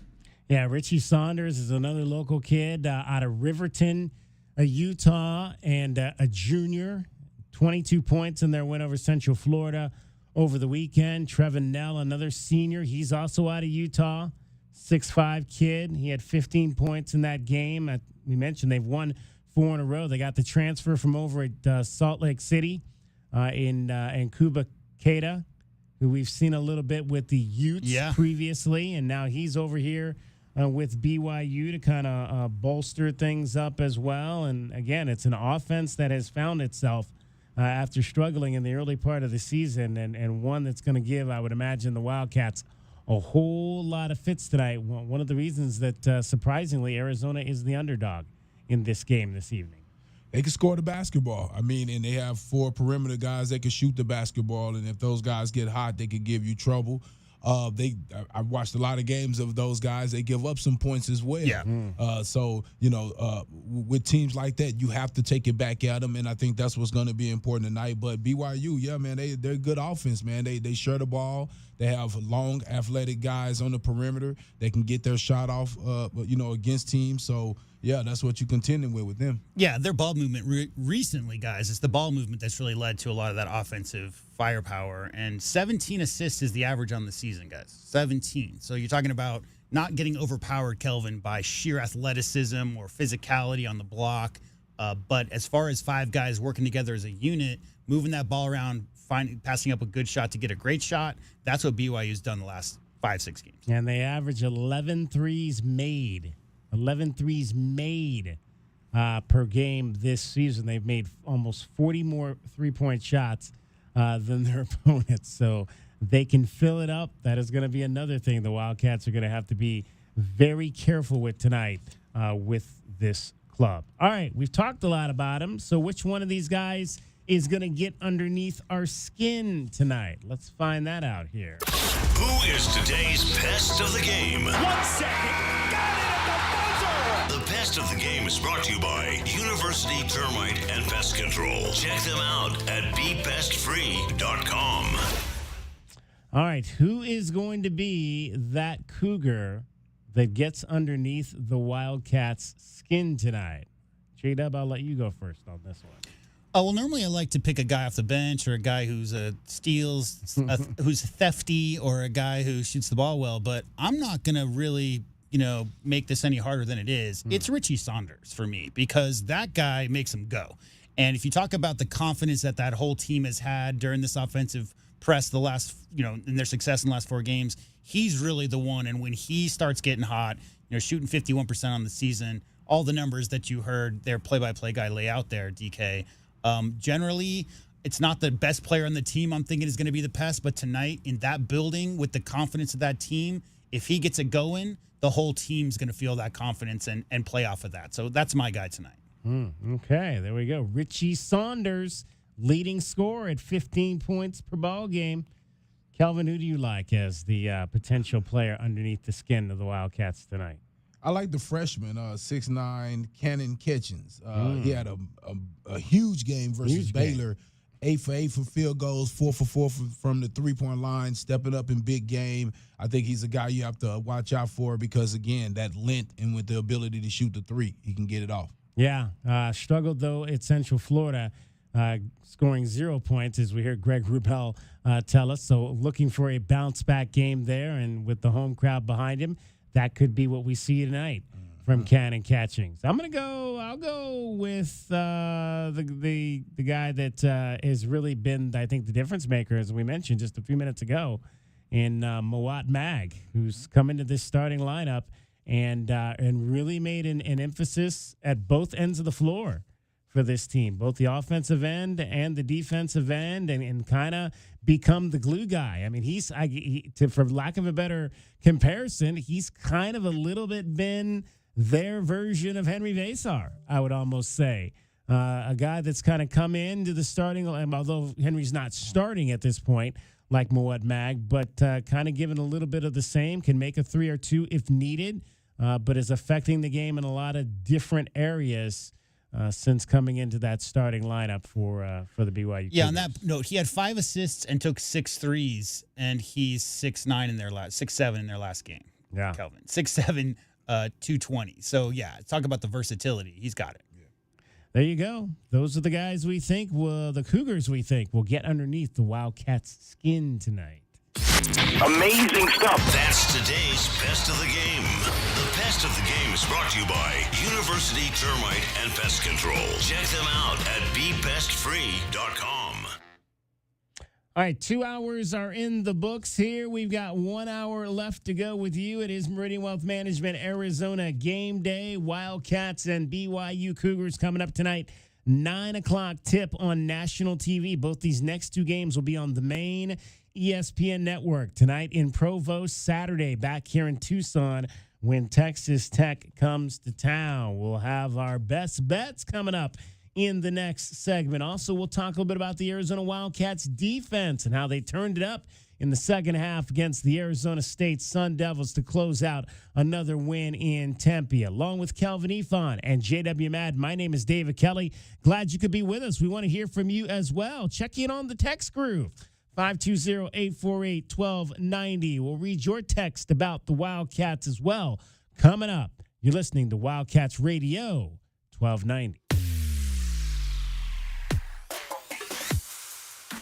Yeah, Richie Saunders is another local kid out of Riverton, Utah, and a junior. 22 points in their win over Central Florida over the weekend. Trevin Nell, another senior. He's also out of Utah. 6'5" kid. He had 15 points in that game. We mentioned they've won 4 in a row. They got the transfer from over at Salt Lake City in Cuba Queta, who we've seen a little bit with the Utes previously, and now he's over here with BYU to kind of bolster things up as well. And, again, it's an offense that has found itself after struggling in the early part of the season, and one that's going to give, I would imagine, the Wildcats a whole lot of fits tonight. One of the reasons that, surprisingly, Arizona is the underdog in this game this evening. They can score the basketball. I mean, and they have 4 perimeter guys that can shoot the basketball, and if those guys get hot, they could give you trouble. I watched a lot of games of those guys. They give up some points as well. Yeah. So, with teams like that, you have to take it back at them, and I think that's what's going to be important tonight. But BYU, yeah, man, they're good offense, man. They share the ball. They have long, athletic guys on the perimeter. They can get their shot off, against teams. So, yeah, that's what you're contending with them. Yeah, their ball movement recently, guys, it's the ball movement that's really led to a lot of that offensive firepower. And 17 assists is the average on the season, guys. 17. So you're talking about not getting overpowered, Kelvin, by sheer athleticism or physicality on the block. But as far as 5 guys working together as a unit, moving that ball around, passing up a good shot to get a great shot, that's what BYU's done the last 5-6 games. And they average 11 threes made. 11 threes made per game this season. They've made almost 40 more three-point shots than their opponents. So they can fill it up. That is going to be another thing the Wildcats are going to have to be very careful with tonight with this club. All right, we've talked a lot about them. So which one of these guys is going to get underneath our skin tonight? Let's find that out here. Who is today's pest of the game? 1 second. The Pest of the Game is brought to you by University Termite and Pest Control. Check them out at bepestfree.com. All right, who is going to be that cougar that gets underneath the Wildcats' skin tonight? J-Dub, I'll let you go first on this one. Oh, well, normally I like to pick a guy off the bench or a guy who's steals, who's thefty, or a guy who shoots the ball well, but I'm not going to really make this any harder than it is. It's Richie Saunders for me, because that guy makes them go. And if you talk about the confidence that whole team has had during this offensive press the last, in their success in the last 4 games, he's really the one. And when he starts getting hot, shooting 51% on the season, all the numbers that you heard their play-by-play guy lay out there, DK, generally, it's not the best player on the team I'm thinking is going to be the pest, but tonight in that building with the confidence of that team, if he gets it going, the whole team's going to feel that confidence and play off of that. So that's my guy tonight. Okay, there we go. Richie Saunders, leading scorer at 15 points per ball game. Kelvin, who do you like as the potential player underneath the skin of the Wildcats tonight? I like the freshman, 6'9", Cannon Kitchens. He had a huge game versus Baylor. 8 for 8 for field goals, 4 for 4 from the three-point line, stepping up in big game. I think he's a guy you have to watch out for because, again, that length and with the ability to shoot the three, he can get it off. Yeah, struggled, though, at Central Florida, scoring 0 points, as we heard Greg Wrubell tell us. So looking for a bounce-back game there, and with the home crowd behind him, that could be what we see tonight from Cannon Catchings. I'll go with the guy that has really been, I think, the difference maker, as we mentioned just a few minutes ago, in Mawat Mag, who's come into this starting lineup and really made an emphasis at both ends of the floor for this team, both the offensive end and the defensive end, and kind of become the glue guy. I mean, for lack of a better comparison, he's kind of a little bit been their version of Henry Vasar, I would almost say. A guy that's kind of come into the starting, although Henry's not starting at this point like Mawat Mag, but kind of given a little bit of the same, can make a 3 or 2 if needed, but is affecting the game in a lot of different areas since coming into that starting lineup for the BYU. Yeah, Cougars. on that note, he had 5 assists and took 6 threes, and he's 6'9" in their 6'7" in their last game. Yeah, Kelvin 6'7", 220. So yeah, talk about the versatility. He's got it. There you go. Those are the guys we think the Cougars we think will get underneath the Wildcats' skin tonight. Amazing stuff. That's today's Best of the Game. The Best of the Game is brought to you by University Termite and Pest Control. Check them out at bepestfree.com. All right, 2 hours are in the books here. We've got 1 hour left to go with you. It is Meridian Wealth Management Arizona Game Day. Wildcats and BYU Cougars coming up tonight. 9 o'clock tip on national TV. Both these next 2 games will be on the main ESPN network. Tonight in Provo, Saturday back here in Tucson when Texas Tech comes to town. We'll have our best bets coming up in the next segment. Also, we'll talk a little bit about the Arizona Wildcats defense and how they turned it up in the second half against the Arizona State Sun Devils to close out another win in Tempe. Along with Kelvin Efon and JW Madden, my name is David Kelly. Glad you could be with us. We want to hear from you as well. Check in on the text groove. 520-848-1290. We'll read your text about the Wildcats as well. Coming up, you're listening to Wildcats Radio 1290.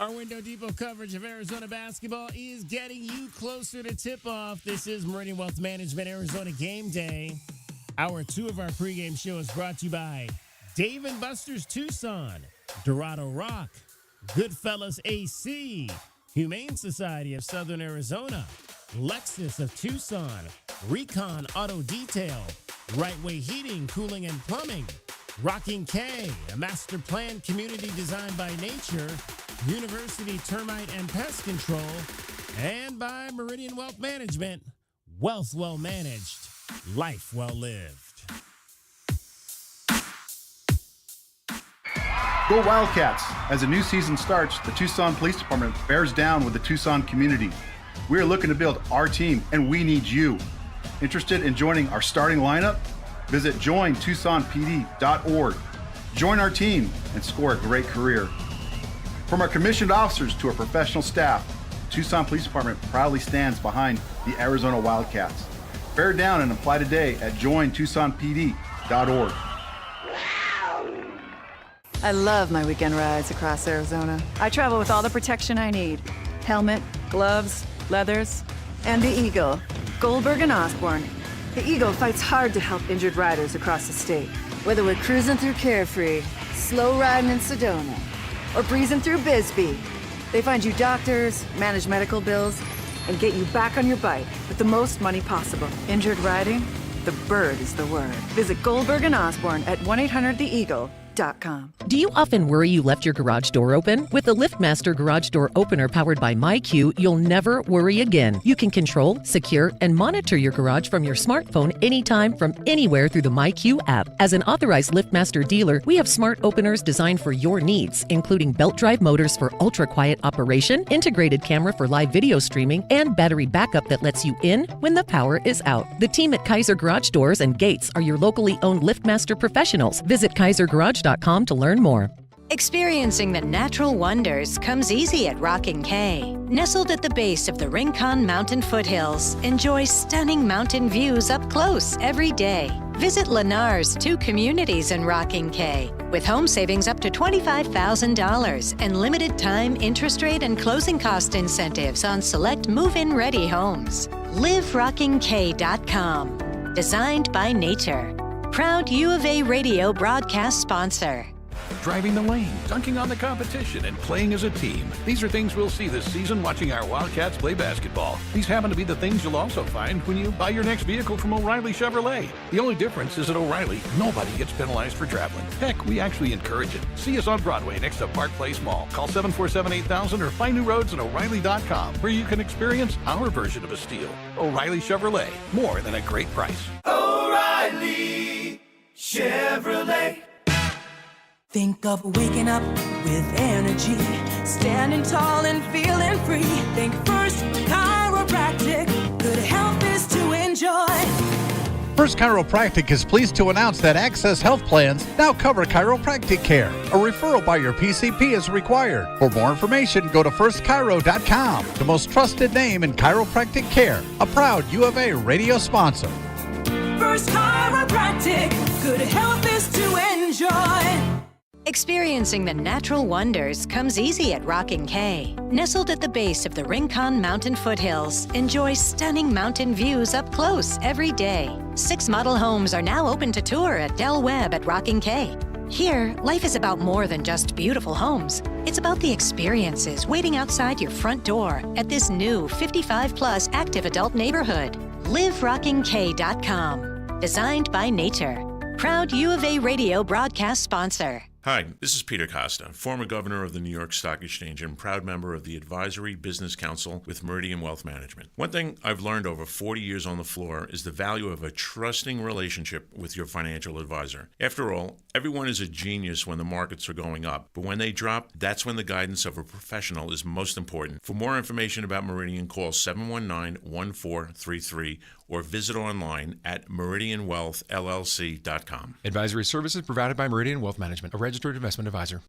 Our Window Depot coverage of Arizona basketball is getting you closer to tip-off. This is Meridian Wealth Management Arizona Game Day. Hour 2 of our pregame show is brought to you by Dave & Buster's Tucson, Dorado Rock, Goodfellas AC, Humane Society of Southern Arizona, Lexus of Tucson, Recon Auto Detail, Right Way Heating, Cooling, and Plumbing, Rocking K, a master planned community designed by nature, University Termite and Pest Control, and by Meridian Wealth Management, wealth well managed, life well lived. Go Wildcats! As a new season starts, the Tucson Police Department bears down with the Tucson community. We are looking to build our team, and we need you. Interested in joining our starting lineup? Visit jointucsonpd.org. Join our team and score a great career. From our commissioned officers to our professional staff, Tucson Police Department proudly stands behind the Arizona Wildcats. Bear down and apply today at jointucsonpd.org. I love my weekend rides across Arizona. I travel with all the protection I need. Helmet, gloves, leathers, and the Eagle. Goldberg and Osborne. The Eagle fights hard to help injured riders across the state. Whether we're cruising through Carefree, slow riding in Sedona, or breezing through Bisbee, they find you doctors, manage medical bills, and get you back on your bike with the most money possible. Injured riding? The bird is the word. Visit Goldberg and Osborne at 1-800-THE-EAGLE.com. Do you often worry you left your garage door open? With the LiftMaster Garage Door Opener powered by MyQ, you'll never worry again. You can control, secure, and monitor your garage from your smartphone anytime from anywhere through the MyQ app. As an authorized LiftMaster dealer, we have smart openers designed for your needs, including belt drive motors for ultra-quiet operation, integrated camera for live video streaming, and battery backup that lets you in when the power is out. The team at Kaiser Garage Doors and Gates are your locally owned LiftMaster professionals. Visit KaiserGarage.com to learn more. Experiencing the natural wonders comes easy at Rocking K. Nestled at the base of the Rincon Mountain foothills, enjoy stunning mountain views up close every day. Visit Lennar's 2 communities in Rocking K, with home savings up to $25,000 and limited time interest rate and closing cost incentives on select move-in ready homes. LiveRockingK.com. Designed by nature. Proud U of A radio broadcast sponsor. Driving the lane, dunking on the competition, and playing as a team. These are things we'll see this season watching our Wildcats play basketball. These happen to be the things you'll also find when you buy your next vehicle from O'Reilly Chevrolet. The only difference is at O'Reilly, nobody gets penalized for traveling. Heck, we actually encourage it. See us on Broadway next to Park Place Mall. Call 747-8000 or find new roads at O'Reilly.com, where you can experience our version of a steal. O'Reilly Chevrolet, more than a great price. O'Reilly Chevrolet. Think of waking up with energy, standing tall and feeling free. Think First Chiropractic, good health is to enjoy. First Chiropractic is pleased to announce that Access Health Plans now cover chiropractic care. A referral by your PCP is required. For more information, go to firstchiro.com, the most trusted name in chiropractic care. A proud U of A radio sponsor. First Chiropractic, good health is to enjoy. Experiencing the natural wonders comes easy at Rockin' K. Nestled at the base of the Rincon Mountain foothills, enjoy stunning mountain views up close every day. 6 model homes are now open to tour at Del Webb at Rockin' K. Here, life is about more than just beautiful homes. It's about the experiences waiting outside your front door at this new 55-plus active adult neighborhood. LiveRockingK.com. Designed by nature. Proud U of A radio broadcast sponsor. Hi, this is Peter Costa, former governor of the New York Stock Exchange and proud member of the Advisory Business Council with Meridian Wealth Management. One thing I've learned over 40 years on the floor is the value of a trusting relationship with your financial advisor. After all, everyone is a genius when the markets are going up, but when they drop, that's when the guidance of a professional is most important. For more information about Meridian, call 719-1433 or visit online at meridianwealthllc.com. Advisory services provided by Meridian Wealth Management, a registered investment advisor.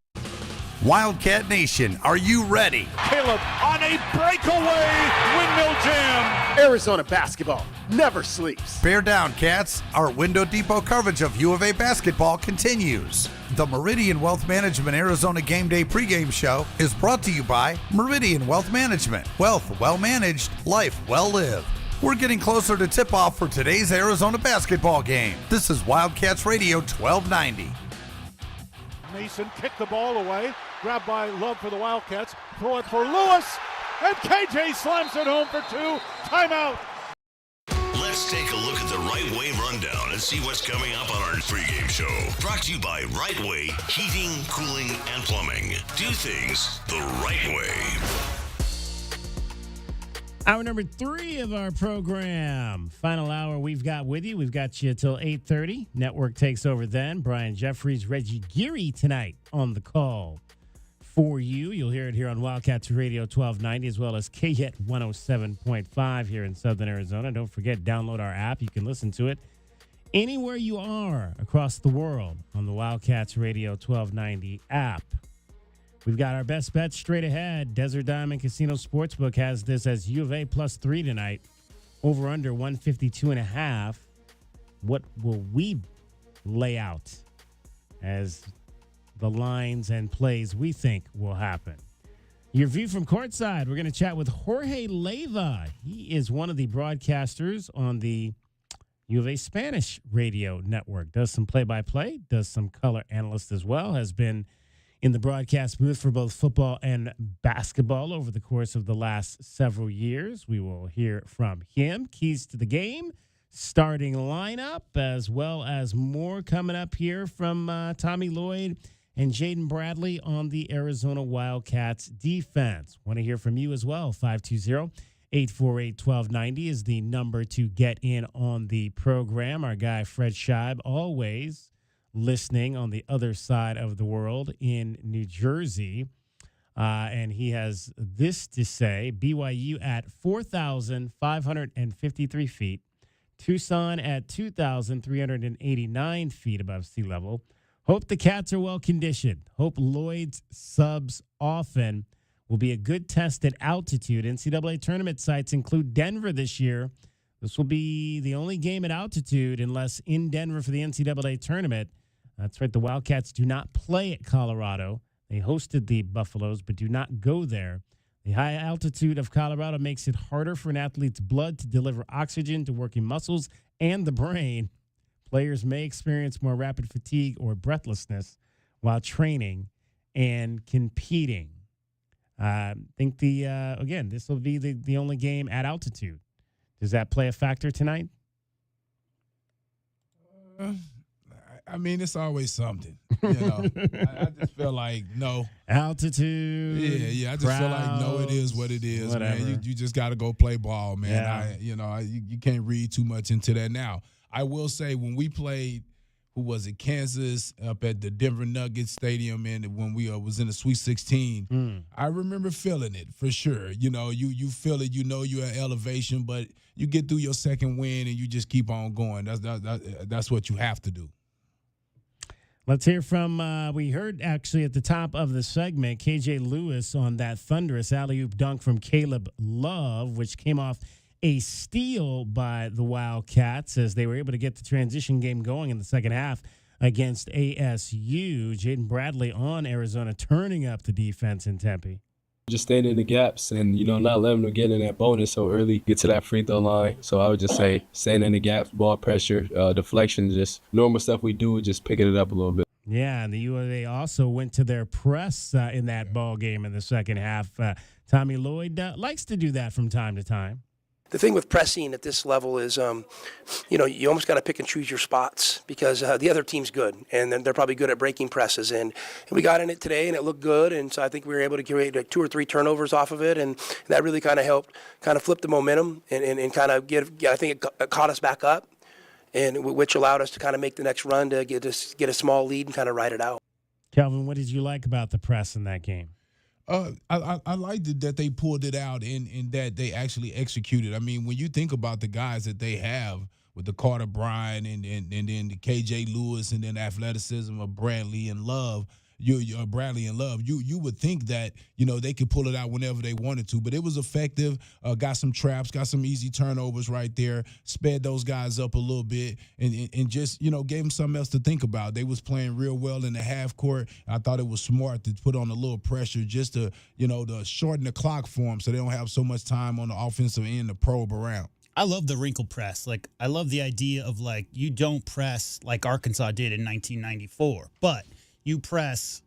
Wildcat Nation, are you ready? Caleb on a breakaway windmill jam. Arizona basketball never sleeps. Bear down, Cats. Our Window Depot coverage of U of A basketball continues. The Meridian Wealth Management Arizona Game Day pregame show is brought to you by Meridian Wealth Management. Wealth well managed, life well lived. We're getting closer to tip-off for today's Arizona basketball game. This is Wildcats Radio 1290. Mason kicked the ball away, grabbed by Love for the Wildcats, throw it for Lewis, and KJ slams it home for 2. Timeout. Let's take a look at the Right Way rundown and see what's coming up on our pregame show. Brought to you by Right Way Heating, Cooling, and Plumbing. Do things the right way. Hour number 3 of our program. Final hour we've got with you. We've got you till 8:30. Network takes over then. Brian Jeffries, Reggie Geary tonight on the call for you. You'll hear it here on Wildcats Radio 1290 as well as KHET 107.5 here in Southern Arizona. Don't forget, download our app. You can listen to it anywhere you are across the world on the Wildcats Radio 1290 app. We've got our best bets straight ahead. Desert Diamond Casino Sportsbook has this as U of A +3 tonight. Over under 152.5. What will we lay out as the lines and plays we think will happen? Your view from courtside. We're going to chat with Jorge Leyva. He is one of the broadcasters on the U of A Spanish radio network. Does some play-by-play, does some color analyst as well, has been in the broadcast booth for both football and basketball over the course of the last several years. We will hear from him. Keys to the game, starting lineup, as well as more coming up here from Tommy Lloyd and Jaden Bradley on the Arizona Wildcats defense. Want to hear from you as well. 520-848-1290 is the number to get in on the program. Our guy Fred Scheib always listening on the other side of the world in New Jersey. And he has this to say: BYU at 4,553 feet, Tucson at 2,389 feet above sea level. Hope the Cats are well conditioned. Hope Lloyd's subs often will be a good test at altitude. NCAA tournament sites include Denver this year. This will be the only game at altitude unless in Denver for the NCAA tournament. That's right. The Wildcats do not play at Colorado. They hosted the Buffaloes, but do not go there. The high altitude of Colorado makes it harder for an athlete's blood to deliver oxygen to working muscles and the brain. Players may experience more rapid fatigue or breathlessness while training and competing. I think again, this will be the only game at altitude. Does that play a factor tonight? I mean, it's always something. You know, I just feel like no altitude. Yeah. I just feel like no. It is what it is, whatever. Man. You just got to go play ball, man. Yeah. You can't read too much into that. Now, I will say when we played who was it, Kansas, up at the Denver Nuggets Stadium, and when we was in the Sweet 16. I remember feeling it for sure. You know, you feel it. You know you're at elevation, but you get through your second win and you just keep on going. That's what you have to do. Let's hear from, we heard actually at the top of the segment, KJ Lewis on that thunderous alley-oop dunk from Caleb Love, which came off a steal by the Wildcats as they were able to get the transition game going in the second half against ASU. Jaden Bradley on Arizona turning up the defense in Tempe. Just staying in the gaps and, not letting them get in that bonus so early, get to that free throw line. So I would just say staying in the gaps, ball pressure, deflection, just normal stuff we do, just picking it up a little bit. Yeah, and the U of A also went to their press in that ball game in the second half. Tommy Lloyd likes to do that from time to time. The thing with pressing at this level is, you almost got to pick and choose your spots because the other team's good, and they're probably good at breaking presses. And we got in it today, and it looked good, and so I think we were able to create like 2 or 3 turnovers off of it, and that really kind of helped flip the momentum and kind of I think it caught us back up, and which allowed us to kind of make the next run to get a small lead and kind of ride it out. Kelvin, what did you like about the press in that game? I liked it that they pulled it out and that they actually executed. I mean, when you think about the guys that they have with the Carter Bryant and then the KJ Lewis and then athleticism of Bradley and Love, you would think that, they could pull it out whenever they wanted to, but it was effective. Got some traps, got some easy turnovers right there, sped those guys up a little bit and just, gave them something else to think about. They was playing real well in the half court. I thought it was smart to put on a little pressure just to, to shorten the clock for them so they don't have so much time on the offensive end to probe around. I love the wrinkle press. Like, I love the idea of, like, you don't press like Arkansas did in 1994, but you press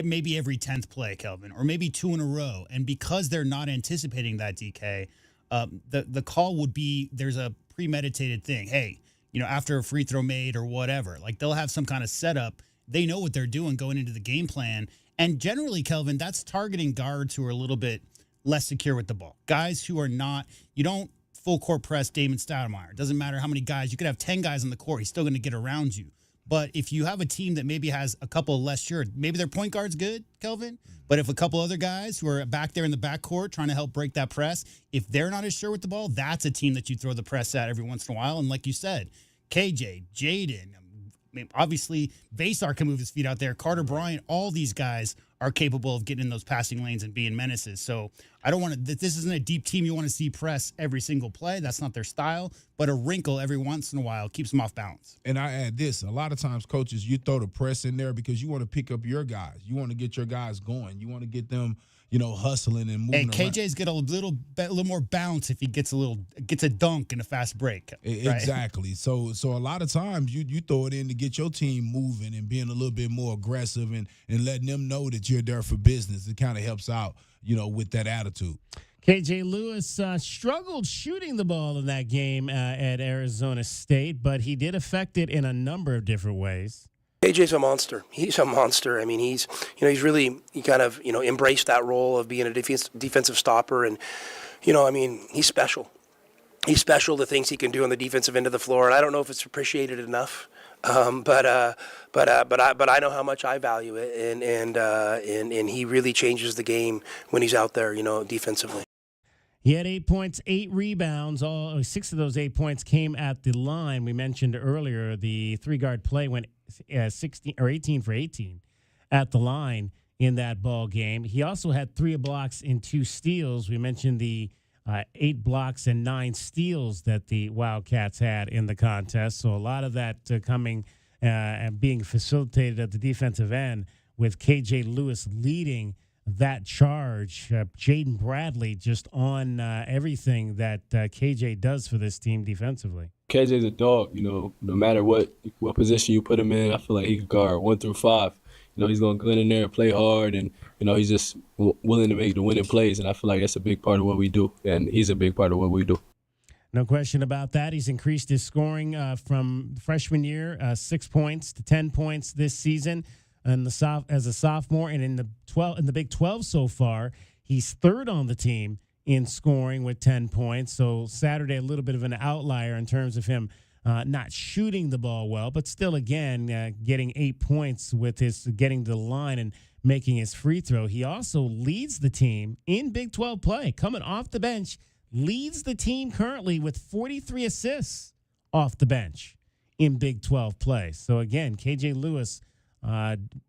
maybe every 10th play, Kelvin, or maybe 2 in a row. And because they're not anticipating that, DK, the call would be there's a premeditated thing. Hey, after a free throw made or whatever, like they'll have some kind of setup. They know what they're doing going into the game plan. And generally, Kelvin, that's targeting guards who are a little bit less secure with the ball. Guys who are not, you don't full court press Damon Stoudemire. It doesn't matter how many guys. You could have 10 guys on the court. He's still going to get around you. But if you have a team that maybe has a couple less sure, maybe their point guard's good, Kelvin, but if a couple other guys who are back there in the backcourt trying to help break that press, if they're not as sure with the ball, that's a team that you throw the press at every once in a while. And like you said, KJ, Jaden, obviously Vasar can move his feet out there. Carter Bryant, all these guys are capable of getting in those passing lanes and being menaces. So I don't want to, this isn't a deep team you want to see press every single play. That's not their style, but a wrinkle every once in a while keeps them off balance. And I add this, a lot of times coaches, you throw the press in there because you want to pick up your guys. You want to get your guys going. You want to get them, hustling and moving. And KJ's get a little more bounce if he gets a dunk and a fast break. Right? Exactly. So a lot of times you throw it in to get your team moving and being a little bit more aggressive and letting them know that you're there for business. It kind of helps out, with that attitude. KJ Lewis struggled shooting the ball in that game at Arizona State, but he did affect it in a number of different ways. AJ's a monster. He's a monster. I mean, he's really kind of, embraced that role of being a defensive stopper. And, he's special. He's special, the things he can do on the defensive end of the floor. And I don't know if it's appreciated enough. But I know how much I value it. And he really changes the game when he's out there, defensively. He had 8 points, 8 rebounds. All 6 of those 8 points came at the line. We mentioned earlier the 3-guard play went 18 for 18 at the line in that ball game. He also had 3 blocks and 2 steals. We mentioned the 8 blocks and 9 steals that the Wildcats had in the contest. So a lot of that coming and being facilitated at the defensive end with KJ Lewis leading that charge. Jaden Bradley just on everything that KJ does for this team defensively. KJ's a dog, no matter what position you put him in, I feel like he can guard 1 through 5. He's going to go in there and play hard, and, he's just willing to make the winning plays, and I feel like that's a big part of what we do, and he's a big part of what we do. No question about that. He's increased his scoring from freshman year, 6 points to 10 points this season. And as a sophomore, and in the Big 12 so far, he's 3rd on the team in scoring with 10 points. So Saturday, a little bit of an outlier in terms of him not shooting the ball well, but still, again, getting 8 points with his getting to the line and making his free throw. He also leads the team in Big 12 play, coming off the bench, leads the team currently with 43 assists off the bench in Big 12 play. So, again, KJ Lewis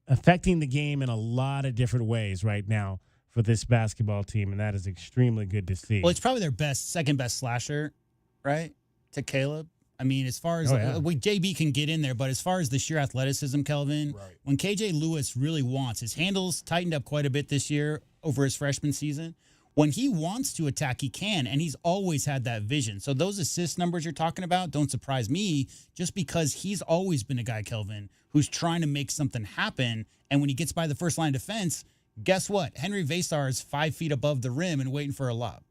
affecting the game in a lot of different ways right now for this basketball team, and that is extremely good to see. Well, it's probably their second best slasher, right, to Caleb. I mean, as far as JB can get in there, but as far as the sheer athleticism, Kelvin, when KJ Lewis really wants, his handles tightened up quite a bit this year over his freshman season. When he wants to attack, he can, and he's always had that vision. So those assist numbers you're talking about don't surprise me, just because he's always been a guy, Kelvin, who's trying to make something happen. And when he gets by the first line of defense, guess what? Henry Vasar is 5 feet above the rim and waiting for a lob.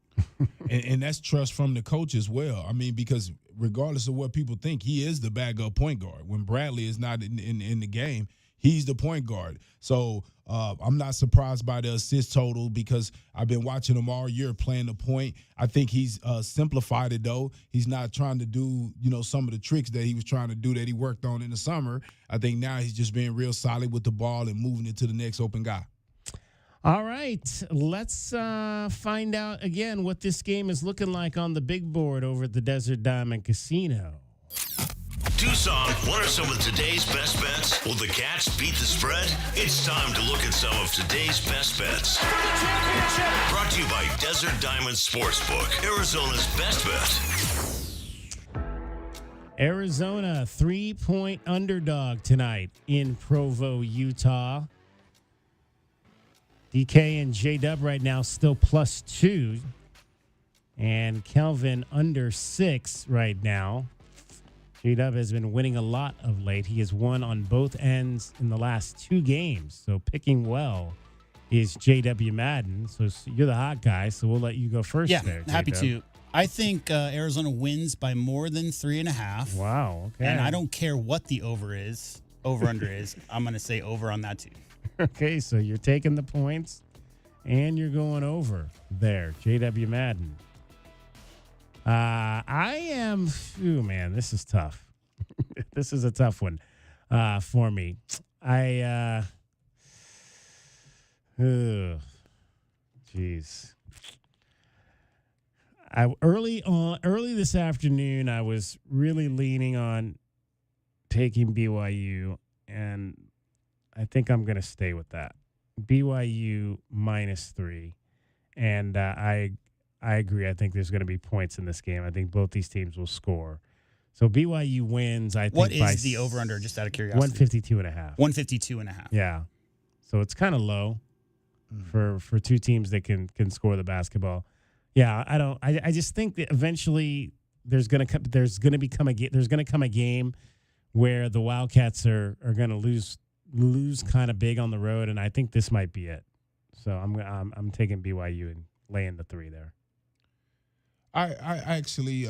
and that's trust from the coach as well. I mean, because regardless of what people think, he is the backup point guard. When Bradley is not in the game, he's the point guard. So I'm not surprised by the assist total because I've been watching him all year playing the point. I think he's simplified it, though. He's not trying to do, some of the tricks that he was trying to do that he worked on in the summer. I think now he's just being real solid with the ball and moving it to the next open guy. All right, let's find out again what this game is looking like on the big board over at the Desert Diamond Casino. Tucson, what are some of today's best bets? Will the Cats beat the spread? It's time to look at some of today's best bets. Brought to you by Desert Diamond Sportsbook, Arizona's best bet. Arizona, 3-point underdog tonight in Provo, Utah. DK and J-Dub right now still +2. And Kelvin under 6 right now. J-Dub has been winning a lot of late. He has won on both ends in the last 2 games. So picking well is J.W. Madden. So you're the hot guy, so we'll let you go first there, J-Dub. Happy to. I think Arizona wins by more than 3.5. Wow, okay. And I don't care what the over-under is. I'm going to say over on that too. Okay, so you're taking the points and you're going over there, J.W. Madden. I am, man, this is tough. This is a tough one for me. Jeez. Early this afternoon, I was really leaning on taking BYU, and I think I'm going to stay with that. BYU -3. And I agree. I think there's going to be points in this game. I think both these teams will score. So BYU wins, I think. What is the over-under, just out of curiosity? 152.5. 152.5. Yeah. So it's kind of low for two teams that can score the basketball. Yeah, I just think that eventually there's going to come a game where the Wildcats are going to lose kind of big on the road, and I think this might be it. So I'm taking BYU and laying the 3 there. I actually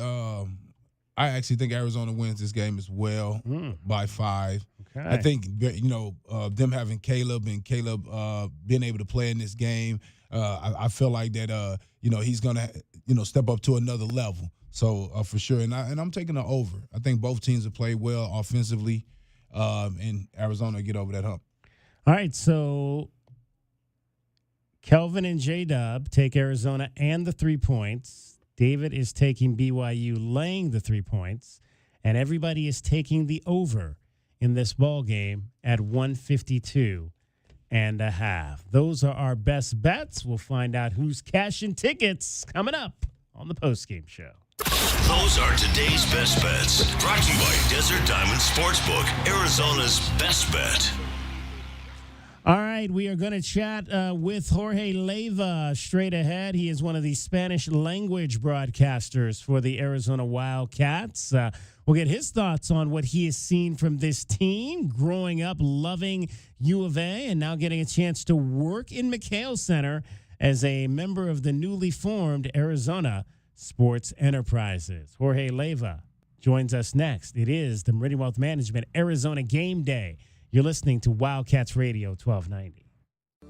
think Arizona wins this game as well by 5. Okay. I think them having Caleb being able to play in this game, I feel like that he's gonna step up to another level. So for sure, and I'm taking the over. I think both teams have played well offensively. And Arizona get over that hump. All right, so Kelvin and J-Dub take Arizona and the 3 points. David is taking BYU laying the 3 points. And everybody is taking the over in this ball game at 152.5. Those are our best bets. We'll find out who's cashing tickets coming up on the postgame show. Those are today's best bets. Brought to you by Desert Diamond Sportsbook, Arizona's best bet. All right, we are going to chat with Jorge Leyva straight ahead. He is one of the Spanish language broadcasters for the Arizona Wildcats. We'll get his thoughts on what he has seen from this team, growing up loving U of A and now getting a chance to work in McHale Center as a member of the newly formed Arizona Sports Enterprises. Jorge Leyva joins us next. It is the Meridian Wealth Management Arizona Game Day. You're listening to Wildcats Radio 1290.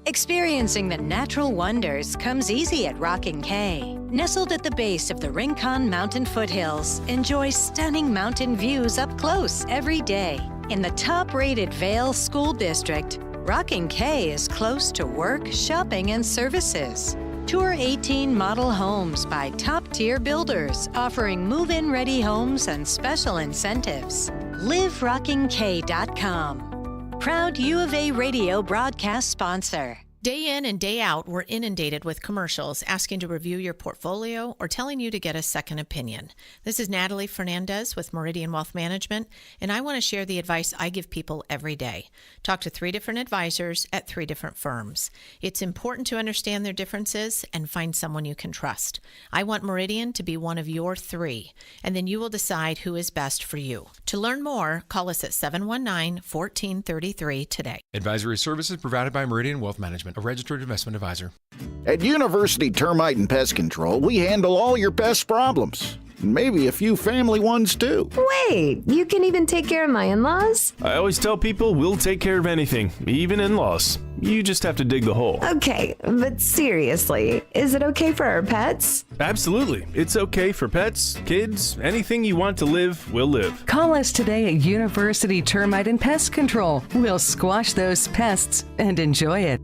Experiencing the natural wonders comes easy at Rockin' K. Nestled at the base of the Rincon Mountain foothills, enjoy stunning mountain views up close every day. In the top-rated Vail School District, Rockin' K is close to work, shopping, and services. Tour 18 model homes by top-tier builders, offering move-in ready homes and special incentives. LiveRockingK.com. Proud U of A radio broadcast sponsor. Day in and day out, we're inundated with commercials asking to review your portfolio or telling you to get a second opinion. This is Natalie Fernandez with Meridian Wealth Management, and I want to share the advice I give people every day. Talk to 3 different advisors at 3 different firms. It's important to understand their differences and find someone you can trust. I want Meridian to be one of your 3, and then you will decide who is best for you. To learn more, call us at 719-1433 today. Advisory services provided by Meridian Wealth Management, a registered investment advisor. At University Termite and Pest Control, we handle all your pest problems. Maybe a few family ones, too. Wait, you can even take care of my in-laws? I always tell people we'll take care of anything, even in-laws. You just have to dig the hole. Okay, but seriously, is it okay for our pets? Absolutely. It's okay for pets, kids, anything you want to live, will live. Call us today at University Termite and Pest Control. We'll squash those pests and enjoy it.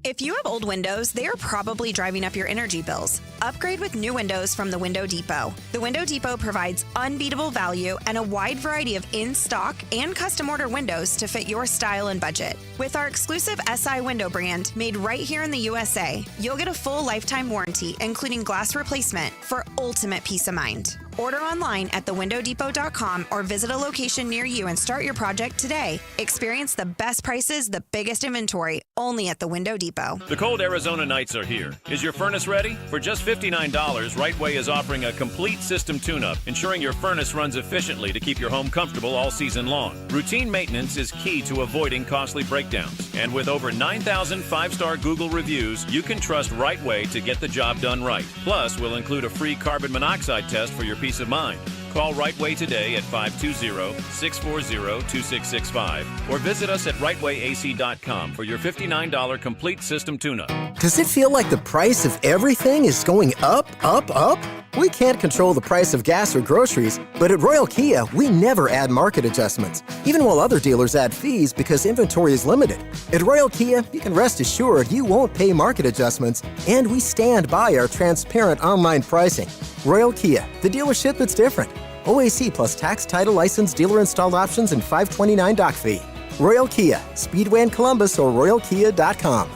If you have old windows, they are probably driving up your energy bills. Upgrade with new windows from the Window Depot. The Window Depot provides unbeatable value and a wide variety of in-stock and custom order windows to fit your style and budget. With our exclusive SI window brand made right here in the USA, you'll get a full lifetime warranty, including glass replacement, for ultimate peace of mind. Order online at thewindowdepot.com or visit a location near you and start your project today. Experience the best prices, the biggest inventory, only at the Window Depot. The cold Arizona nights are here. Is your furnace ready? For just $59, Rightway is offering a complete system tune-up, ensuring your furnace runs efficiently to keep your home comfortable all season long. Routine maintenance is key to avoiding costly breakdowns. And with over 9,000 5-star Google reviews, you can trust Rightway to get the job done right. Plus, we'll include a free carbon monoxide test for your peace of mind. Call Rightway today at 520-640-2665 or visit us at rightwayac.com for your $59 complete system tune-up. Does it feel like the price of everything is going up, up, up? We can't control the price of gas or groceries, but at Royal Kia, we never add market adjustments, even while other dealers add fees because inventory is limited. At Royal Kia, you can rest assured you won't pay market adjustments, and we stand by our transparent online pricing. Royal Kia, the dealership that's different. OAC plus tax, title, license, dealer installed options, and $529 doc fee. Royal Kia, Speedway in Columbus or royalkia.com.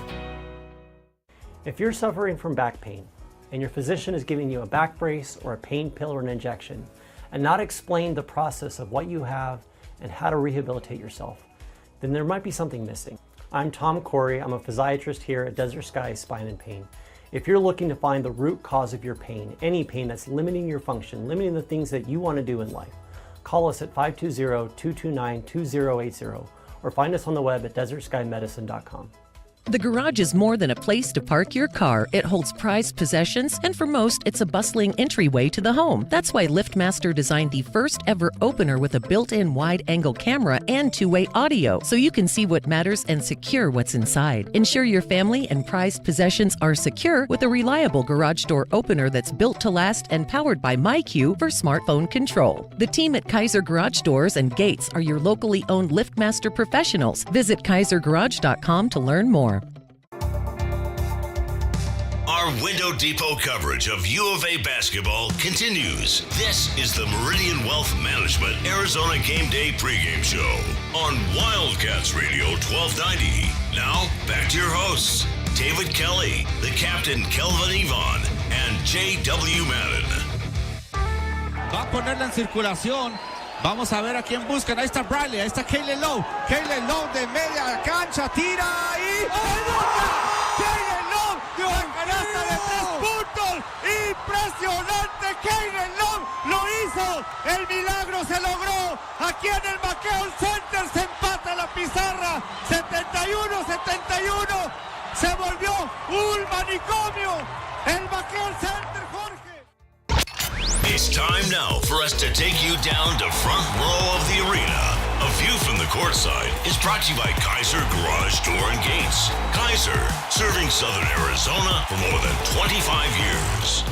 If you're suffering from back pain and your physician is giving you a back brace or a pain pill or an injection and not explain the process of what you have and how to rehabilitate yourself, then there might be something missing. I'm Tom Corey. I'm a physiatrist here at Desert Sky Spine and Pain. If you're looking to find the root cause of your pain, any pain that's limiting your function, limiting the things that you want to do in life, call us at 520-229-2080 or find us on the web at desertskymedicine.com. The garage is more than a place to park your car. It holds prized possessions, and for most, it's a bustling entryway to the home. That's why LiftMaster designed the first ever opener with a built-in wide-angle camera and two-way audio, so you can see what matters and secure what's inside. Ensure your family and prized possessions are secure with a reliable garage door opener that's built to last and powered by MyQ for smartphone control. The team at Kaiser Garage Doors and Gates are your locally owned LiftMaster professionals. Visit kaisergarage.com to learn more. Our Window Depot coverage of U of A basketball continues. This is the Meridian Wealth Management Arizona Gameday pregame show on Wildcats Radio 1290. Now, back to your hosts, David Kelly, the captain Kelvin Yvonne, and J.W. Madden. Va a ponerla en circulación. Vamos a ver a quién buscan. Ahí está Bradley, ahí está Kaylen Lowe. Kaylen Lowe de media cancha, tira y... ¡Kaylen Lowe dio la canasta de 3 puntos! ¡Impresionante! Kaylen Lowe lo hizo. El milagro se logró. Aquí en el McKeown Center se empata la pizarra. 71-71. Se volvió un manicomio. El McKeown Center, Jorge. It's time now for us to take you down to front row of the arena of A View from the Courtside is brought to you by Kaiser Garage Door and Gates. Kaiser, serving Southern Arizona for more than 25 years.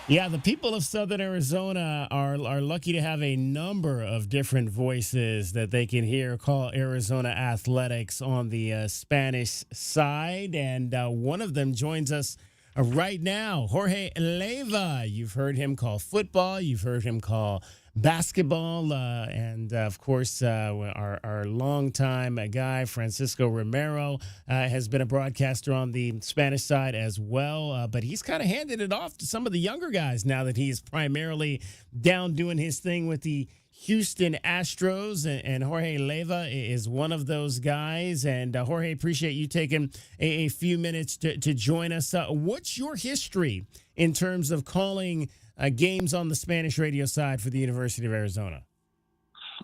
Yeah, the people of Southern Arizona are lucky to have a number of different voices that they can hear call Arizona athletics on the Spanish side. And one of them joins us right now, Jorge Leyva. You've heard him call football. You've heard him call basketball. And, of course, our longtime guy, Francisco Romero, has been a broadcaster on the Spanish side as well. But he's kind of handed it off to some of the younger guys now that he's primarily down doing his thing with the Houston Astros, and Jorge Leyva is one of those guys. And Jorge, appreciate you taking a few minutes to join us. What's your history in terms of calling games on the Spanish radio side for the University of Arizona?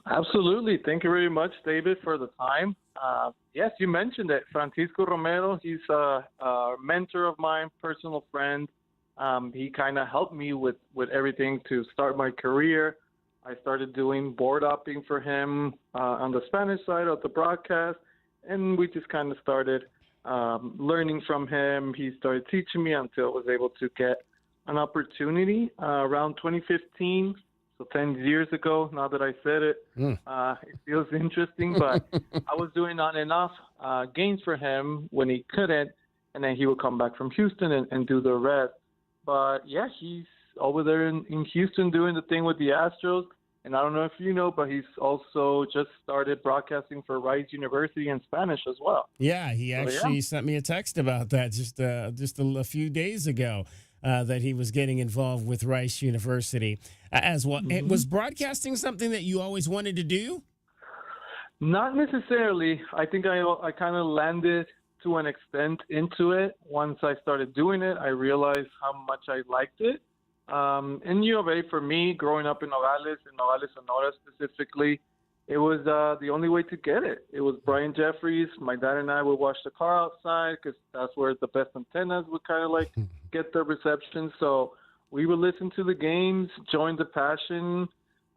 Absolutely. Thank you very much, David, for the time. Yes, you mentioned it. Francisco Romero, he's a mentor of mine, personal friend. He kind of helped me with everything to start my career. I started doing board hopping for him on the Spanish side of the broadcast, and we just kind of started learning from him. He started teaching me until I was able to get an opportunity around 2015, so 10 years ago. Now that I said it, it feels interesting, but I was doing on and off games for him when he couldn't, and then he would come back from Houston and do the rest. But, yeah, he's over there in Houston doing the thing with the Astros. And I don't know if you know, but he's also just started broadcasting for Rice University in Spanish as well. Yeah, he actually sent me a text about that just a few days ago, that he was getting involved with Rice University as well. Mm-hmm. Was broadcasting something that you always wanted to do? Not necessarily. I think I kind of landed to an extent into it. Once I started doing it, I realized how much I liked it. In U of A, for me, growing up in Nogales, Sonora specifically, it was the only way to get it. It was Brian Jeffries. My dad and I would watch the car outside because that's where the best antennas would kind of like get the reception. So we would listen to the games, join the passion.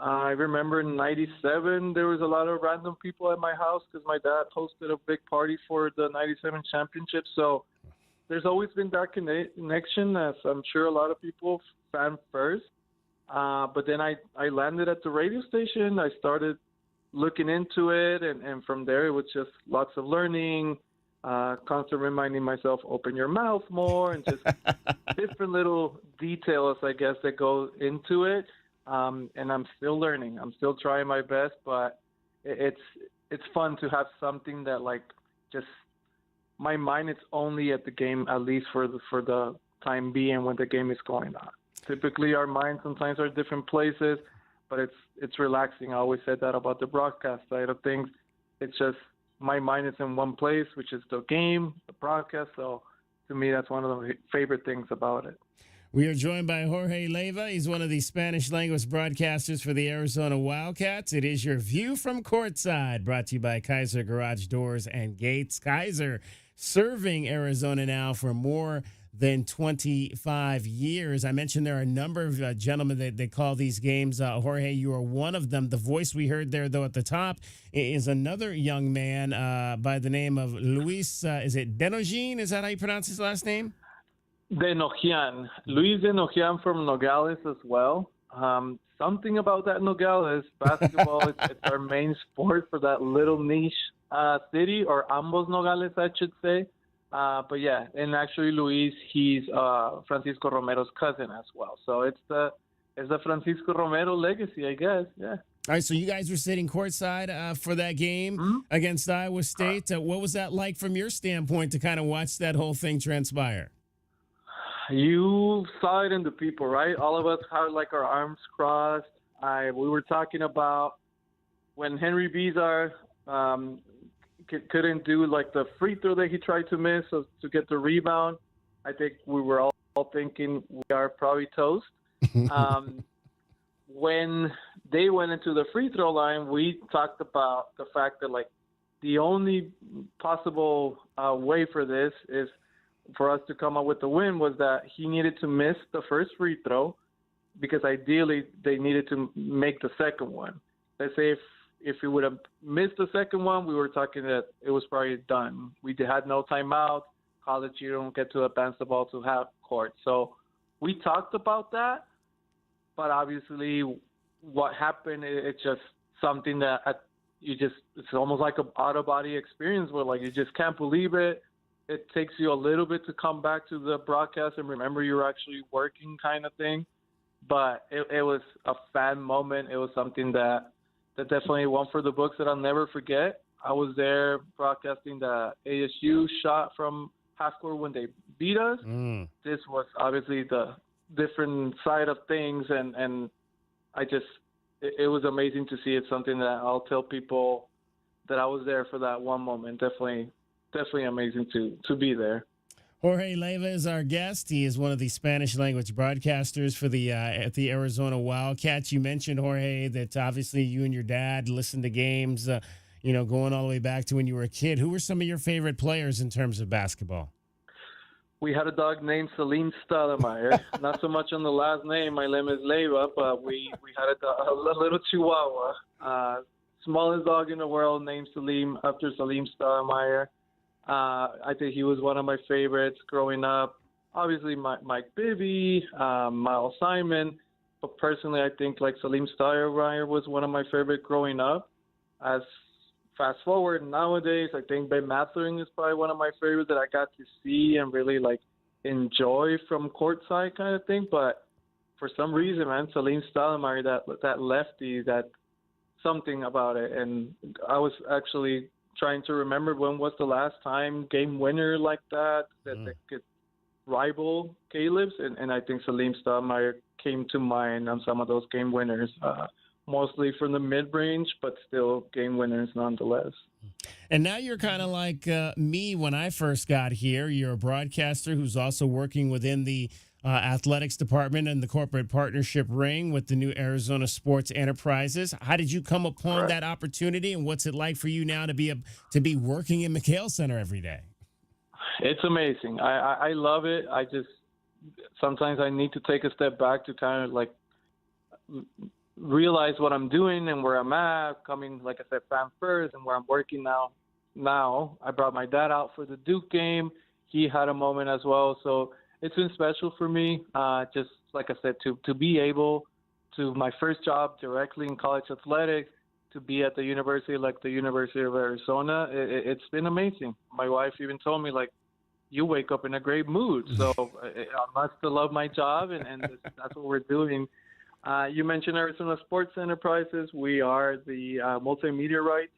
I remember in '97, there was a lot of random people at my house because my dad hosted a big party for the '97 championship. So there's always been that connection, as I'm sure a lot of people fan first. But then I landed at the radio station. I started looking into it, and from there it was just lots of learning, constant reminding myself, open your mouth more, and just different little details, I guess, that go into it. And I'm still learning. I'm still trying my best, but it's fun to have something that, like, just my mind is only at the game, at least for the time being when the game is going on. Typically, our minds sometimes are different places, but it's relaxing. I always said that about the broadcast side of things. It's just my mind is in one place, which is the game, the broadcast. So to me, that's one of the favorite things about it. We are joined by Jorge Leyva. He's one of the Spanish-language broadcasters for the Arizona Wildcats. It is your View from Courtside, brought to you by Kaiser Garage Doors and Gates. Kaiser serving Arizona now for more than 25 years. I mentioned there are a number of gentlemen that they call these games. Jorge, you are one of them. The voice we heard there, though, at the top is another young man by the name of Luis. Is it Denogin? Is that how you pronounce his last name? Denojian. Luis Denojian from Nogales as well. Something about that Nogales. Basketball, it's our main sport for that little niche city, or ambos Nogales, I should say. But yeah, and actually Luis, he's Francisco Romero's cousin as well. So it's the Francisco Romero legacy, I guess. Yeah. All right, so you guys were sitting courtside for that game against Iowa State. What was that like from your standpoint to kind of watch that whole thing transpire? You saw it in the people, right? All of us had like our arms crossed. We were talking about when Henry Bizar couldn't do like the free throw that he tried to miss to get the rebound. I think we were all thinking we are probably toast. When they went into the free throw line, we talked about the fact that like the only possible way for this is for us to come up with the win was that he needed to miss the first free throw because ideally they needed to make the second one. Let's say if we would have missed the second one, we were talking that it was probably done. We had no timeout. College, you don't get to advance the ball to half court. So we talked about that, but obviously what happened, it's just something that it's almost like an out-of-body experience where, like, you just can't believe it. It takes you a little bit to come back to the broadcast and remember you're actually working kind of thing. But it was a fan moment. It was something that definitely one for the books that I'll never forget. I was there broadcasting the ASU shot from half court when they beat us. This was obviously the different side of things, and it was amazing to see. It's something that I'll tell people that I was there for that one moment. Definitely amazing to be there. Jorge Leiva is our guest. He is one of the Spanish language broadcasters for the at the Arizona Wildcats. You mentioned, Jorge, that obviously you and your dad listened to games, going all the way back to when you were a kid. Who were some of your favorite players in terms of basketball? We had a dog named Salim Stoudemire. Not so much on the last name. My name is Leiva, but we had a little Chihuahua. Smallest dog in the world named Salim after Salim Stoudemire. I think he was one of my favorites growing up. Obviously, Mike Bibby, Miles Simon. But personally, I think like Salim Stoudemire was one of my favorite growing up. As fast forward nowadays, I think Ben Mathering is probably one of my favorites that I got to see and really like enjoy from courtside kind of thing. But for some reason, man, Salim Stoudemire, that lefty, that something about it. And I was actually trying to remember when was the last time game winner like that could rival Caleb's, and I think Salim Stoudemire came to mind on some of those game winners, mostly from the mid-range, but still game winners nonetheless. And now you're kind of like me when I first got here. You're a broadcaster who's also working within the athletics department and the corporate partnership ring with the new Arizona Sports Enterprises. How did you come upon that opportunity, and what's it like for you now to be working in McHale Center every day? It's amazing. I love it. Sometimes I need to take a step back to kind of like realize what I'm doing and where I'm at, coming, like I said, fan first, and where I'm working now. I brought my dad out for the Duke game. He had a moment as well. So it's been special for me, just like I said, to be able to, my first job directly in college athletics, to be at the university like the University of Arizona. It's been amazing. My wife even told me, like, you wake up in a great mood. So I must love my job, and that's what we're doing. You mentioned Arizona Sports Enterprises. We are the multimedia rights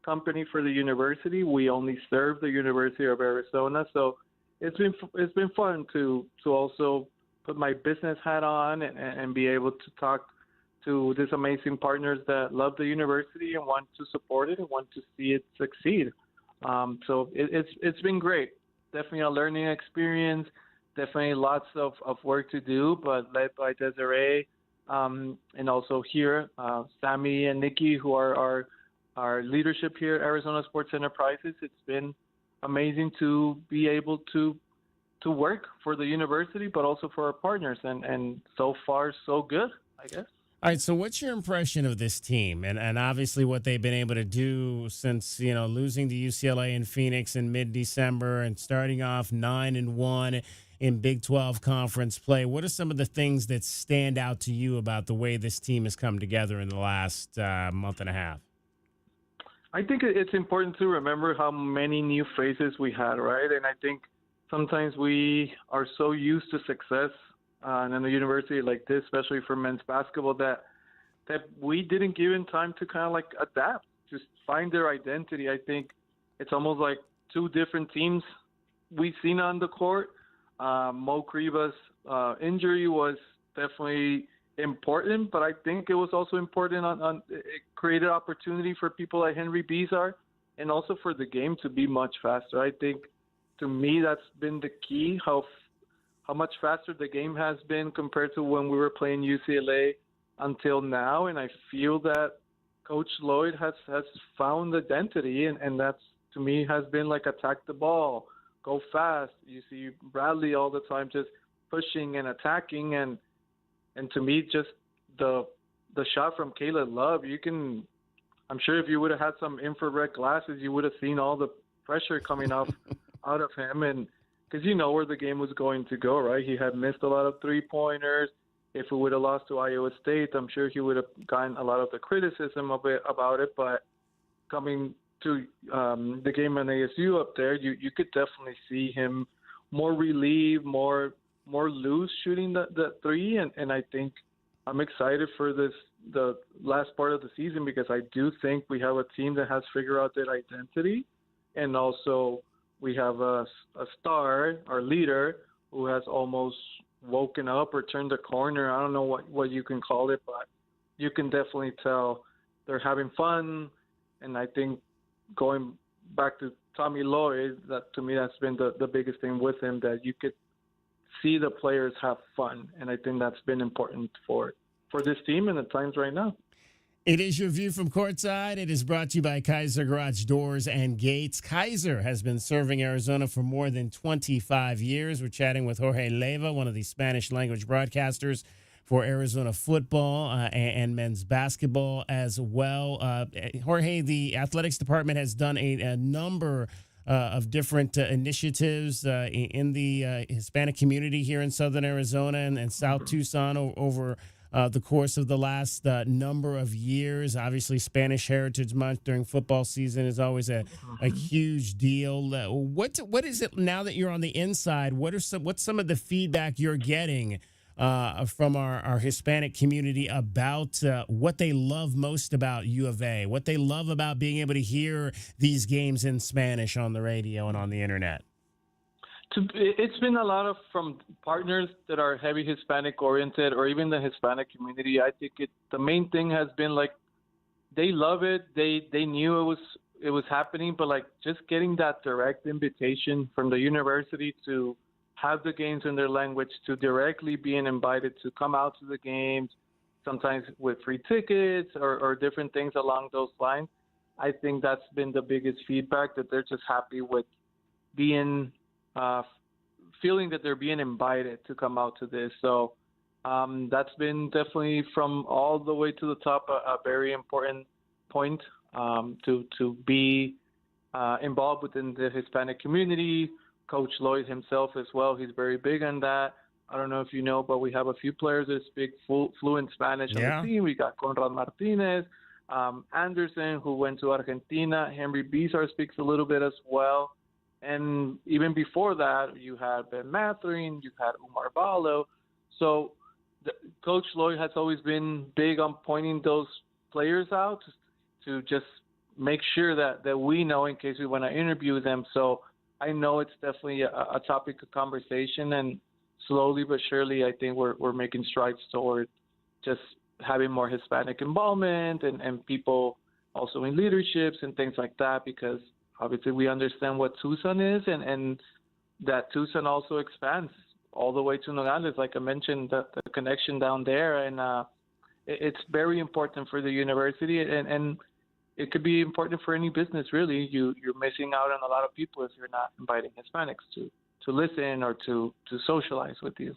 company for the university. We only serve the University of Arizona. So it's been fun to also put my business hat on and be able to talk to these amazing partners that love the university and want to support it and want to see it succeed. So it's been great. Definitely a learning experience. Definitely lots of work to do, but led by Desiree, and also here, Sammy and Nikki, who are our leadership here at Arizona Sports Enterprises. It's been amazing to be able to work for the university, but also for our partners, and so far so good, I guess. All right, so what's your impression of this team, and obviously what they've been able to do since losing to UCLA and Phoenix in mid-December and starting off 9-1 in Big 12 conference play? What are some of the things that stand out to you about the way this team has come together in the last month and a half? I think it's important to remember how many new faces we had, right? And I think sometimes we are so used to success in a university like this, especially for men's basketball, that we didn't give them time to kind of like adapt, just find their identity. I think it's almost like two different teams we've seen on the court. Mo Kriba's injury was definitely important, but I think it was also important it created opportunity for people like Henry Bizar and also for the game to be much faster. I think, to me, that's been the key, how much faster the game has been compared to when we were playing UCLA until now. And I feel that Coach Lloyd has found identity, and that's, to me, has been like attack the ball, go fast. You see Bradley all the time just pushing and attacking, and to me, just the shot from Caleb Love, I'm sure if you would have had some infrared glasses, you would have seen all the pressure coming out of him, and because you know where the game was going to go, right? He had missed a lot of three-pointers. If we would have lost to Iowa State, I'm sure he would have gotten a lot of the criticism about it. But coming to the game on ASU up there, you could definitely see him more relieved, more loose shooting the three, and I think I'm excited for the last part of the season because I do think we have a team that has figured out their identity, and also we have a star, our leader, who has almost woken up or turned the corner. I don't know what you can call it, but you can definitely tell they're having fun. And I think going back to Tommy Lloyd, that to me that's been the biggest thing with him, that you could see the players have fun. And I think that's been important for this team and the times right now. It is your view from courtside. It is brought to you by Kaiser Garage Doors and Gates. Kaiser has been serving Arizona for more than 25 years. We're chatting with Jorge Leyva, one of the Spanish-language broadcasters for Arizona football and men's basketball as well. Jorge, the athletics department has done a number of different initiatives in the Hispanic community here in southern Arizona and South Tucson over the course of the last number of years. Obviously, Spanish Heritage Month during football season is always a huge deal. What is it now that you're on the inside? What's some of the feedback you're getting from our Hispanic community about what they love most about U of A, what they love about being able to hear these games in Spanish on the radio and on the internet? It's been a lot of from partners that are heavy Hispanic oriented, or even the Hispanic community. I think the main thing has been like they love it. They knew it was happening, but like just getting that direct invitation from the university to have the games in their language, to directly being invited to come out to the games, sometimes with free tickets or different things along those lines. I think that's been the biggest feedback, that they're just happy with being feeling that they're being invited to come out to this. So that's been definitely from all the way to the top a very important point to be involved within the Hispanic community. Coach Lloyd himself as well, he's very big on that. I don't know if you know, but we have a few players that speak fluent Spanish on the team. We got Conrad Martinez, Anderson, who went to Argentina. Henry Bizar speaks a little bit as well. And even before that, you had Ben Mathering, you had Umar Balo. So Coach Lloyd has always been big on pointing those players out to just make sure that we know in case we want to interview them. So I know it's definitely a topic of conversation, and slowly but surely I think we're making strides toward just having more Hispanic involvement and people also in leaderships and things like that, because obviously we understand what Tucson is, and that Tucson also expands all the way to Nogales. Like I mentioned, the connection down there, and it's very important for the university, and it could be important for any business, really. You're missing out on a lot of people if you're not inviting Hispanics to listen or to socialize with you.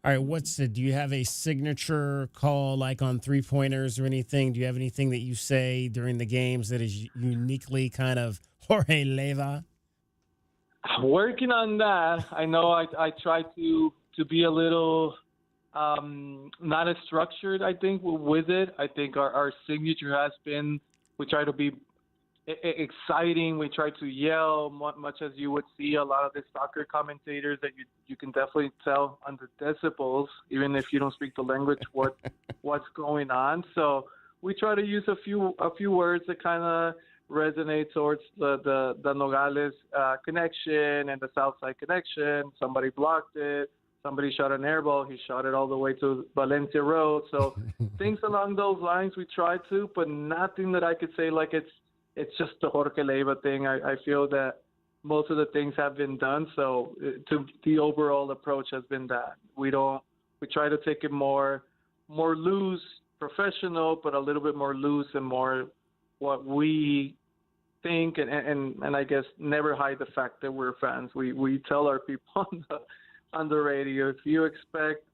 All right, do you have a signature call like on three-pointers or anything? Do you have anything that you say during the games that is uniquely kind of Jorge Leyva? Working on that. I know I try to be a little not as structured, I think, with it. I think our signature has been, we try to be exciting. We try to yell much as you would see a lot of the soccer commentators that you can definitely tell on the decibels, even if you don't speak the language, what's going on. So we try to use a few words that kind of resonate towards the Nogales connection and the Southside connection. Somebody blocked it. Somebody shot an air ball. He shot it all the way to Valencia Road. So things along those lines we try to, but nothing that I could say like it's just the Jorge Leyva thing. I feel that most of the things have been done. So the overall approach has been that we try to take it more loose, professional, but a little bit more loose and more what we think, and I guess never hide the fact that we're fans. We tell our people on the radio, if you expect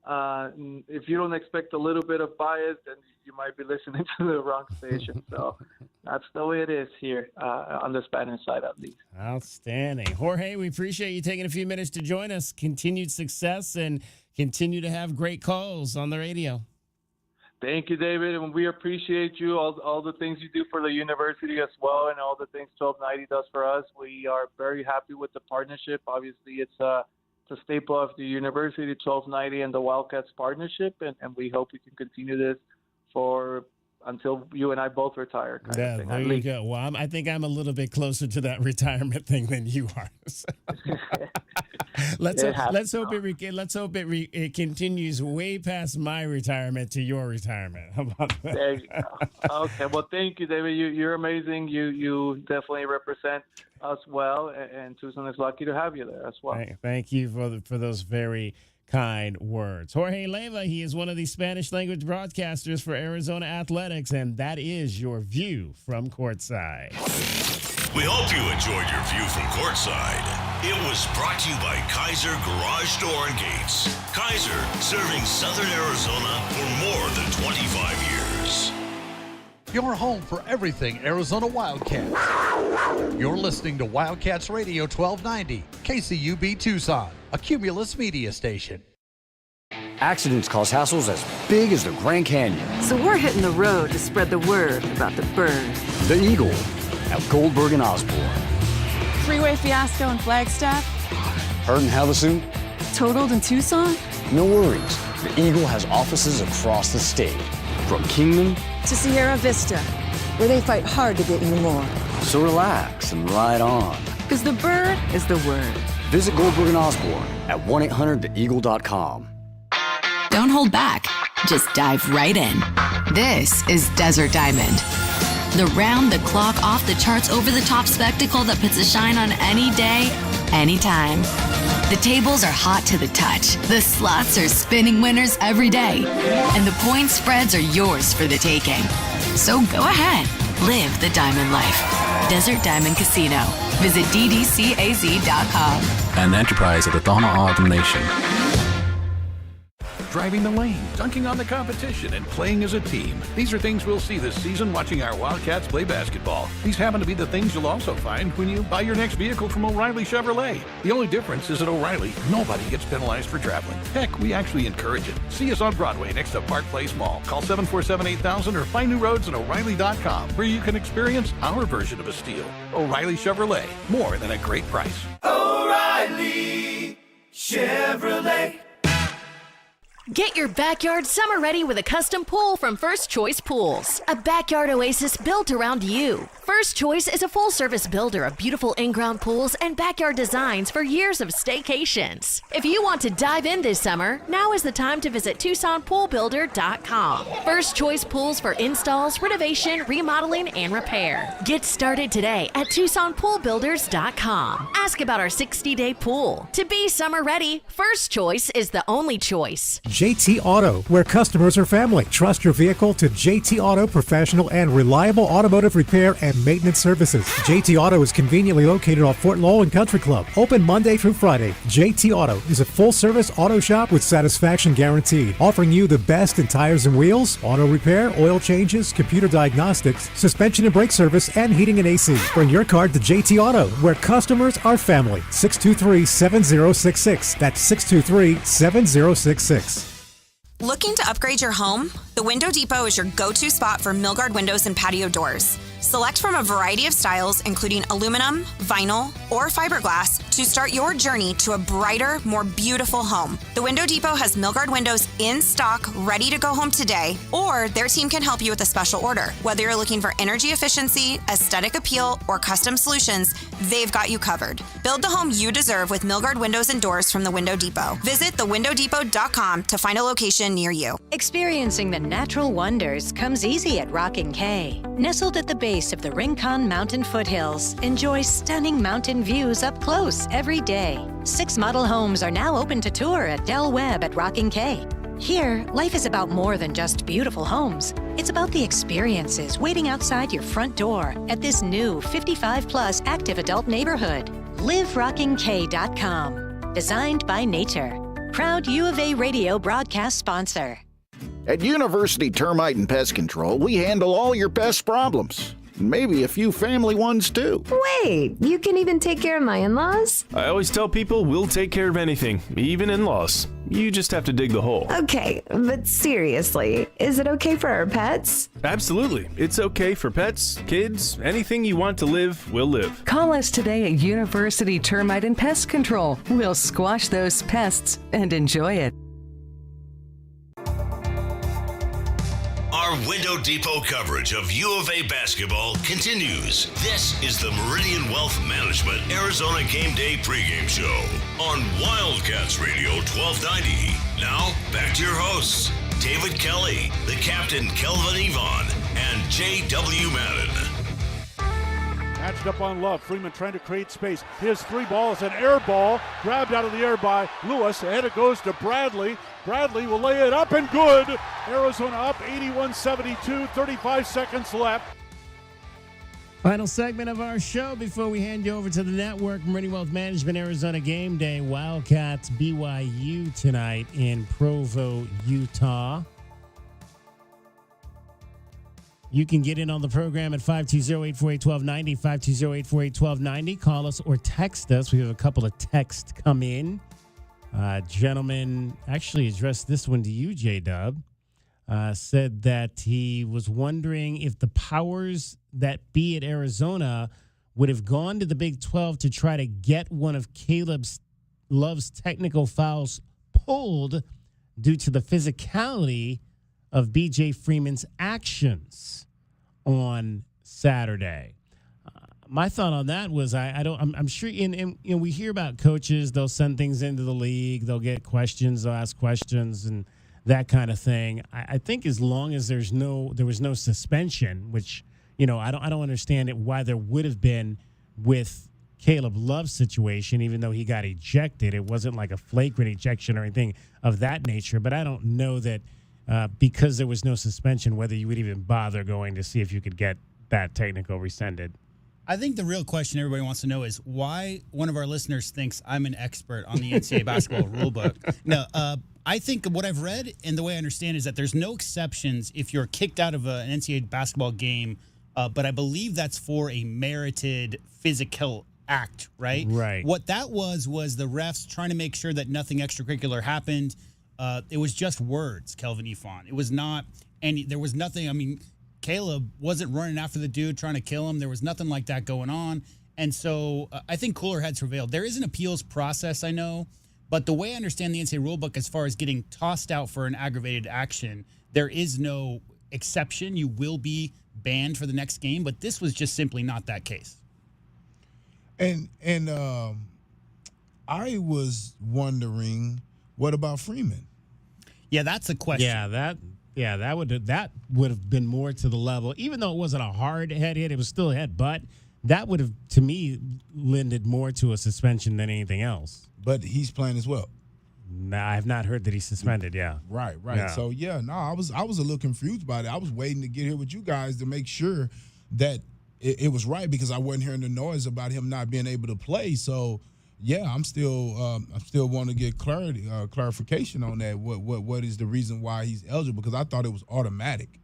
If you don't expect a little bit of bias, then you might be listening to the wrong station. So that's the way it is here on the Spanish side, at least. Outstanding. Jorge, we appreciate you taking a few minutes to join us. Continued success and continue to have great calls on the radio. Thank you, David, and we appreciate you, all the things you do for the university as well, and all the things 1290 does for us. We are very happy with the partnership. Obviously, it's a staple of the university, 1290 and the Wildcats partnership, and we hope we can continue this until you and I both retire. Yeah, there you go. Well, I think I'm a little bit closer to that retirement thing than you are. Let's hope it continues way past my retirement to your retirement. How about that? There you go. Okay. Well, thank you, David. You're amazing. You definitely represent us well, and Tucson is lucky to have you there as well. Thank you for those very kind words. Jorge Leyva, he is one of the Spanish language broadcasters for Arizona Athletics, and that is your view from courtside. We hope you enjoyed your view from courtside. It was brought to you by Kaiser Garage Door and Gates. Kaiser, serving Southern Arizona for more than 25 years. Your home for everything Arizona Wildcats. You're listening to Wildcats Radio 1290, KCUB Tucson, a Cumulus media station. Accidents cause hassles as big as the Grand Canyon. So we're hitting the road to spread the word about the bird. The Eagle at Goldberg and Osborne. Freeway fiasco in Flagstaff. Hurt in Havasu. Totaled in Tucson. No worries. The Eagle has offices across the state. From Kingman to Sierra Vista, where they fight hard to get you more. So relax and ride on. Because the bird is the word. Visit Goldberg and Osborne at 1-800-THEEAGLE.com. Don't hold back. Just dive right in. This is Desert Diamond. The round-the-clock, off-the-charts, over-the-top spectacle that puts a shine on any day, anytime. The tables are hot to the touch. The slots are spinning winners every day. And the point spreads are yours for the taking. So go ahead. Live the diamond life. Desert Diamond Casino. Visit ddcaz.com. An enterprise of the Tohono O'odham Nation. Driving the lane, dunking on the competition, and playing as a team. These are things we'll see this season watching our Wildcats play basketball. These happen to be the things you'll also find when you buy your next vehicle from O'Reilly Chevrolet. The only difference is at O'Reilly, nobody gets penalized for traveling. Heck, we actually encourage it. See us on Broadway next to Park Place Mall. Call 747-8000 or find new roads at O'Reilly.com, where you can experience our version of a steal. O'Reilly Chevrolet, more than a great price. O'Reilly Chevrolet. Get your backyard summer ready with a custom pool from First Choice Pools. A backyard oasis built around you. First Choice is a full-service builder of beautiful in-ground pools and backyard designs for years of staycations. If you want to dive in this summer, now is the time to visit TucsonPoolBuilder.com. First Choice Pools for installs, renovation, remodeling, and repair. Get started today at TucsonPoolBuilders.com. Ask about our 60-day pool. To be summer ready, First Choice is the only choice. JT Auto, where customers are family. Trust your vehicle to JT Auto professional and reliable automotive repair and maintenance services. JT Auto is conveniently located off Fort Lowell and Country Club. Open Monday through Friday. JT Auto is a full-service auto shop with satisfaction guaranteed, offering you the best in tires and wheels, auto repair, oil changes, computer diagnostics, suspension and brake service, and heating and AC. Bring your car to JT Auto, where customers are family. 623-7066. That's 623-7066. Looking to upgrade your home? The Window Depot is your go-to spot for Milgard windows and patio doors. Select from a variety of styles, including aluminum, vinyl, or fiberglass, to start your journey to a brighter, more beautiful home. The Window Depot has Milgard windows in stock, ready to go home today, or their team can help you with a special order. Whether you're looking for energy efficiency, aesthetic appeal, or custom solutions, they've got you covered. Build the home you deserve with Milgard windows and doors from the Window Depot. Visit thewindowdepot.com to find a location near you. Experiencing the natural wonders comes easy at Rockin' Cay. Nestled at the base of the Rincon Mountain foothills, enjoy stunning mountain views up close every day. 6 model homes are now open to tour at Del Webb at Rockin' Cay. Here, life is about more than just beautiful homes. It's about the experiences waiting outside your front door at this new 55-plus active adult neighborhood. LiveRockingK.com. Designed by nature. proud U of A radio broadcast sponsor. At University Termite and Pest Control, we handle all your pest problems. Maybe a few family ones, too. Wait, you can even take care of my in-laws? I always tell people we'll take care of anything, even in-laws. You just have to dig the hole. Okay, but seriously, is it okay for our pets? Absolutely. It's okay for pets, kids, anything you want to live, will live. Call us today at University Termite and Pest Control. We'll squash those pests and enjoy it. Our Window Depot coverage of U of A basketball continues. This is the Meridian Wealth Management Arizona Game Day pregame show on Wildcats Radio 1290. Now, back to your hosts, David Kelly, the captain Kelvin Yvonne, and J.W. Madden. Matched up on Love. Freeman trying to create space. His three ball is an air ball. Grabbed out of the air by Lewis. Ahead it goes to Bradley. Bradley will lay it up and good. Arizona up 81-72. 35 seconds left. Final segment of our show before we hand you over to the network. Meridian Wealth Management Arizona Game Day. Wildcats BYU tonight in Provo, Utah. You can get in on the program at 520-848-1290, 520-848-1290. Call us or text us. We have a couple of texts come in. Gentleman actually addressed this one to you, J-Dub. Said that he was wondering if the powers that be at Arizona would have gone to the Big 12 to try to get one of Caleb Love's technical fouls pulled due to the physicality of BJ Freeman's actions on Saturday. My thought on that was I'm sure we hear about coaches, they'll send things into the league, they'll get questions, they'll ask questions and that kind of thing. I think as long as there was no suspension, which I don't understand why there would have been with Caleb Love's situation, even though he got ejected. It wasn't like a flagrant ejection or anything of that nature, but I don't know that because there was no suspension, whether you would even bother going to see if you could get that technical rescinded. I think the real question everybody wants to know is why one of our listeners thinks I'm an expert on the NCAA basketball rulebook. No, I think what I've read and the way I understand is that there's no exceptions if you're kicked out of an NCAA basketball game, but I believe that's for a merited physical act, right? Right. What that was the refs trying to make sure that nothing extracurricular happened. It was just words, Kelvin Yvonne. It was not any. There was nothing. I mean, Caleb wasn't running after the dude trying to kill him. There was nothing like that going on. And so I think cooler heads prevailed. There is an appeals process, I know, but the way I understand the NCAA rulebook as far as getting tossed out for an aggravated action, there is no exception. You will be banned for the next game, but this was just simply not that case. And I was wondering, what about Freeman? Yeah, that's a question. that would have been more to the level, even though it wasn't a hard head hit, it was still a head butt. That would have, to me, lended more to a suspension than anything else. But he's playing as well. No, I have not heard that he's suspended. Yeah, right. Yeah. So I was a little confused by it. I was waiting to get here with you guys to make sure that it was right because I wasn't hearing the noise about him not being able to play. So. Yeah, I'm still want to get clarification on that. What is the reason why he's eligible? Because I thought it was automatic.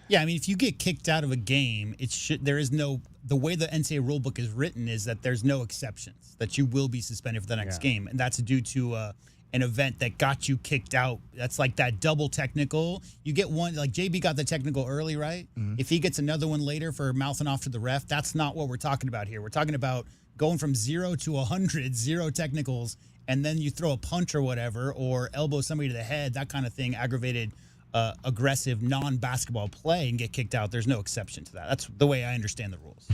Yeah, I mean, if you get kicked out of a game, there is no. The way the NCAA rulebook is written is that there's no exceptions, that you will be suspended for the next game, and that's due to an event that got you kicked out. That's like that double technical. You get one, like JB got the technical early, right? Mm-hmm. If he gets another one later for mouthing off to the ref, that's not what we're talking about here. We're talking about going from 0 to 100, 0 technicals, and then you throw a punch or whatever, or elbow somebody to the head, that kind of thing, aggravated, aggressive, non-basketball play and get kicked out. There's no exception to that. That's the way I understand the rules.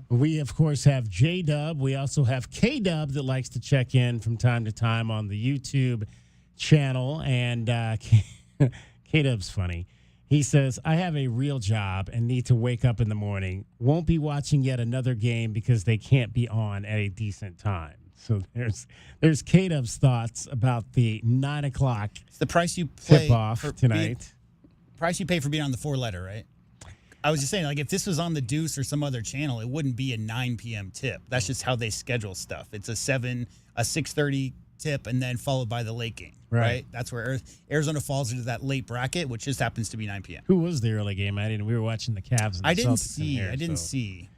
We, of course, have J-Dub. We also have K-Dub that likes to check in from time to time on the YouTube channel, and K-Dub's funny. He says, I have a real job and need to wake up in the morning. Won't be watching yet another game because they can't be on at a decent time. So there's K-Dub's thoughts about the 9 o'clock it's the price you pay tip-off tonight. Price you pay for being on the 4-letter, right? I was just saying, like, if this was on the Deuce or some other channel, it wouldn't be a 9 p.m. tip. That's just how they schedule stuff. It's a 6:30 tip, and then followed by the late game. Right. That's where Arizona falls into that late bracket, which just happens to be 9 p.m. Who was the early game? We were watching the Cavs. And the I didn't Celtics see. I didn't see.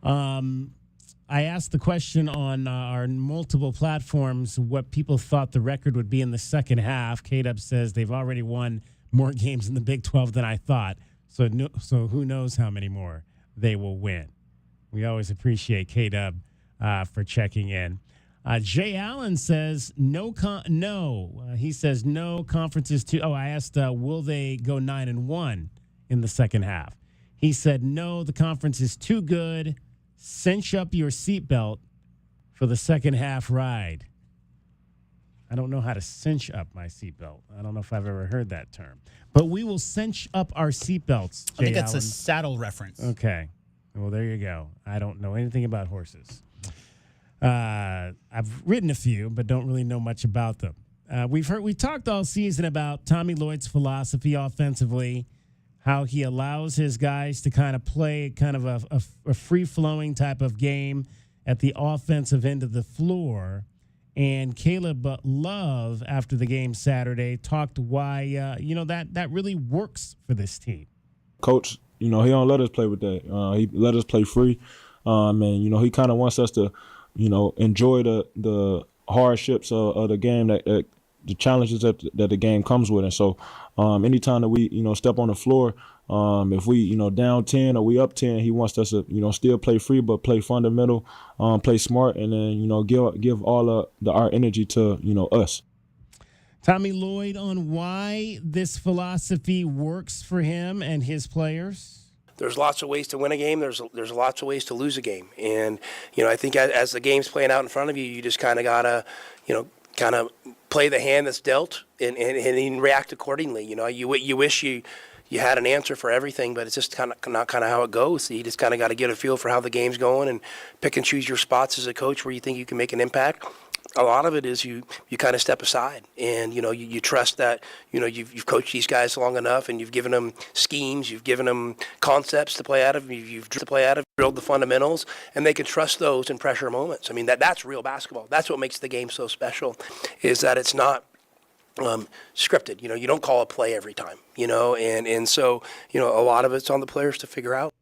I asked the question on our multiple platforms what people thought the record would be in the second half. K-Dub says they've already won more games in the Big 12 than I thought. So who knows how many more they will win. We always appreciate K-Dub for checking in. Jay Allen says no. He says no conferences too. I asked will they go 9-1 in the second half. He said no. The conference is too good. Cinch up your seatbelt for the second half ride. I don't know how to cinch up my seatbelt. I don't know if I've ever heard that term. But we will cinch up our seatbelts, Jay I think that's Allen. a saddle reference. Okay. Well, there you go. I don't know anything about horses. I've ridden a few, but don't really know much about them. We talked all season about Tommy Lloyd's philosophy offensively, how he allows his guys to kind of play kind of a free-flowing type of game at the offensive end of the floor. And Caleb Love, after the game Saturday, talked why that really works for this team. Coach, he don't let us play with that. He let us play free, and he kind of wants us to, enjoy the hardships of the game, that the challenges that the game comes with. And so, anytime that we step on the floor, if we down 10 or we up 10, he wants us to still play free but play fundamental, play smart, and then give all our energy to us. Tommy Lloyd on why this philosophy works for him and his players. There's lots of ways to win a game. There's lots of ways to lose a game, and I think as the game's playing out in front of you, you just kind of gotta kind of play the hand that's dealt and react accordingly. You wish you had an answer for everything, but it's just not how it goes. So you just kind of got to get a feel for how the game's going and pick and choose your spots as a coach where you think you can make an impact. A lot of it is you kind of step aside and you trust that you've coached these guys long enough and you've given them schemes, you've given them concepts to play out of, you've drilled the fundamentals, and they can trust those in pressure moments. I mean that's real basketball. That's what makes the game so special, is that it's not scripted. You don't call a play every time. And so a lot of it's on the players to figure out.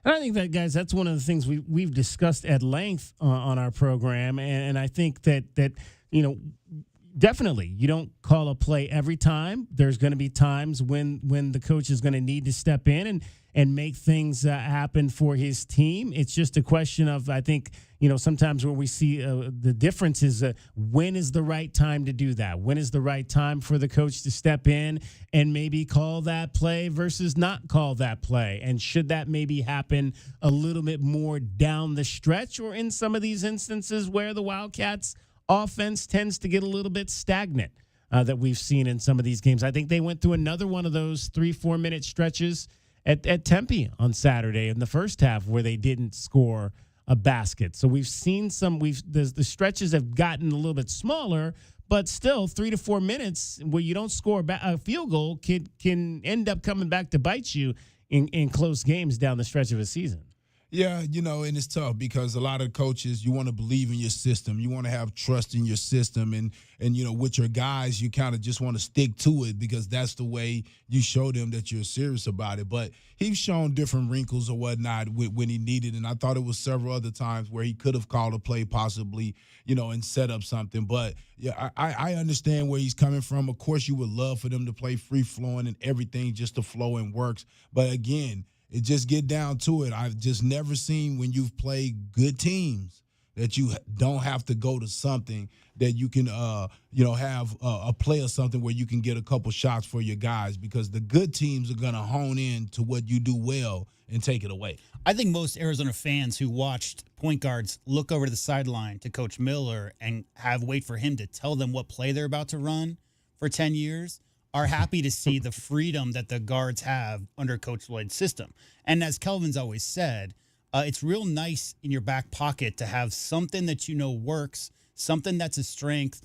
And I think that, guys, that's one of the things we've discussed at length on our program, and I think that definitely you don't call a play every time. There's going to be times when the coach is going to need to step in and make things happen for his team. It's just a question of, I think, sometimes where we see the difference is when is the right time to do that? When is the right time for the coach to step in and maybe call that play versus not call that play? And should that maybe happen a little bit more down the stretch, or in some of these instances where the Wildcats offense tends to get a little bit stagnant that we've seen in some of these games? I think they went through another one of those 3-4 minute stretches at Tempe on Saturday in the first half where they didn't score a basket. So we've seen the stretches have gotten a little bit smaller, but still 3 to 4 minutes where you don't score a field goal can end up coming back to bite you in close games down the stretch of a season. Yeah, and it's tough because a lot of coaches, you want to believe in your system. You want to have trust in your system. And with your guys, you kind of just want to stick to it because that's the way you show them that you're serious about it. But he's shown different wrinkles or whatnot when he needed. And I thought it was several other times where he could have called a play possibly, and set up something. But, yeah, I understand where he's coming from. Of course, you would love for them to play free-flowing and everything just to flow and works. But, again, it just get down to it. I've just never seen when you've played good teams that you don't have to go to something that you can, have a play or something where you can get a couple shots for your guys, because the good teams are going to hone in to what you do well and take it away. I think most Arizona fans who watched point guards look over to the sideline to Coach Miller and wait for him to tell them what play they're about to run for 10 years are happy to see the freedom that the guards have under Coach Lloyd's system. And as Kelvin's always said, it's real nice in your back pocket to have something that works, something that's a strength.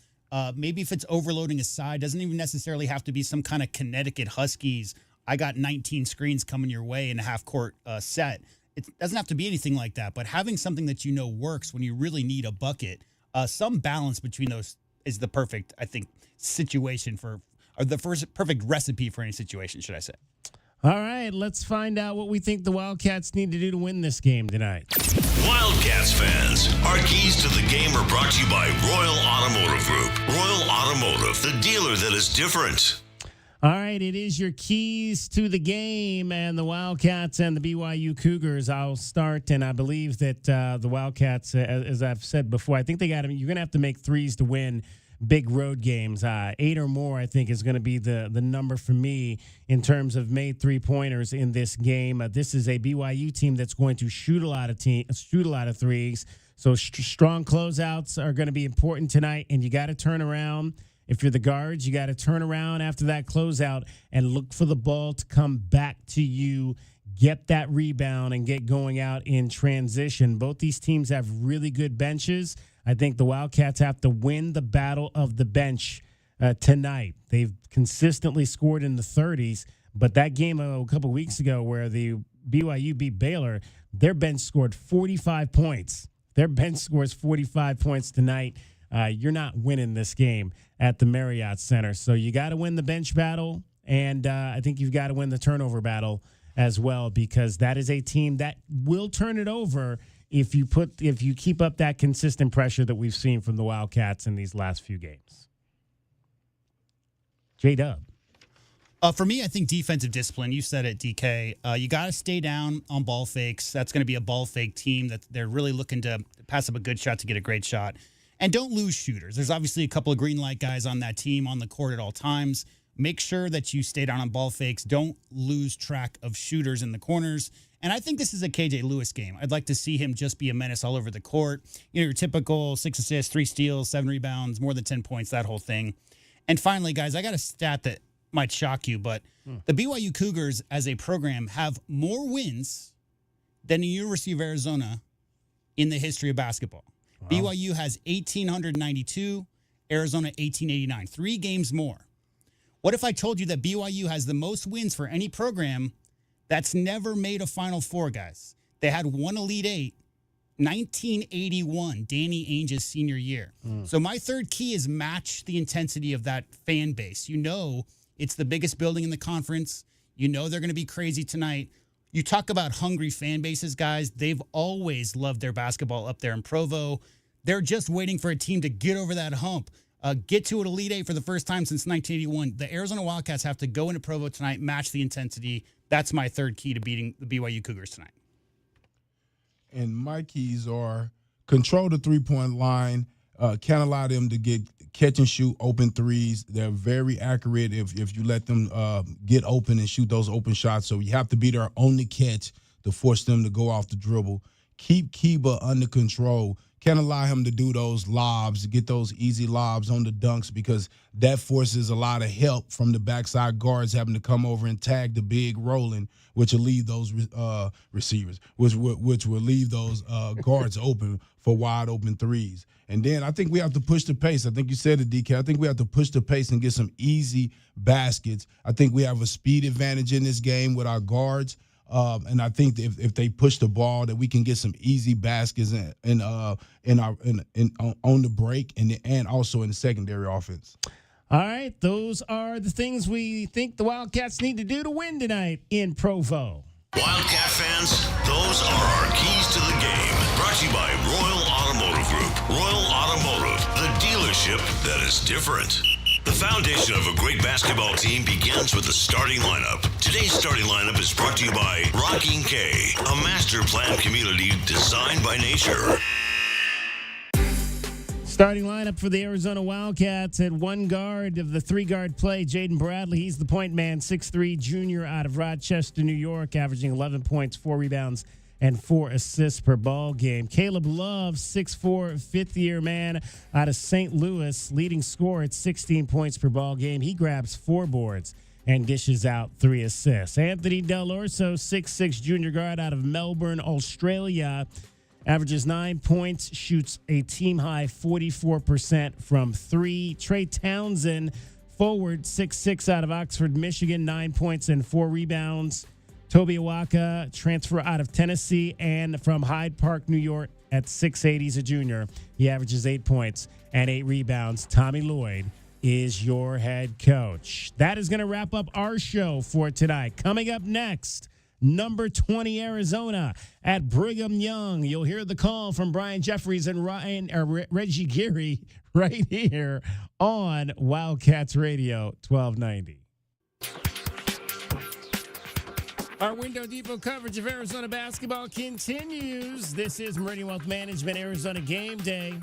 Maybe if it's overloading a side, doesn't even necessarily have to be some kind of Connecticut Huskies I got 19 screens coming your way in a half-court set. It doesn't have to be anything like that, but having something that you know works when you really need a bucket, some balance between those is the perfect, I think, situation or the first perfect recipe for any situation, should I say. All right, let's find out what we think the Wildcats need to do to win this game tonight. Wildcats fans, our keys to the game are brought to you by Royal Automotive Group. Royal Automotive, the dealer that is different. All right, it is your keys to the game and the Wildcats and the BYU Cougars. I'll start, and I believe that the Wildcats, as I've said before, I think you're going to have to make threes to win big road games. 8 or more, I think, is going to be the number for me in terms of made three-pointers in this game. This is a BYU team that's going to shoot a lot of threes. So strong closeouts are going to be important tonight, and you got to turn around. If you're the guards, you got to turn around after that closeout and look for the ball to come back to you, get that rebound, and get going out in transition. Both these teams have really good benches. I think the Wildcats have to win the battle of the bench tonight. They've consistently scored in the 30s, but that game a couple weeks ago where the BYU beat Baylor, their bench scored 45 points. Their bench scores 45 points tonight. You're not winning this game at the Marriott Center. So you got to win the bench battle, and I think you've got to win the turnover battle as well, because that is a team that will turn it over if you keep up that consistent pressure that we've seen from the Wildcats in these last few games. J-Dub. For me, I think defensive discipline. You said it, DK. You got to stay down on ball fakes. That's going to be a ball fake team that they're really looking to pass up a good shot to get a great shot. And don't lose shooters. There's obviously a couple of green light guys on that team on the court at all times. Make sure that you stay down on ball fakes. Don't lose track of shooters in the corners. And I think this is a KJ Lewis game. I'd like to see him just be a menace all over the court. You know, your typical 6 assists, 3 steals, 7 rebounds, more than 10 points, that whole thing. And finally, guys, I got a stat that might shock you, but the BYU Cougars as a program have more wins than the University of Arizona in the history of basketball. Wow. BYU has 1,892, Arizona 1,889, 3 games more. What if I told you that BYU has the most wins for any program that's never made a Final Four, guys? They had one Elite Eight, 1981, Danny Ainge's senior year. So my third key is match the intensity of that fan base. You know it's the biggest building in the conference. You know they're going to be crazy tonight. You talk about hungry fan bases, guys. They've always loved their basketball up there in Provo. They're just waiting for a team to get over that hump, get to an Elite Eight for the first time since 1981. The Arizona Wildcats have to go into Provo tonight, match the intensity. That's my third key to beating the BYU Cougars tonight. And my keys are control the three-point line, can't allow them to get catch and shoot open threes. They're very accurate if you let them get open and shoot those open shots. So you have to be there on the catch to force them to go off the dribble. Keep Kiba under control. Can't allow him to do those lobs, get those easy lobs on the dunks, because that forces a lot of help from the backside guards having to come over and tag the big rolling, which will leave those receivers, which will leave those guards open for wide open threes. And then I think we have to push the pace. I think you said it, DK. I think we have to push the pace and get some easy baskets. I think we have a speed advantage in this game with our guards. And I think that if they push the ball, that we can get some easy baskets on the break and also in the secondary offense. All right, those are the things we think the Wildcats need to do to win tonight in Provo. Wildcat fans, those are our keys to the game. Brought to you by Royal Automotive Group. Royal Automotive, the dealership that is different. The foundation of a great basketball team begins with the starting lineup. Today's starting lineup is brought to you by Rocking K, a master plan community designed by nature. Starting lineup for the Arizona Wildcats at one guard of the 3-guard play, Jaden Bradley. He's the point man, 6'3", junior out of Rochester, New York, averaging 11 points, 4 rebounds, and 4 assists per ball game. Caleb Love, 6'4", fifth-year man out of St. Louis, leading scorer at 16 points per ball game. He grabs 4 boards and dishes out 3 assists. Anthony Del Orso, 6'6", junior guard out of Melbourne, Australia, averages 9 points, shoots a team-high 44% from 3. Trey Townsend, forward, 6'6", out of Oxford, Michigan, 9 points and 4 rebounds. Toby Awaka, transfer out of Tennessee and from Hyde Park, New York, at 6'8". He's a junior. He averages 8 points and 8 rebounds. Tommy Lloyd is your head coach. That is going to wrap up our show for tonight. Coming up next, number 20 Arizona at Brigham Young. You'll hear the call from Brian Jeffries and Reggie Geary right here on Wildcats Radio 1290. Our Window Depot coverage of Arizona basketball continues. This is Meridian Wealth Management Arizona Game Day.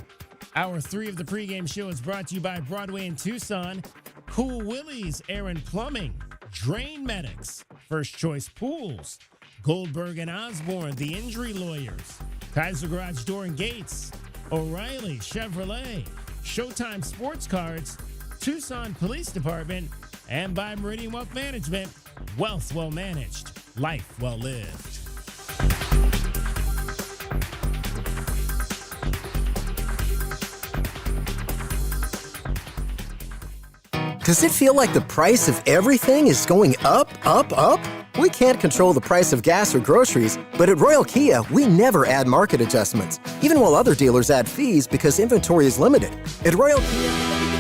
Hour 3 of the pregame show is brought to you by Broadway in Tucson, Cool Willie's Aaron Plumbing, Drain Medics, First Choice Pools, Goldberg and Osborne, The Injury Lawyers, Kaiser Garage Door and Gates, O'Reilly Chevrolet, Showtime Sports Cards, Tucson Police Department, and by Meridian Wealth Management, wealth well managed, life well lived. Does it feel like the price of everything is going up, up, up? We can't control the price of gas or groceries, but at Royal Kia, we never add market adjustments, even while other dealers add fees because inventory is limited. At Royal Kia...